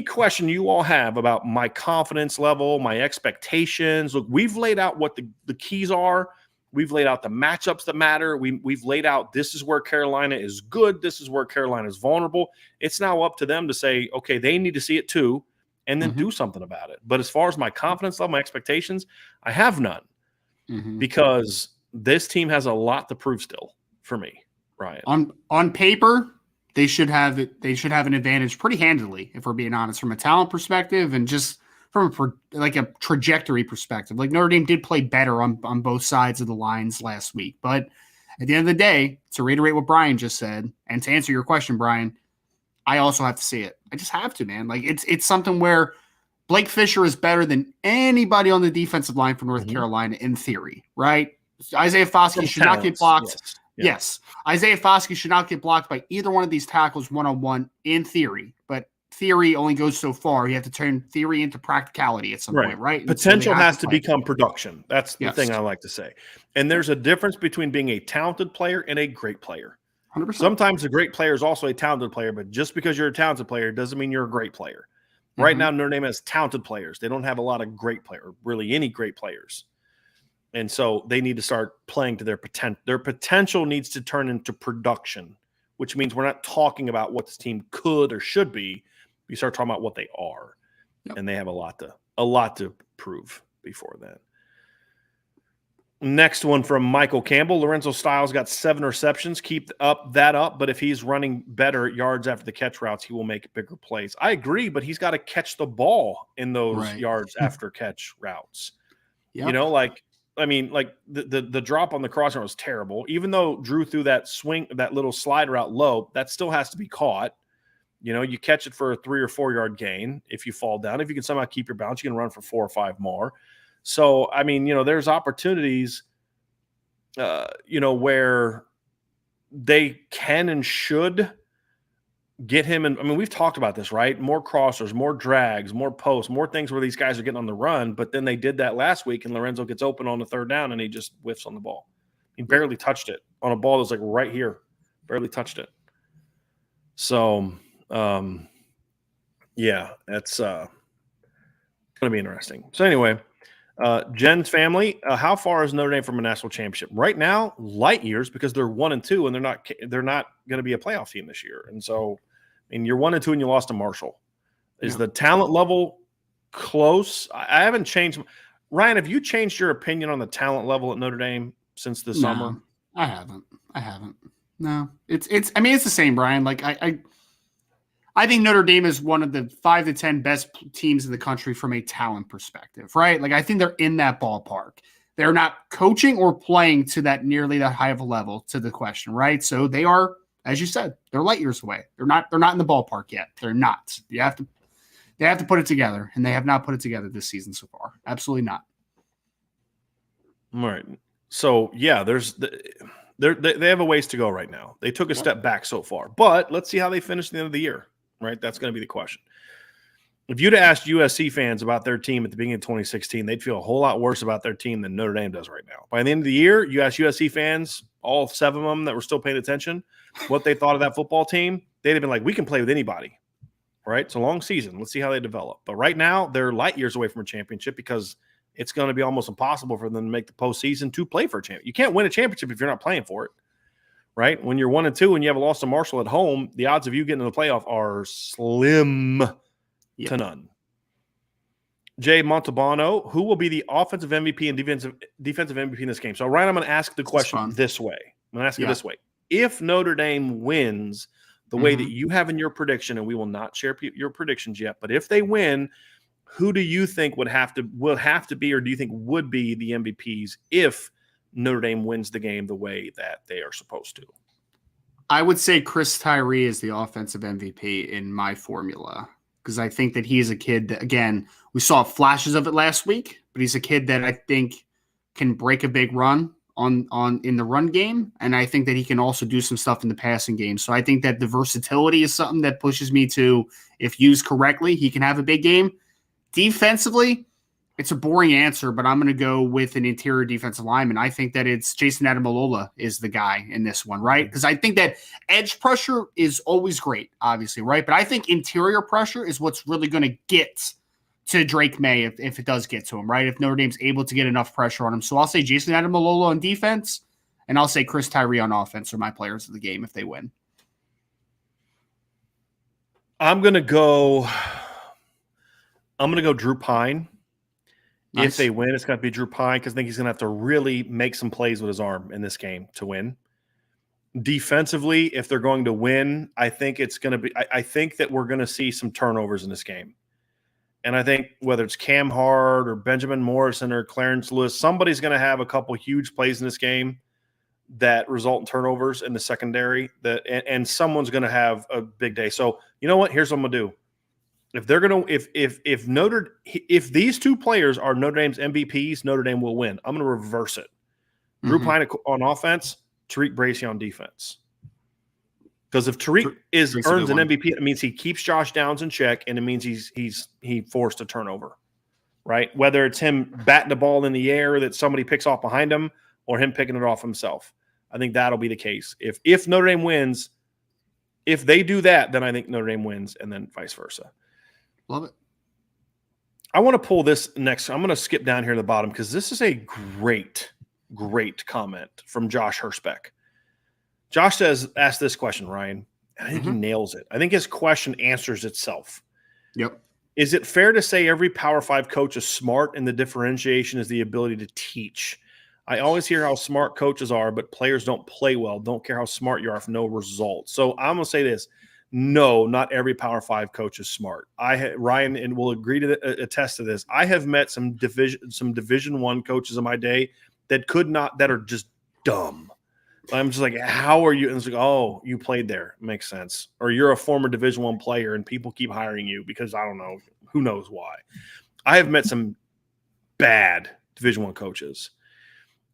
question you all have about my confidence level, my expectations, look, we've laid out what the keys are. We've laid out the matchups that matter. We've laid out this is where Carolina is good. This is where Carolina is vulnerable. It's now up to them to say, okay, they need to see it too, and then do something about it. But as far as my confidence level, my expectations, I have none because this team has a lot to prove still for me, Ryan. On paper, they should have an advantage pretty handily, if we're being honest, from a talent perspective and just from a trajectory perspective. Like Notre Dame did play better on both sides of the lines last week. But at the end of the day, to reiterate what Brian just said, and to answer your question, Brian, I also have to see it. I just have to, man. Like it's something where Blake Fisher is better than anybody on the defensive line for North Carolina in theory, right? Isaiah Foskey should not get blocked. Yes. Isaiah Foskey should not get blocked by either one of these tackles one-on-one in theory. But theory only goes so far. You have to turn theory into practicality at some point, right? Potential has to become production. That's the thing I like to say. And there's a difference between being a talented player and a great player. 100%. Sometimes a great player is also a talented player, but just because you're a talented player doesn't mean you're a great player. Right now, Notre Dame has talented players. They don't have a lot of great players, really any great players. And so they need to start playing to their potential. Their potential needs to turn into production, which means we're not talking about what this team could or should be. We start talking about what they are, and they have a lot to prove before then. Next one from Michael Campbell. Lorenzo Styles got 7 receptions. Keep that up, but if he's running better yards after the catch routes, he will make bigger plays. I agree, but he's got to catch the ball in those yards after catch routes. You know, the drop on the crossing was terrible. Even though Drew threw that little slide route low, that still has to be caught. You know, you catch it for a 3 or 4 yard gain. If you fall down, if you can somehow keep your balance, you can run for 4 or 5 more. So, I mean, you know, there's opportunities, where they can and should get him. And I mean, we've talked about this, right? More crossers, more drags, more posts, more things where these guys are getting on the run. But then they did that last week, and Lorenzo gets open on the 3rd down, and he just whiffs on the ball. He barely touched it on a ball that was like right here, barely touched it. So, yeah, that's going to be interesting. So anyway, Jen's family, how far is Notre Dame from a national championship? Right now, light years because they're 1-2 and they're not going to be a playoff team this year. And so, I mean, you're 1-2 and you lost to Marshall. Is the talent level close? I haven't changed. Ryan, have you changed your opinion on the talent level at Notre Dame since the summer? I haven't. No, it's. I mean, it's the same, Brian. Like I think Notre Dame is one of the 5 to 10 best teams in the country from a talent perspective, right? Like I think they're in that ballpark. They're not coaching or playing to that nearly that high of a level to the question, right? So they are, as you said, they're light years away. They're not in the ballpark yet. They're not. They have to put it together, and they have not put it together this season so far. Absolutely not. All right. So yeah, they have a ways to go right now. They took a step back so far, but let's see how they finish at the end of the year. Right, that's going to be the question. If you'd asked USC fans about their team at the beginning of 2016, they'd feel a whole lot worse about their team than Notre Dame does right now. By the end of the year, you ask USC fans, all 7 of them that were still paying attention, what they thought of that football team, they'd have been like, we can play with anybody. Right? It's a long season. Let's see how they develop. But right now, they're light years away from a championship because it's going to be almost impossible for them to make the postseason to play for a championship. You can't win a championship if you're not playing for it. Right? When you're 1-2 and you have a loss to Marshall at home, the odds of you getting to the playoff are slim to none. Jay Montalbano, who will be the offensive MVP and defensive MVP in this game? So, Ryan, I'm going to ask the question this way. I'm going to ask it this way. If Notre Dame wins the way that you have in your prediction, and we will not share your predictions yet, but if they win, who do you think will have to be, or do you think would be the MVPs if Notre Dame wins the game the way that they are supposed to? I would say Chris Tyree is the offensive MVP in my formula because I think that he is a kid that, again, we saw flashes of it last week, but he's a kid that I think can break a big run on in the run game, and I think that he can also do some stuff in the passing game. So I think that the versatility is something that pushes me to, if used correctly, he can have a big game. Defensively, it's a boring answer, but I'm going to go with an interior defensive lineman. I think that it's Jason Adamalola is the guy in this one, right? Because I think that edge pressure is always great, obviously, right? But I think interior pressure is what's really going to get to Drake May if it does get to him, right? If Notre Dame's able to get enough pressure on him. So I'll say Jason Adamalola on defense, and I'll say Chris Tyree on offense are my players of the game if they win. I'm going to go Drew Pine. Nice. If they win, it's going to be Drew Pine because I think he's going to have to really make some plays with his arm in this game to win. Defensively, if they're going to win, I think it's going to be – I think that we're going to see some turnovers in this game. And I think whether it's Cam Hart or Benjamin Morrison or Clarence Lewis, somebody's going to have a couple huge plays in this game that result in turnovers in the secondary, and someone's going to have a big day. So, you know what? Here's what I'm going to do. If they're going to if these 2 players are Notre Dame's MVPs, Notre Dame will win. I'm going to reverse it. Drew Pine on offense, Tariq Bracy on defense. Because if Tariq earns an MVP, it means he keeps Josh Downs in check, and it means he forced a turnover, right? Whether it's him batting the ball in the air that somebody picks off behind him, or him picking it off himself. I think that'll be the case. If Notre Dame wins, if they do that, then I think Notre Dame wins, and then vice versa. Love it. I want to pull this next. I'm going to skip down here to the bottom because this is a great comment from Josh Hirschbeck. Josh asked this question, Ryan. I think he nails it. I think his question answers itself. Yep. Is it fair to say every Power 5 coach is smart and the differentiation is the ability to teach? I always hear how smart coaches are, but players don't play well. Don't care how smart you are if no results. So I'm going to say this. No, not every Power 5 coach is smart. Ryan and will agree to attest to this. I have met some Division I coaches in my day that are just dumb. I'm just like, how are you? And it's like, oh, you played there. Makes sense. Or you're a former Division I player and people keep hiring you because I don't know, who knows why. I have met some bad Division I coaches.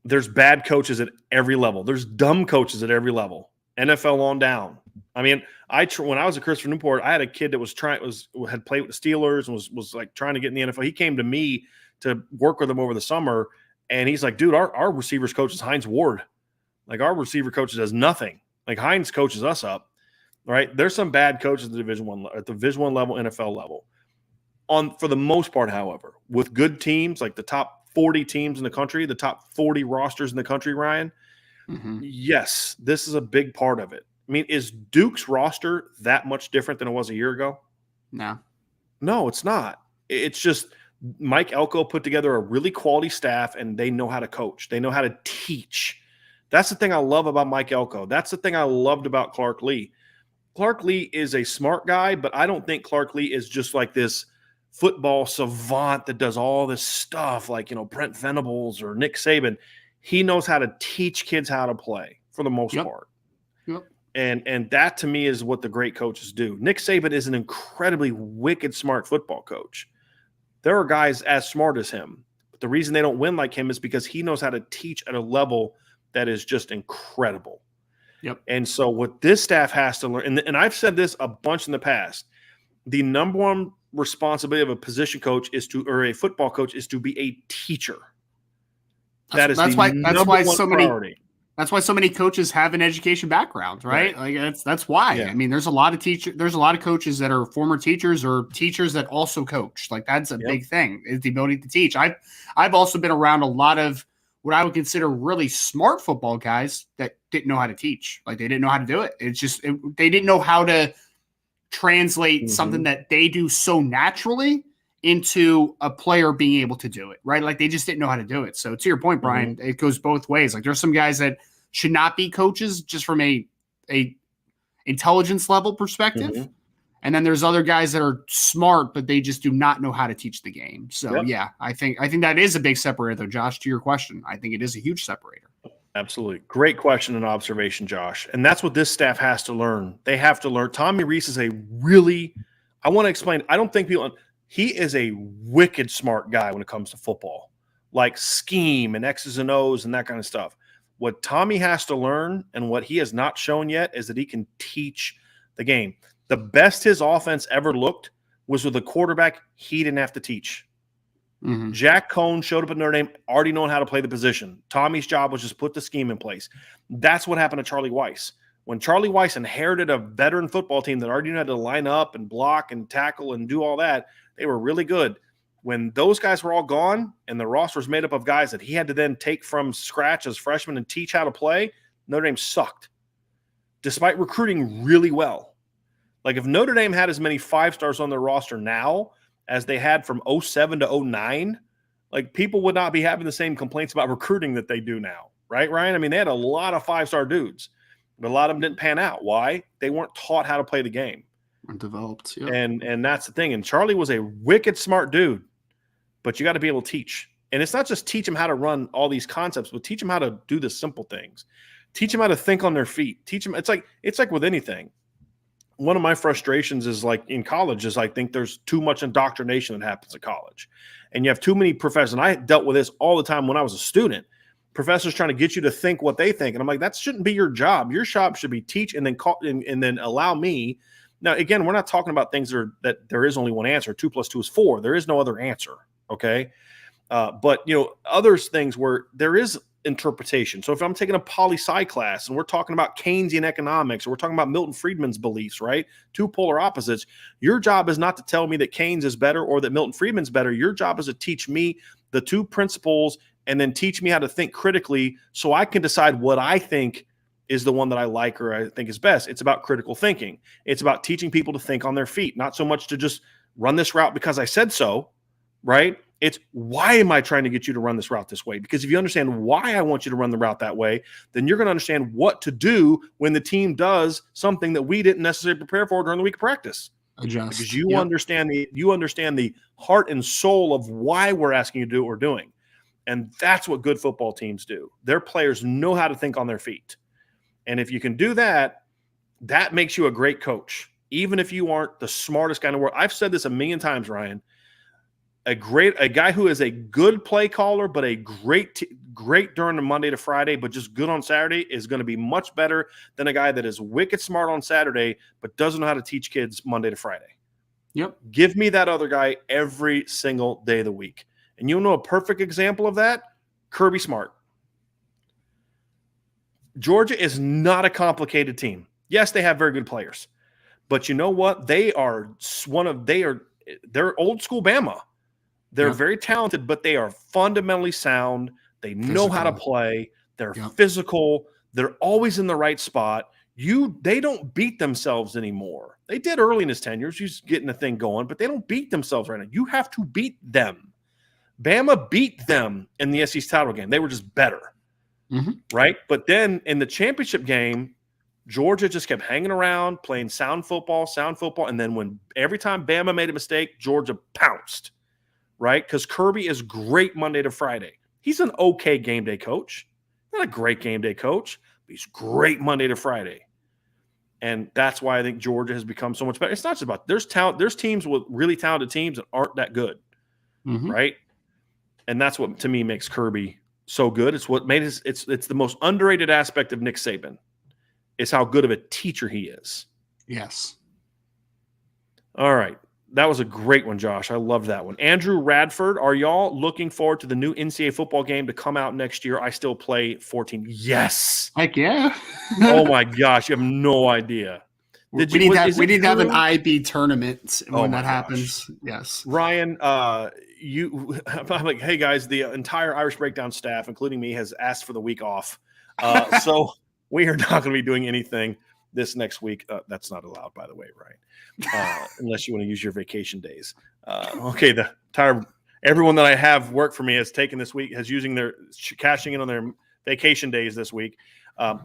There's bad coaches at every level. There's dumb coaches at every level. NFL on down. I mean, when I was at Christopher Newport, I had a kid that had played with the Steelers and was like trying to get in the NFL. He came to me to work with him over the summer, and he's like, dude, our receivers coach is Hines Ward. Like, our receiver coach does nothing. Like, Hines coaches us up. right? There's some bad coaches at the Division One level, NFL level. For the most part, however, with good teams, like the top 40 teams in the country, the top 40 rosters in the country, Ryan, yes, this is a big part of it. I mean, is Duke's roster that much different than it was a year ago? No, it's not. It's just Mike Elko put together a really quality staff, and they know how to coach. They know how to teach. That's the thing I love about Mike Elko. That's the thing I loved about Clark Lee. Clark Lee is a smart guy, but I don't think Clark Lee is just like this football savant that does all this stuff like, Brent Venables or Nick Saban. He knows how to teach kids how to play for the most part. Yep. And that to me is what the great coaches do. Nick Saban is an incredibly wicked smart football coach. There are guys as smart as him, but the reason they don't win like him is because he knows how to teach at a level that is just incredible. Yep. And so what this staff has to learn, and I've said this a bunch in the past, the number one responsibility of a position coach or a football coach is to be a teacher. That's why so many coaches have an education background, right? Like that's why. Yeah. I mean, there's a lot of coaches that are former teachers or teachers that also coach. Like that's a big thing, is the ability to teach. I've also been around a lot of what I would consider really smart football guys that didn't know how to teach. Like they didn't know how to do it. It's just they didn't know how to translate something that they do so naturally into a player being able to do it, right? Like they just didn't know how to do it. So to your point, Brian, it goes both ways. Like there's some guys that should not be coaches just from a intelligence level perspective. And then there's other guys that are smart, but they just do not know how to teach the game. So I think that is a big separator though, Josh, to your question. I think it is a huge separator. Absolutely. Great question and observation, Josh. And that's what this staff has to learn. They have to learn. Tommy Rees is I want to explain, I don't think he is a wicked smart guy when it comes to football, like scheme and X's and O's and that kind of stuff. What Tommy has to learn and what he has not shown yet is that he can teach the game. The best his offense ever looked was with a quarterback he didn't have to teach. Jack Cohn showed up at Notre Dame already knowing how to play the position. Tommy's job was just put the scheme in place. That's what happened to Charlie Weiss. When Charlie Weiss inherited a veteran football team that already knew how to line up and block and tackle and do all that, they were really good. When those guys were all gone and the roster was made up of guys that he had to then take from scratch as freshmen and teach how to play, Notre Dame sucked, despite recruiting really well. Like if Notre Dame had as many 5-stars on their roster now as they had from 07 to 09, like people would not be having the same complaints about recruiting that they do now, right, Ryan? I mean, they had a lot of 5-star dudes, but a lot of them didn't pan out. Why? They weren't taught how to play the game. Weren't developed. Yep. And that's the thing. And Charlie was a wicked smart dude, but you got to be able to teach. And it's not just teach them how to run all these concepts, but teach them how to do the simple things. Teach them how to think on their feet. Teach them. It's like with anything. One of my frustrations is like in college is I think there's too much indoctrination that happens at college, and you have too many professors. And I dealt with this all the time when I was a student. Professors trying to get you to think what they think, and I'm like, that shouldn't be your job. Your job should be teach and then and then allow me. Now, again, we're not talking about things that there is only one answer. 2 + 2 is 4. There is no other answer. Okay, but others things where there is interpretation. So if I'm taking a poli-sci class and we're talking about Keynesian economics, or we're talking about Milton Friedman's beliefs, right? Two polar opposites. Your job is not to tell me that Keynes is better or that Milton Friedman's better. Your job is to teach me the two principles and then teach me how to think critically so I can decide what I think is the one that I like or I think is best. It's about critical thinking. It's about teaching people to think on their feet, not so much to just run this route because I said so, right? It's why am I trying to get you to run this route this way? Because if you understand why I want you to run the route that way, then you're going to understand what to do when the team does something that we didn't necessarily prepare for during the week of practice. Adjust. Because you understand the heart and soul of why we're asking you to do what we're doing. And that's what good football teams do. Their players know how to think on their feet. And if you can do that, that makes you a great coach, even if you aren't the smartest guy in the world. I've said this a million times, Ryan. A guy who is a good play caller, but a great during the Monday to Friday, but just good on Saturday is going to be much better than a guy that is wicked smart on Saturday, but doesn't know how to teach kids Monday to Friday. Yep. Give me that other guy every single day of the week. And you know a perfect example of that? Kirby Smart. Georgia is not a complicated team. Yes, they have very good players. But you know what? They're old school Bama. They're very talented, but they are fundamentally sound. They know how to play. They're physical. They're always in the right spot. They don't beat themselves anymore. They did early in his tenure. He's getting the thing going, but they don't beat themselves right now. You have to beat them. Bama beat them in the SEC title game. They were just better, right? But then in the championship game, Georgia just kept hanging around, playing sound football. And then every time Bama made a mistake, Georgia pounced, right? Because Kirby is great Monday to Friday. He's an okay game day coach. Not a great game day coach, but he's great Monday to Friday. And that's why I think Georgia has become so much better. It's not just about there's talent. There's teams with really talented teams that aren't that good, right? And that's what to me makes Kirby so good. It's what made it's the most underrated aspect of Nick Saban. Is how good of a teacher he is. Yes. All right. That was a great one, Josh. I loved that one. Andrew Radford, are y'all looking forward to the new NCAA football game to come out next year? I still play 14. Yes. Heck yeah. Oh my gosh. You have no iddia. We need to have an IB tournament when that happens. Gosh. Yes. Ryan, I'm like, hey guys, the entire Irish Breakdown staff, including me, has asked for the week off. So we are not going to be doing anything this next week. That's not allowed, by the way, right? Unless you want to use your vacation days. Okay, everyone that I have work for me has taken this week, cashing in on their vacation days this week.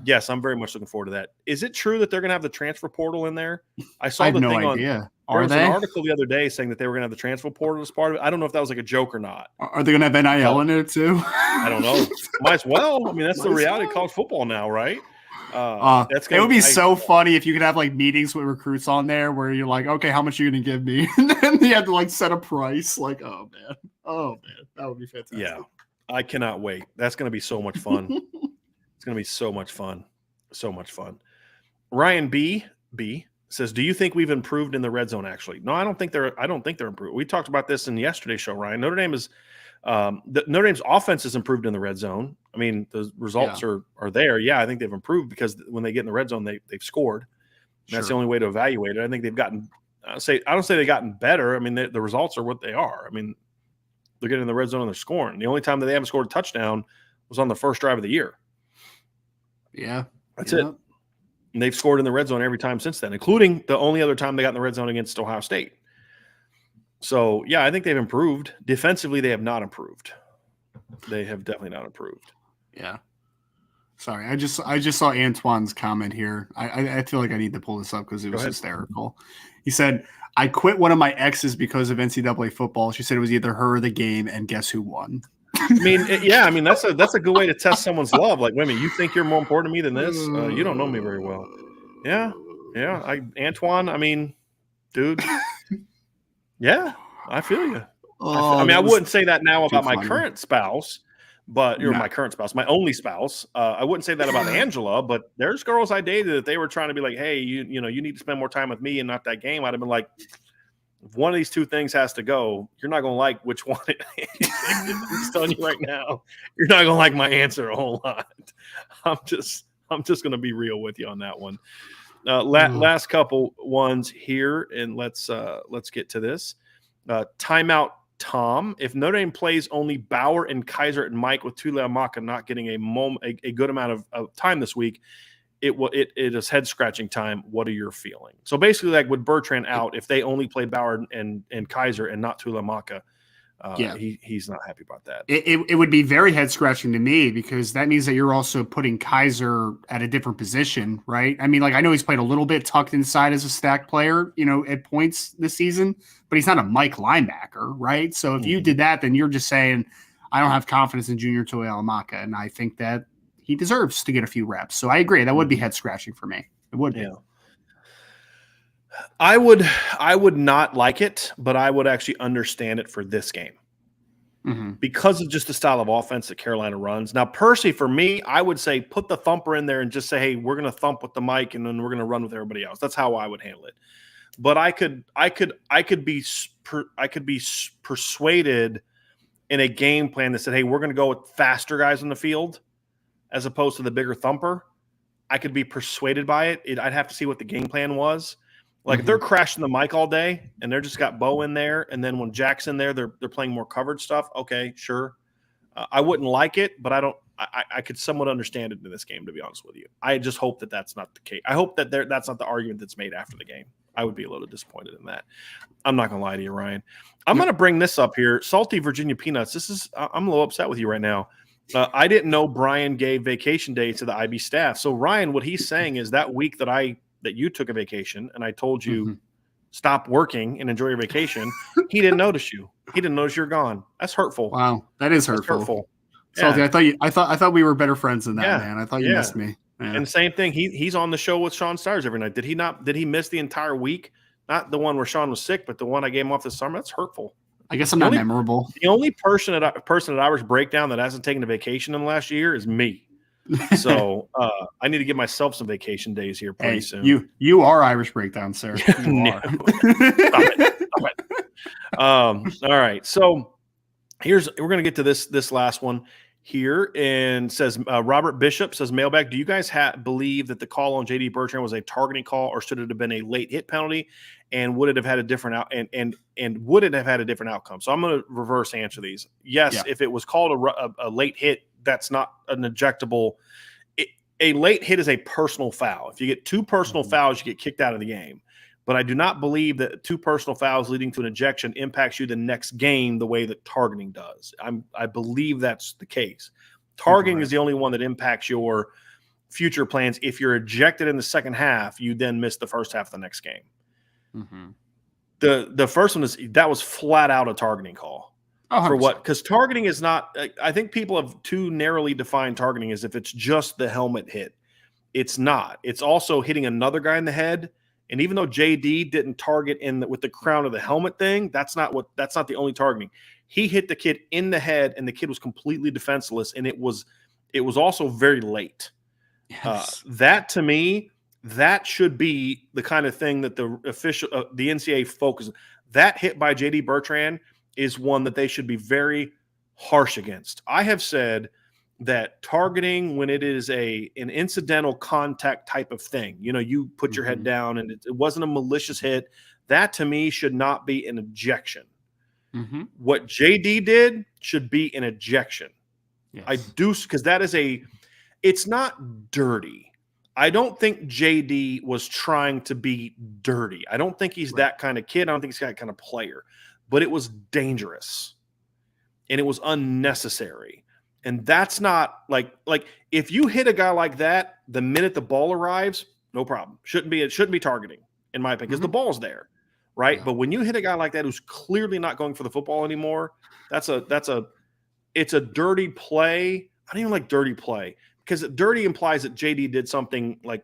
Yes, I'm very much looking forward to that. Is it true that they're going to have the transfer portal in there? I saw the thing on. There was an article the other day saying that they were going to have the transfer portal as part of it. I don't know if that was like a joke or not. Are they going to have NIL in there too? I don't know. Might as well. I mean, that's the reality of college football now, right? It would be so funny if you could have like meetings with recruits on there where you're like, okay, how much are you going to give me? And then you have to like set a price. Like, oh man, that would be fantastic. Yeah, I cannot wait. That's going to be so much fun. It's going to be so much fun. So much fun. Ryan B says, do you think we've improved in the red zone? Actually, no, I don't think they're improved. We talked about this in yesterday's show, Ryan. Notre Dame's offense has improved in the red zone. I mean, the results are there. Yeah, I think they've improved because when they get in the red zone, they've scored. That's the only way to evaluate it. I think they've gotten. I don't say they've gotten better. I mean, the results are what they are. I mean, they're getting in the red zone and they're scoring. The only time that they haven't scored a touchdown was on the first drive of the year. Yeah, that's it. And they've scored in the red zone every time since then, including the only other time they got in the red zone against Ohio State. So, yeah, I think they've improved. Defensively, they have not improved. They have definitely not improved. Yeah. Sorry, I just saw Antoine's comment here. I feel like I need to pull this up because it was hysterical. He said, I quit one of my exes because of NCAA football. She said it was either her or the game, and guess who won? I mean, that's a good way to test someone's love. Like, wait a minute, you think you're more important to me than this? You don't know me very well. Yeah. Antoine, I mean, dude. Yeah, I feel you. I mean, I wouldn't say that now about my current spouse, but you're my current spouse, my only spouse. I wouldn't say that about Angela, but there's girls I dated that they were trying to be like, hey, you need to spend more time with me and not that game. I'd have been like, if one of these two things has to go, you're not going to like which one. I'm just telling you right now, you're not going to like my answer a whole lot. I'm just going to be real with you on that one. Last couple ones here, and let's get to this. Timeout Tom. If Notre Dame plays only Bauer and Kaiser and Mike with Tuihalamaka not getting a good amount of time this week, it is head scratching time. What are your feelings? So basically, like with Bertrand out, if they only play Bauer and Kaiser and not Tuihalamaka, he's not happy about that. It would be very head scratching to me because that means that you're also putting Kaiser at a different position, right? I mean, like I know he's played a little bit tucked inside as a stack player, at points this season, but he's not a Mike linebacker, right? So if you did that, then you're just saying I don't have confidence in Junior Tuihalamaka, and I think that he deserves to get a few reps. So I agree. That would be head scratching for me. It would be. Yeah. I would not like it, but I would actually understand it for this game because of just the style of offense that Carolina runs. Now, Percy, for me, I would say put the thumper in there and just say, hey, we're going to thump with the mic and then we're going to run with everybody else. That's how I would handle it. But I could be persuaded in a game plan that said, hey, we're going to go with faster guys on the field as opposed to the bigger thumper. I could be persuaded by it. I'd have to see what the game plan was. Like if they're crashing the mic all day and they're just got Bo in there, and then when Jack's in there, they're playing more coverage stuff. Okay, sure. I wouldn't like it, but I could somewhat understand it in this game, to be honest with you. I just hope that that's not the case. I hope that that's not the argument that's made after the game. I would be a little disappointed in that. I'm not going to lie to you, Ryan. I'm going to bring this up here. Salty Virginia Peanuts. I'm a little upset with you right now. I didn't know Brian gave vacation days to the IB staff. So Ryan, what he's saying is that week that you took a vacation and I told you stop working and enjoy your vacation, he didn't notice you. He didn't notice you're gone. That's hurtful. Wow, that is hurtful. Yeah. Salty, I thought we were better friends than that, man. I thought you missed me. Yeah. And same thing. He's on the show with Sean Stars every night. Did he miss the entire week? Not the one where Sean was sick, but the one I gave him off this summer. That's hurtful. I guess I'm not memorable. The only person at Irish Breakdown that hasn't taken a vacation in the last year is me. So I need to give myself some vacation days here pretty soon. You are Irish Breakdown, sir. You are. Stop it. All right. So we're going to get to this last one here, and says Robert Bishop says, mailbag, do you guys believe that the call on JD Bertrand was a targeting call, or should it have been a late hit penalty, and would it have had a different would it have had a different outcome? So I'm going to reverse answer these. Yes, if it was called a late hit, that's not an ejectable. A late hit is a personal foul. If you get two personal fouls, you get kicked out of the game. But I do not believe that two personal fouls leading to an ejection impacts you the next game the way that targeting does. I believe that's the case. Targeting is the only one that impacts your future plans. If you're ejected in the second half, you then miss the first half of the next game. The first one was flat out a targeting call. 100%. For what? Because targeting is not – I think people have too narrowly defined targeting as if it's just the helmet hit. It's not. It's also hitting another guy in the head. And even though JD didn't target with the crown of the helmet thing, that's not the only targeting. He hit the kid in the head, and the kid was completely defenseless, and it was also very late. Yes. That to me, that should be the kind of thing that the NCAA focuses. That hit by JD Bertrand is one that they should be very harsh against. I have said that targeting, when it is an incidental contact type of thing, you put your head down and it wasn't a malicious hit, that to me should not be an ejection. What JD did should be an ejection. Yes. I do, because it's not dirty. I don't think JD was trying to be dirty. I don't think he's that kind of kid. I don't think he's that kind of player, but it was dangerous and it was unnecessary. And that's not like if you hit a guy like that the minute the ball arrives, no problem. Shouldn't be targeting, in my opinion, because the ball's there, right? Yeah. But when you hit a guy like that who's clearly not going for the football anymore, it's a dirty play. I don't even like dirty play, because dirty implies that JD did something like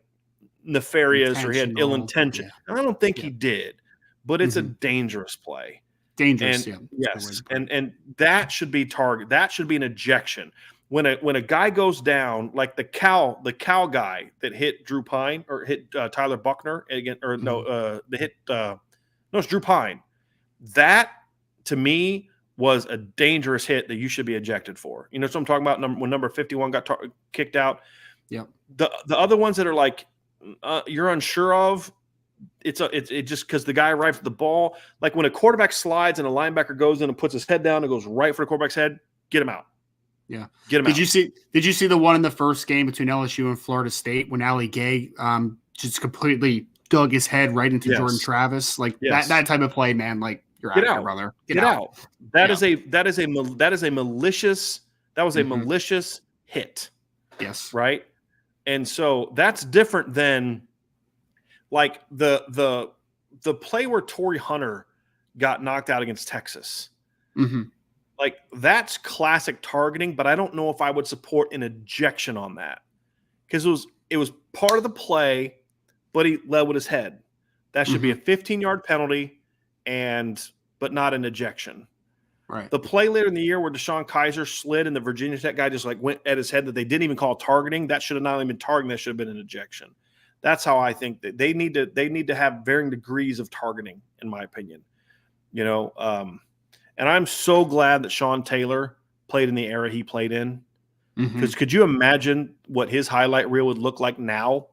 nefarious or he had ill intention. Yeah. And I don't think he did, but it's a dangerous play. Dangerous, yes, and that should be target. That should be an ejection. When a guy goes down, like the cow guy that hit Drew Pine or hit Tyler Buckner again, or it's Drew Pine. That to me was a dangerous hit that you should be ejected for. You know what I'm talking about? When number 51 got kicked out. Yeah. The other ones that are like you're unsure of. It's just because the guy arrived at the ball. Like when a quarterback slides and a linebacker goes in and puts his head down and goes right for the quarterback's head, get him out. Yeah, get him out. Did you see the one in the first game between LSU and Florida State when Ali Gay just completely dug his head right into Jordan Travis? Like that type of play, man. Like you're out here, brother. Get out. That was a malicious hit. Yes. Right. And so that's different than like the play where Torrey Hunter got knocked out against Texas. Like that's classic targeting, but I don't know if I would support an ejection on that, because it was part of the play, but he led with his head. That should be a 15-yard penalty, but not an ejection. Right. The play later in the year where Deshaun Kaiser slid and the Virginia Tech guy just like went at his head that they didn't even call targeting, that should have not even been targeting. That should have been an ejection. That's how I think that they need to have varying degrees of targeting, in my opinion. And I'm so glad that Sean Taylor played in the era he played in, because could you imagine what his highlight reel would look like now?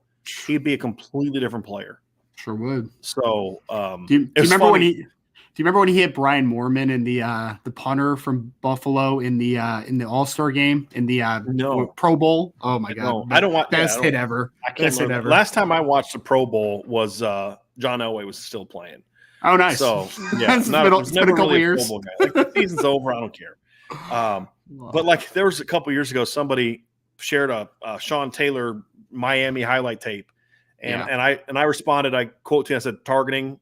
He'd be a completely different player. Sure would. So Do you it's remember when funny. he? Do you remember when he hit Brian Moorman in the punter from Buffalo in the All-Star game in the No, Pro Bowl? Oh my God, no, I don't want. Yeah, best hit ever. I can't Best hit remember. ever. Last time I watched the Pro Bowl was John Elway was still playing. Oh, nice. So yeah, It's was been never a couple really a years. Pro Bowl guy. Like the season's over, I don't care. But like there was a couple years ago, somebody shared a Sean Taylor Miami highlight tape, and I responded. I quote to him, I said, targeting.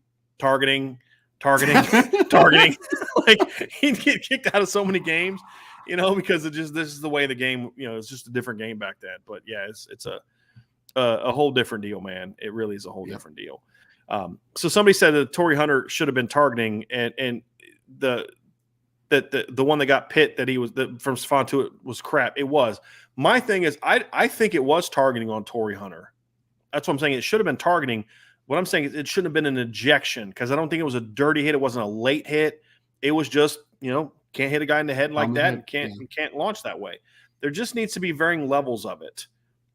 Like he'd get kicked out of so many games, because this is the way the game, it's just a different game back then. But yeah, it's a whole different deal, man. It really is a whole different deal. So somebody said that Torrey Hunter should have been targeting, and the one that got Pitt that he was from Stephon to it was crap. It was. My thing is, I think it was targeting on Torrey Hunter. That's what I'm saying. It should have been targeting. What I'm saying is it shouldn't have been an ejection, because I don't think it was a dirty hit. It wasn't a late hit. It was just, can't hit a guy in the head like that and can't launch that way. There just needs to be varying levels of it.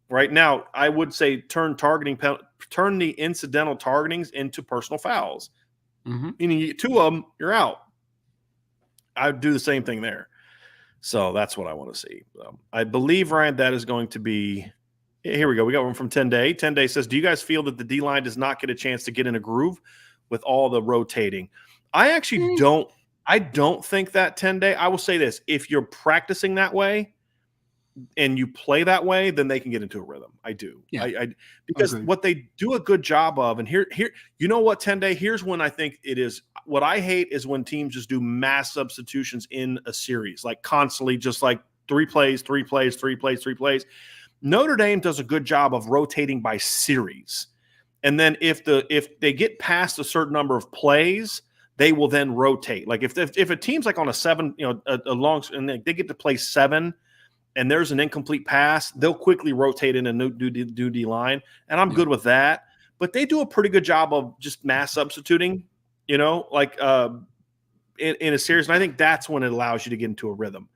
Right now, I would say turn the incidental targetings into personal fouls. Meaning you get 2 of them, you're out. I'd do the same thing there. So that's what I want to see. I believe, Ryan, that is going to be – here we go. We got one from 10-Day. 10-Day says, do you guys feel that the D-line does not get a chance to get in a groove with all the rotating? I actually don't. I don't think that, 10-Day. I will say this. If you're practicing that way and you play that way, then they can get into a rhythm. I do. Yeah. Because what they do a good job of, and here, you know what, 10-Day, here's when I think it is. What I hate is when teams just do mass substitutions in a series, like constantly, just like 3 plays. Notre Dame does a good job of rotating by series. And then if they get past a certain number of plays, they will then rotate. Like if a team's like on a 7, a long, and they get to play 7 and there's an incomplete pass, they'll quickly rotate in a new D line. And I'm good with that. But they do a pretty good job of just mass substituting, in a series. And I think that's when it allows you to get into a rhythm.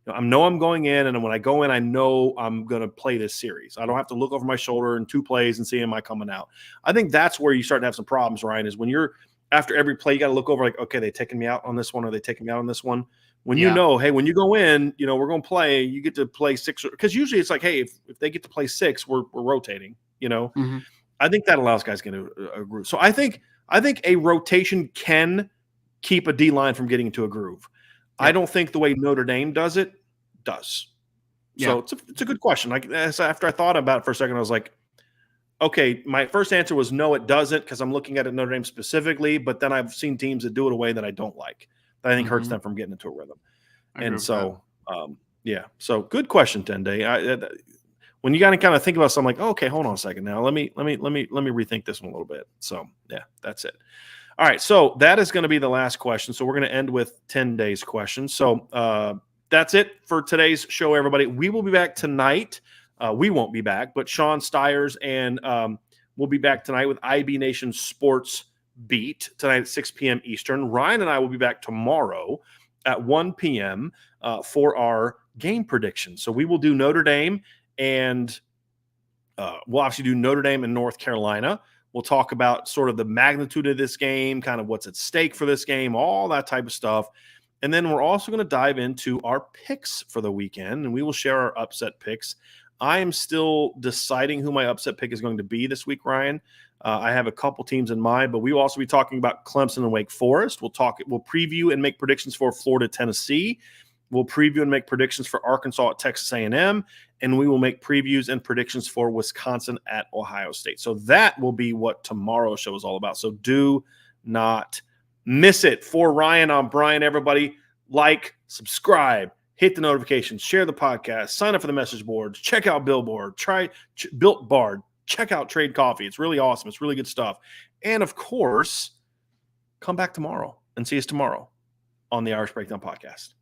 I know I'm going in, and when I go in, I know I'm going to play this series. I don't have to look over my shoulder in 2 plays and see, am I coming out? I think that's where you start to have some problems, Ryan, is when you're after every play, you got to look over like, okay, they taking me out on this one, or they taking me out on this one. When hey, when you go in, we're going to play, you get to play 6, because usually it's like, hey, if they get to play 6, we're rotating, I think that allows guys to get into a groove. So I think a rotation can keep a D line from getting into a groove. I don't think the way Notre Dame does. So it's a good question. Like after I thought about it for a second, I was like, okay, my first answer was no, it doesn't, because I'm looking at it Notre Dame specifically. But then I've seen teams that do it a way that I don't like, that I think hurts them from getting into a rhythm. So good question, 10-Day. When you got to kind of think about something, like, oh, okay, hold on a second now, let me rethink this one a little bit. So yeah, that's it. All right, so that is going to be the last question. So we're going to end with 10-Day's question. So that's it for today's show, everybody. We will be back tonight. We won't be back, but Sean Stiers and we'll be back tonight with IB Nation Sports Beat tonight at 6 p.m. Eastern. Ryan and I will be back tomorrow at 1 p.m. For our game predictions. So we will do Notre Dame, and we'll obviously do Notre Dame and North Carolina. We'll talk about sort of the magnitude of this game, kind of what's at stake for this game, all that type of stuff. And then we're also going to dive into our picks for the weekend, and we will share our upset picks. I am still deciding who my upset pick is going to be this week, Ryan. I have a couple teams in mind, but we will also be talking about Clemson and Wake Forest. We'll preview and make predictions for Florida, Tennessee. We'll preview and make predictions for Arkansas at Texas A&M, and we will make previews and predictions for Wisconsin at Ohio State. So that will be what tomorrow's show is all about. So do not miss it. For Ryan, I'm Brian. Everybody, like, subscribe, hit the notifications, share the podcast, sign up for the message boards, check out Billboard, Built Bar, check out Trade Coffee. It's really awesome. It's really good stuff. And, of course, come back tomorrow and see us tomorrow on the Irish Breakdown Podcast.